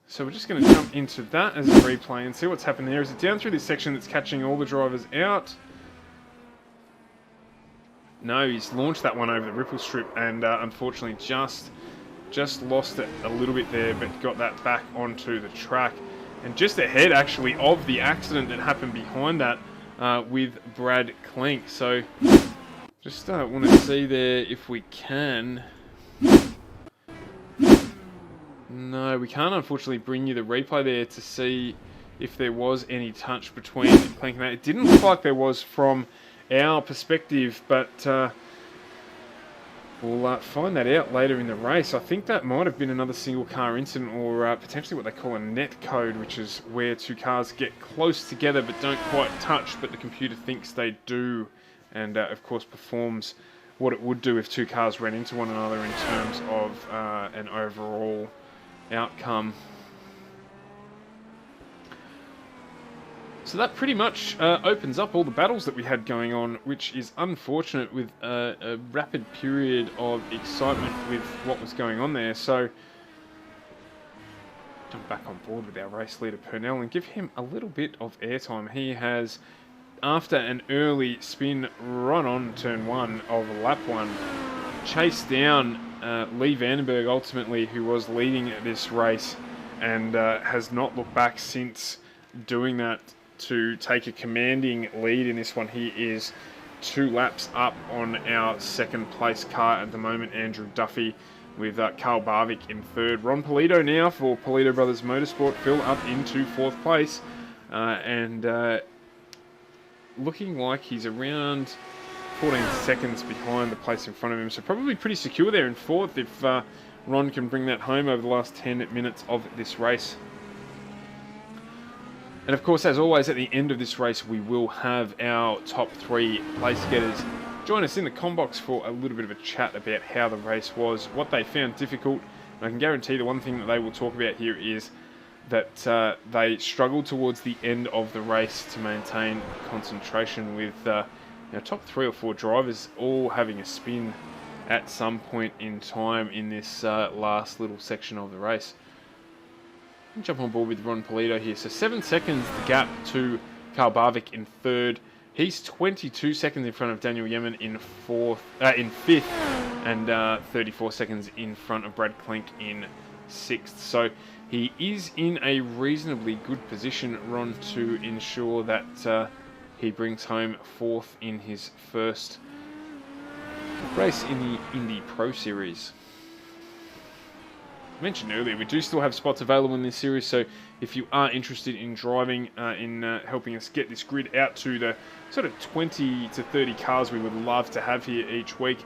So we're just going to jump into that as a replay and see what's happened there. Is it down through this section that's catching all the drivers out? No, he's launched that one over the ripple strip and unfortunately just lost it a little bit there, but got that back onto the track. And just ahead, actually, of the accident that happened behind that with Brad Klink. So just want to see there if we can. No, we can't unfortunately bring you the replay there to see if there was any touch between Klink and that. It didn't look like there was from our perspective, but we'll find that out later in the race. I think that might have been another single car incident, or potentially what they call a net code, which is where 2 cars get close together but don't quite touch, but the computer thinks they do, and of course performs what it would do if 2 cars ran into one another in terms of an overall outcome. So that pretty much opens up all the battles that we had going on, which is unfortunate with a rapid period of excitement with what was going on there. So jump back on board with our race leader Purnell and give him a little bit of airtime. He has, after an early spin right on turn 1 of lap 1, chased down Lee Vandenberg ultimately, who was leading this race, and has not looked back since doing that. to take a commanding lead in this one. He is 2 laps up on our second place car at the moment, Andrew Duffy, with Carl Barvik in third. Ron Polito now for Polito Brothers Motorsport. Phil up into 4th place. And looking like he's around 14 seconds behind the place in front of him. So probably pretty secure there in 4th if Ron can bring that home over the last 10 minutes of this race. And of course, as always, at the end of this race, we will have our top 3 place getters join us in the combox for a little bit of a chat about how the race was, what they found difficult. And I can guarantee the one thing that they will talk about here is that they struggled towards the end of the race to maintain concentration, with top 3 or 4 drivers all having a spin at some point in time in this last little section of the race. Jump on board with Ron Polito here. So 7 seconds the gap to Carl Barvik in 3rd. He's 22 seconds in front of Daniel Yemen in 5th, and 34 seconds in front of Brad Klink in 6th. So he is in a reasonably good position, Ron, to ensure that he brings home 4th in his first race in the Indy Pro Series. I mentioned earlier, we do still have spots available in this series, so if you are interested in driving, in helping us get this grid out to the sort of 20 to 30 cars we would love to have here each week,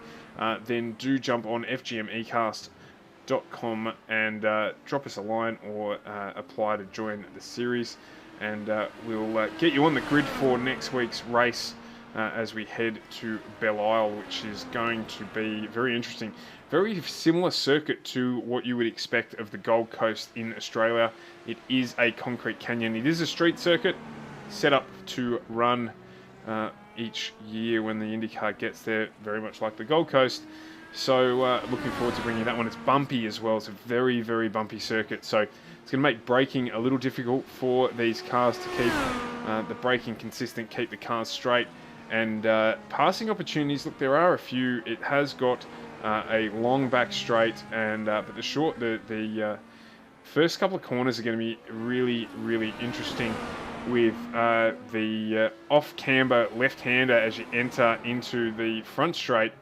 then do jump on FGMEcast.com and drop us a line or apply to join the series, and we'll get you on the grid for next week's race as we head to Belle Isle, which is going to be very interesting. Very similar circuit to what you would expect of the Gold Coast in Australia. It is a concrete canyon. It is a street circuit set up to run each year when the IndyCar gets there, very much like the Gold Coast. So looking forward to bringing you that one. It's bumpy as well. It's a very, very bumpy circuit. So it's going to make braking a little difficult for these cars to keep the braking consistent, keep the cars straight. And passing opportunities, look, there are a few. It has got a long back straight, and but the first couple of corners are going to be really, really interesting, with the off camber left-hander as you enter into the front straight,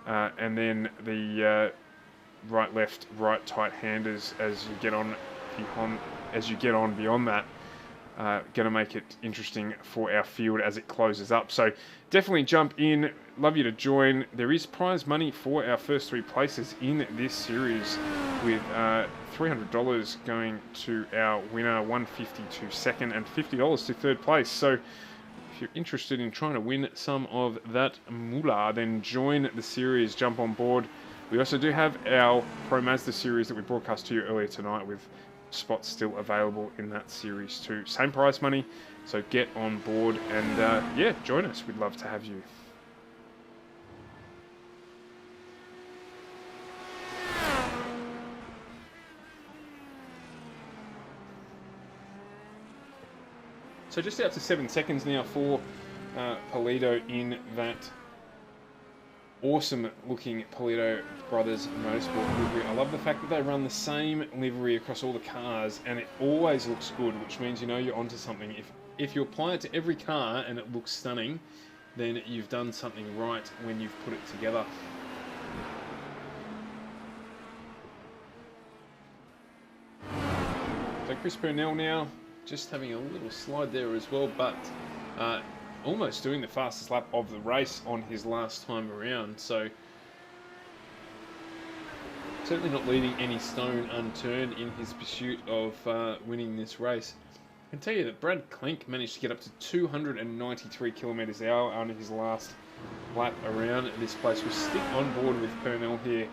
and then the right tight-handers as you get on beyond that. Going to make it interesting for our field as it closes up. So definitely jump in. Love you to join. There is prize money for our first 3 places in this series, with $300 going to our winner, $150 to second, and $50 to third place. So if you're interested in trying to win some of that moolah, then join the series, jump on board. We also do have our Pro Mazda series that we broadcast to you earlier tonight, with spots still available in that series too. Same prize money, so get on board and yeah, join us. We'd love to have you. So just out to 7 seconds now for Polito in that awesome looking Polito Brothers Motorsport livery. I love the fact that they run the same livery across all the cars, and it always looks good, which means you know you're onto something. If you apply it to every car and it looks stunning, then you've done something right when you've put it together. So Chris Purnell now just having a little slide there as well, but almost doing the fastest lap of the race on his last time around, so certainly not leaving any stone unturned in his pursuit of winning this race. I can tell you that Brad Klink managed to get up to 293 kilometres an hour on his last lap around this place. We'll stick on board with Purnell here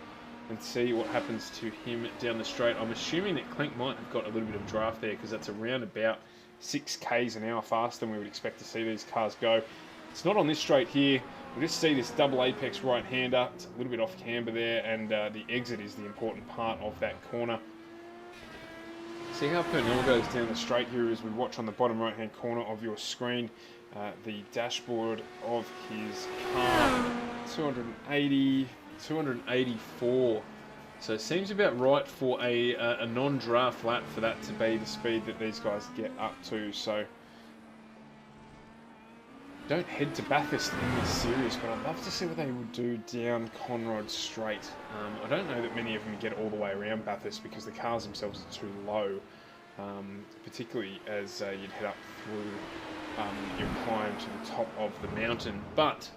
and see what happens to him down the straight. I'm assuming that Klink might have got a little bit of draft there, because that's around about 6 k's an hour faster than we would expect to see these cars go. It's not on this straight here. We just see this double apex right-hander. It's a little bit off camber there, and the exit is the important part of that corner. See how Purnell goes down the straight here as we watch on the bottom right-hand corner of your screen. The dashboard of his car, 280, 284. So it seems about right for a non-draft lap for that to be the speed that these guys get up to. So don't head to Bathurst in this series, but I'd love to see what they would do down Conrod Straight. I don't know that many of them get all the way around Bathurst because the cars themselves are too low, particularly as you'd head up through your climb to the top of the mountain. But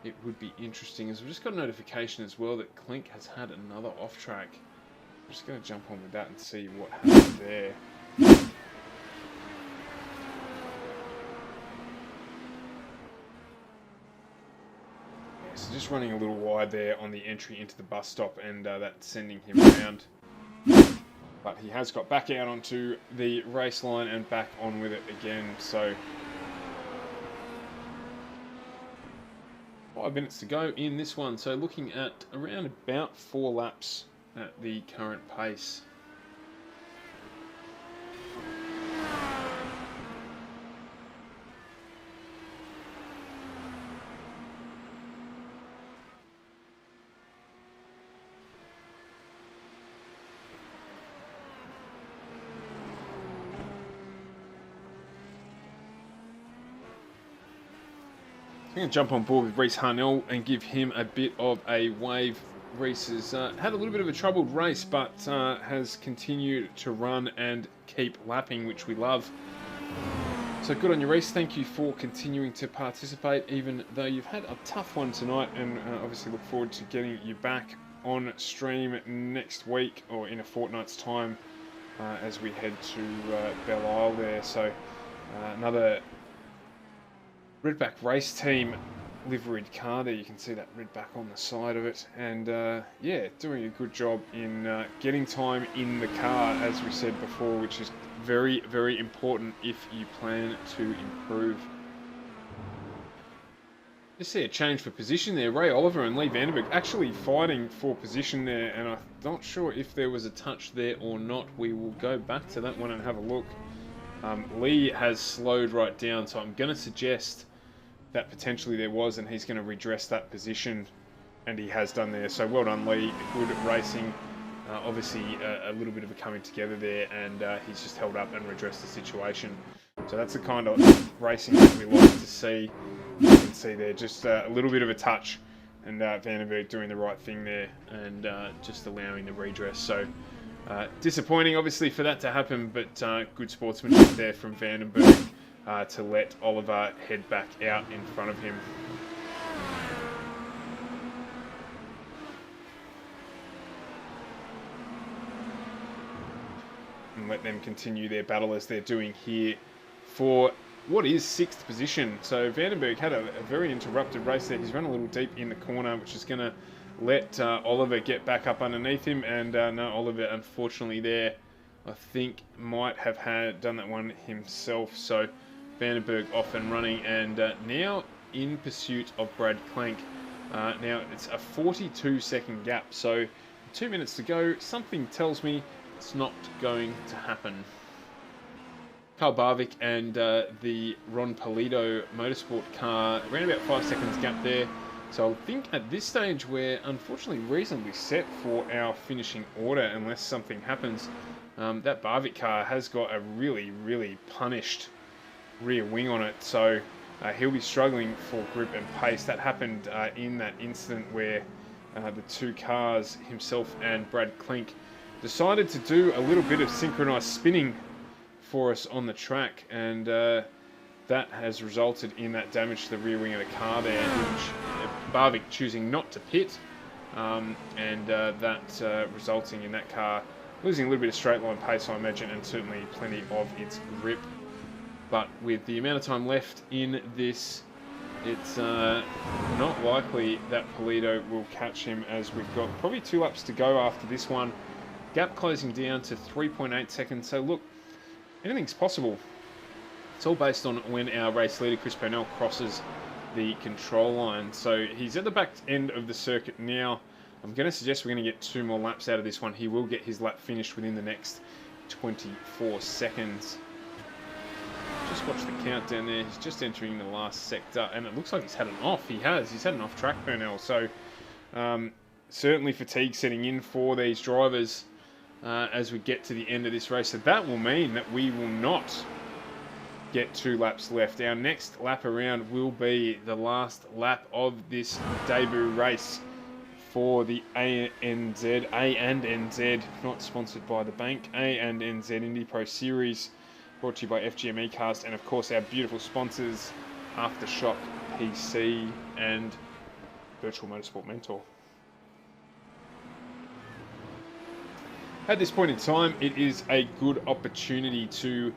it would be interesting, as we've just got a notification as well that Clink has had another off-track. I'm just going to jump on with that and see what happened there. So just running a little wide there on the entry into the bus stop, and that's sending him around. But he has got back out onto the race line and back on with it again. So 5 minutes to go in this one. So looking at around about 4 laps at the current pace. I'm going to jump on board with Reese Harnell and give him a bit of a wave. Reese has had a little bit of a troubled race, but has continued to run and keep lapping, which we love. So good on you, Reese. Thank you for continuing to participate, even though you've had a tough one tonight, and obviously look forward to getting you back on stream next week or in a fortnight's time as we head to Belle Isle there. So another Redback race team liveried car there. You can see that Redback on the side of it, and yeah, doing a good job in getting time in the car, as we said before, which is very, very important if you plan to improve. Just see a change for position there. Ray Oliver and Lee Vandenberg actually fighting for position there, and I'm not sure if there was a touch there or not. We will go back to that one and have a look. Lee has slowed right down, so I'm going to suggest that potentially there was, and he's going to redress that position, and he has done there. So well done, Lee. Good racing. Obviously a little bit of a coming together there, and he's just held up and redressed the situation. So that's the kind of racing that we like to see. You can see there just a little bit of a touch, and Vandenberg doing the right thing there, and just allowing the redress. So disappointing obviously for that to happen, but good sportsmanship there from Vandenberg to let Oliver head back out in front of him. And let them continue their battle as they're doing here for what is 6th position. So Vandenberg had a very interrupted race there. He's run a little deep in the corner, which is going to let Oliver get back up underneath him. And no, Oliver, unfortunately, there, I think, might have done that one himself. So Vandenberg off and running, and now in pursuit of Brad Clank. Now it's a 42-second gap, so 2 minutes to go. Something tells me it's not going to happen. Carl Barvik and the Ron Polito Motorsport car around about 5 seconds gap there. So I think at this stage we're unfortunately reasonably set for our finishing order unless something happens. That Barvik car has got a really, really punished rear wing on it, so he'll be struggling for grip and pace. That happened in that incident where the two cars, himself and Brad Clink, decided to do a little bit of synchronized spinning for us on the track, and that has resulted in that damage to the rear wing of the car there, which Barvik choosing not to pit, and that resulting in that car losing a little bit of straight line pace, I imagine, and certainly plenty of its grip. But with the amount of time left in this, it's not likely that Polito will catch him, as we've got probably 2 laps to go after this one. Gap closing down to 3.8 seconds. So look, anything's possible. It's all based on when our race leader, Chris Purnell, crosses the control line. So he's at the back end of the circuit now. I'm going to suggest we're going to get 2 more laps out of this one. He will get his lap finished within the next 24 seconds. Just watch the countdown there. He's just entering the last sector, and it looks like he's had an off. He's had an off track, Purnell. So certainly fatigue setting in for these drivers as we get to the end of this race. So that will mean that we will not get 2 laps left. Our next lap around will be the last lap of this debut race for the A and NZ, not sponsored by the bank, A and NZ Indy Pro Series, brought to you by FGM ECast, and of course our beautiful sponsors, AFTERSHOCK PC and Virtual Motorsport Mentor. At this point in time, it is a good opportunity to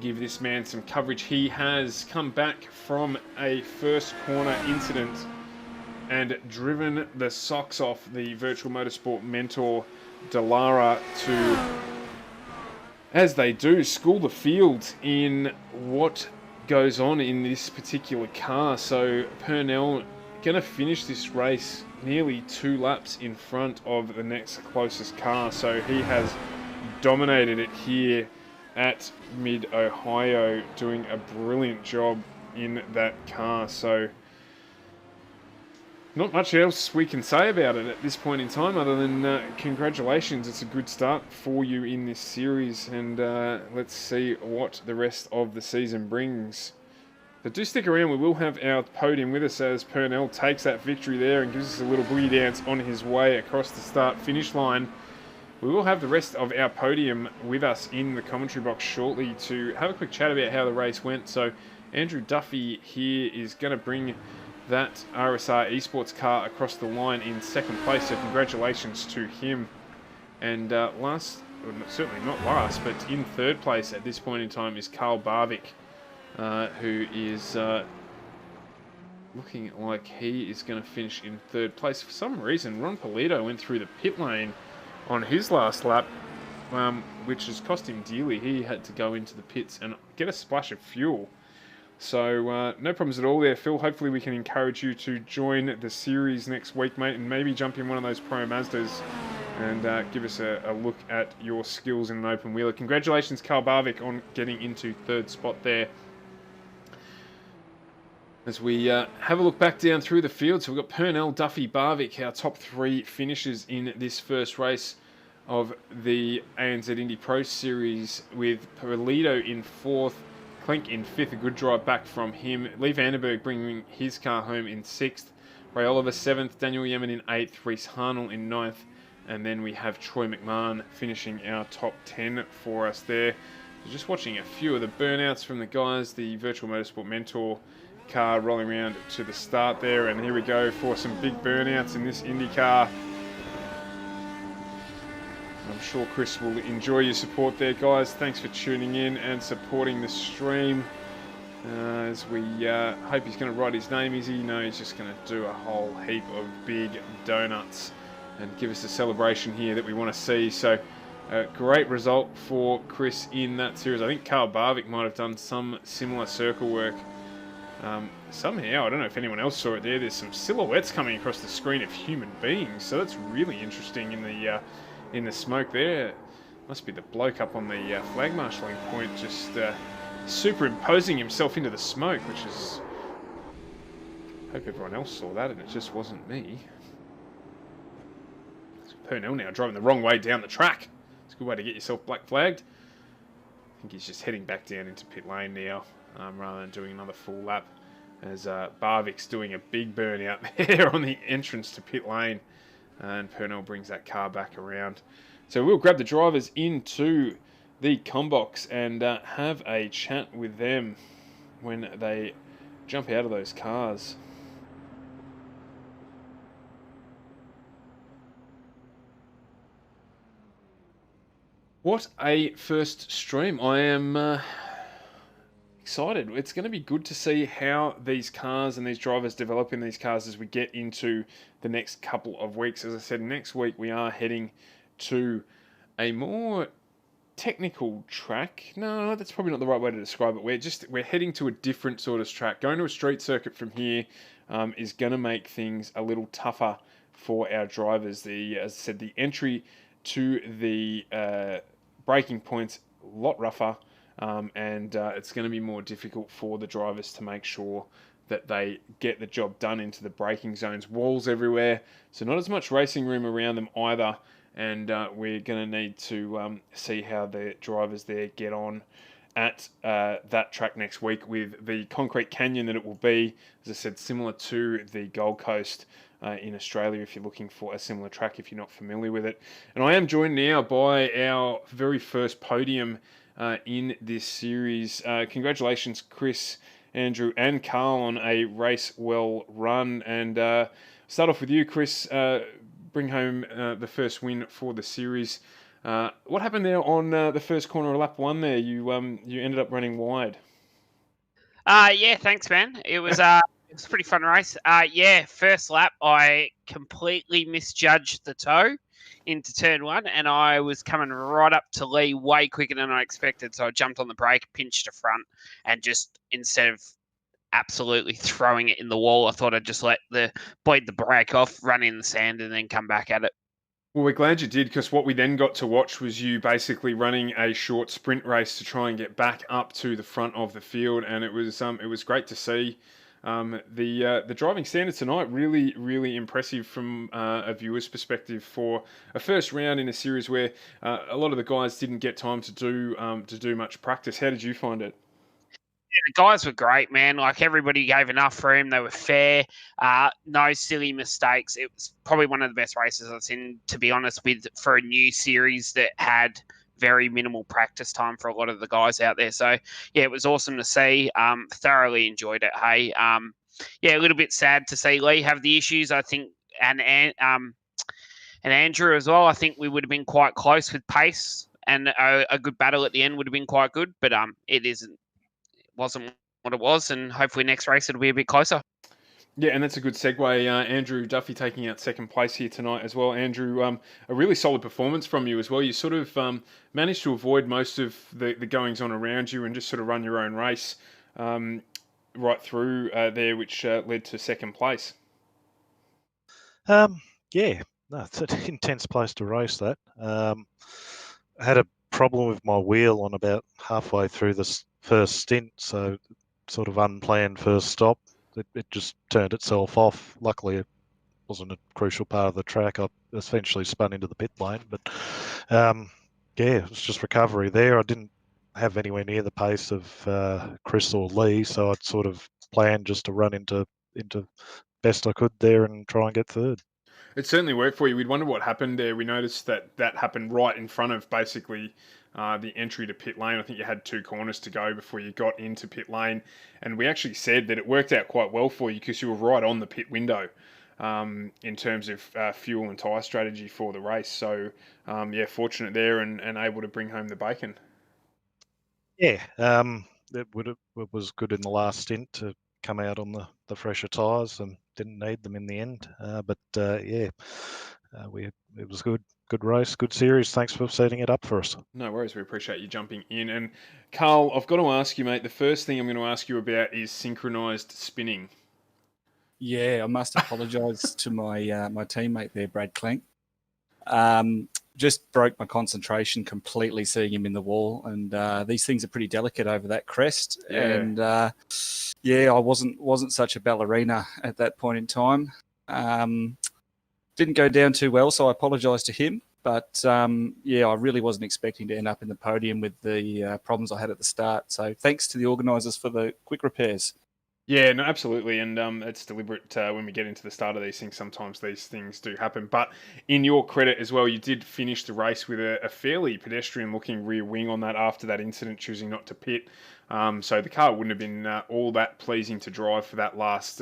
give this man some coverage. He has come back from a first corner incident and driven the socks off the Virtual Motorsport Mentor Dallara to, as they do, school the field in what goes on in this particular car. So Purnell going to finish this race nearly 2 laps in front of the next closest car. So he has dominated it here at Mid-Ohio, doing a brilliant job in that car. So not much else we can say about it at this point in time other than congratulations. It's a good start for you in this series, and let's see what the rest of the season brings. But do stick around, we will have our podium with us as Purnell takes that victory there and gives us a little boogie dance on his way across the start-finish line. We will have the rest of our podium with us in the commentary box shortly to have a quick chat about how the race went. So Andrew Duffy here is going to bring that RSR Esports car across the line in second place, so congratulations to him. And last, well, certainly not last, but in third place at this point in time is Carl Barvik, who is looking like he is going to finish in third place. For some reason, Ron Polito went through the pit lane on his last lap, which has cost him dearly. He had to go into the pits and get a splash of fuel. So no problems at all there, Phil. Hopefully we can encourage you to join the series next week, mate, and maybe jump in one of those Pro Mazdas and give us a look at your skills in an open wheeler. Congratulations, Carl Barvik, on getting into third spot there. As we have a look back down through the field, so we've got Purnell, Duffy, Barvik, our top 3 finishers in this first race of the ANZ Indy Pro Series, with Polito in 4th, Klink in 5th, a good drive back from him. Lee Vandenberg bringing his car home in 6th. Ray Oliver 7th, Daniel Yemen in 8th, Reese Harnell in 9th, and then we have Troy McMahon finishing our top 10 for us there. So just watching a few of the burnouts from the guys, the Virtual Motorsport Mentor car rolling around to the start there, and here we go for some big burnouts in this Indy car. I'm sure Chris will enjoy your support there, guys. Thanks for tuning in and supporting the stream. As we hope he's going to write his name easy. No, he's just going to do a whole heap of big donuts and give us a celebration here that we want to see. So, great result for Chris in that series. I think Carl Barvik might have done some similar circle work. Somehow, I don't know if anyone else saw it there, there's some silhouettes coming across the screen of human beings. So that's really interesting in the smoke there. Must be the bloke up on the flag marshalling point just superimposing himself into the smoke, which is... I hope everyone else saw that and it just wasn't me. So Purnell now driving the wrong way down the track. It's a good way to get yourself black flagged. I think he's just heading back down into pit lane now, rather than doing another full lap, as Barvik's doing a big burnout there on the entrance to pit lane. And Purnell brings that car back around. So we'll grab the drivers into the combox and have a chat with them when they jump out of those cars. What a first stream. I am excited. It's going to be good to see how these cars and these drivers develop in these cars as we get into the next couple of weeks. As I said, next week we are heading to a more technical track. No, that's probably not the right way to describe it. We're heading to a different sort of track. Going to a street circuit from here is going to make things a little tougher for our drivers. As I said, the entry to the braking points a lot rougher. And it's going to be more difficult for the drivers to make sure that they get the job done into the braking zones. Walls everywhere, so not as much racing room around them either. And we're going to need to see how the drivers there get on at that track next week with the concrete canyon that it will be, as I said, similar to the Gold Coast in Australia if you're looking for a similar track if you're not familiar with it. And I am joined now by our very first podium in this series. Congratulations, Chris, Andrew and Carl on a race well run. And start off with you, Chris. Bring home the first win for the series. What happened there on the first corner of lap one there? You ended up running wide. Yeah, thanks, man. It was a pretty fun race. Yeah, first lap, I completely misjudged the toe into turn one, and I was coming right up to Lee way quicker than I expected. So I jumped on the brake, pinched a front, and just instead of absolutely throwing it in the wall, I thought I'd just bleed the brake off, run in the sand, and then come back at it. Well, we're glad you did, because what we then got to watch was you basically running a short sprint race to try and get back up to the front of the field, and it was great to see. The driving standard tonight really impressive from a viewer's perspective for a first round in a series where a lot of the guys didn't get time to do much practice. How did you find it? The guys were great, man. Like, everybody gave enough room. They were fair. No silly mistakes. It was probably one of the best races I've seen, to be honest, for a new series that had very minimal practice time for a lot of the guys out there. So, yeah, it was awesome to see. Thoroughly enjoyed it. Hey, yeah, a little bit sad to see Lee have the issues, I think, and Andrew as well. I think we would have been quite close with pace, and a good battle at the end would have been quite good. But wasn't what it was, and hopefully next race it'll be a bit closer. Yeah, and that's a good segue. Andrew Duffy taking out second place here tonight as well. Andrew, a really solid performance from you as well. You sort of managed to avoid most of the goings on around you and just sort of run your own race right through there, which led to second place. Yeah, no, it's an intense place to race, that. I had a problem with my wheel on about halfway through this first stint, so sort of unplanned first stop. It just turned itself off. Luckily, it wasn't a crucial part of the track. I essentially spun into the pit lane, but yeah, it was just recovery there. I didn't have anywhere near the pace of Chris or Lee, so I'd sort of planned just to run into best I could there and try and get third. It certainly worked for you. We'd wonder what happened there. We noticed that happened right in front of basically the entry to pit lane. I think you had 2 corners to go before you got into pit lane. And we actually said that it worked out quite well for you because you were right on the pit window in terms of fuel and tyre strategy for the race. So, yeah, fortunate there and able to bring home the bacon. Yeah, it was good in the last stint to come out on the fresher tyres and didn't need them in the end. Yeah, it was good race, good series. Thanks for setting it up for us. No worries, we appreciate you jumping in. And Carl, I've got to ask you, mate, the first thing I'm going to ask you about is synchronised spinning. Yeah, I must apologise to my my teammate there, Brad Clank. Just broke my concentration completely seeing him in the wall, and these things are pretty delicate over that crest. Yeah. And yeah, I wasn't such a ballerina at that point in time. Didn't go down too well, so I apologise to him. But yeah, I really wasn't expecting to end up in the podium with the problems I had at the start. So thanks to the organisers for the quick repairs. Yeah, no, absolutely, and it's deliberate when we get into the start of these things. Sometimes these things do happen, but in your credit as well, you did finish the race with a fairly pedestrian-looking rear wing on that after that incident, choosing not to pit. So the car wouldn't have been all that pleasing to drive for that last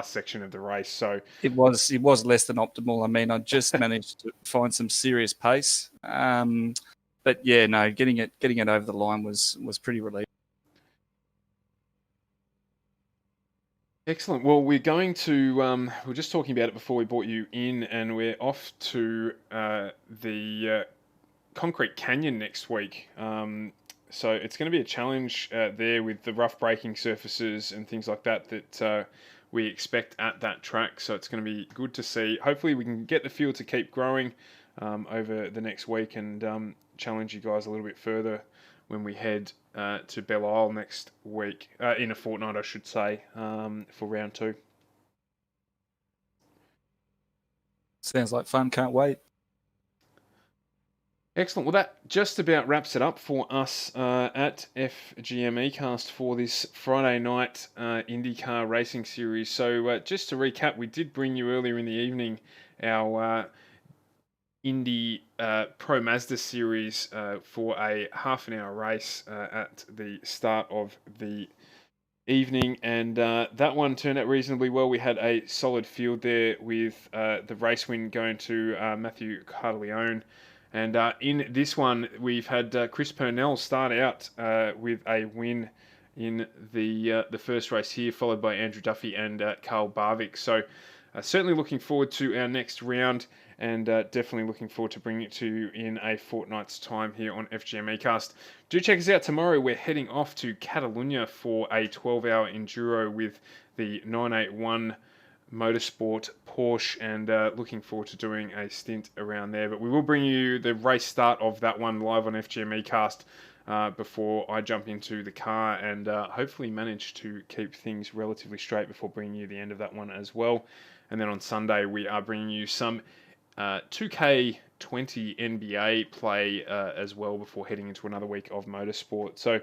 section of the race. So it was less than optimal. I mean, I just managed to find some serious pace, but yeah, no, getting it over the line was pretty relieving. Excellent. Well, we're going to, we were just talking about it before we brought you in, and we're off to the Concrete Canyon next week. So it's going to be a challenge there with the rough braking surfaces and things like that we expect at that track. So it's going to be good to see. Hopefully we can get the field to keep growing over the next week and challenge you guys a little bit further when we head to Belle Isle next week, in a fortnight, I should say, for round 2. Sounds like fun. Can't wait. Excellent. Well, that just about wraps it up for us at FGM ECast for this Friday night IndyCar racing series. So just to recap, we did bring you earlier in the evening our Indy Pro Mazda series for a half-an-hour race at the start of the evening, and that one turned out reasonably well. We had a solid field there with the race win going to Matthew Carleone. And in this one, we've had Chris Purnell start out with a win in the first race here, followed by Andrew Duffy and Carl Barvik. So certainly looking forward to our next round, and definitely looking forward to bringing it to you in a fortnight's time here on FGM ECast. Do check us out tomorrow. We're heading off to Catalunya for a 12-hour enduro with the 981 Motorsport Porsche, and looking forward to doing a stint around there. But we will bring you the race start of that one live on FGM ECast before I jump into the car, and hopefully manage to keep things relatively straight before bringing you the end of that one as well. And then on Sunday we are bringing you some 2K20 NBA play as well before heading into another week of motorsport. So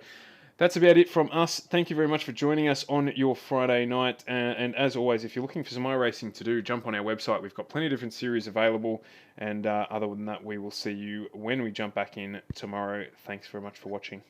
that's about it from us. Thank you very much for joining us on your Friday night. And as always, if you're looking for some iRacing to do, jump on our website. We've got plenty of different series available. And other than that, we will see you when we jump back in tomorrow. Thanks very much for watching.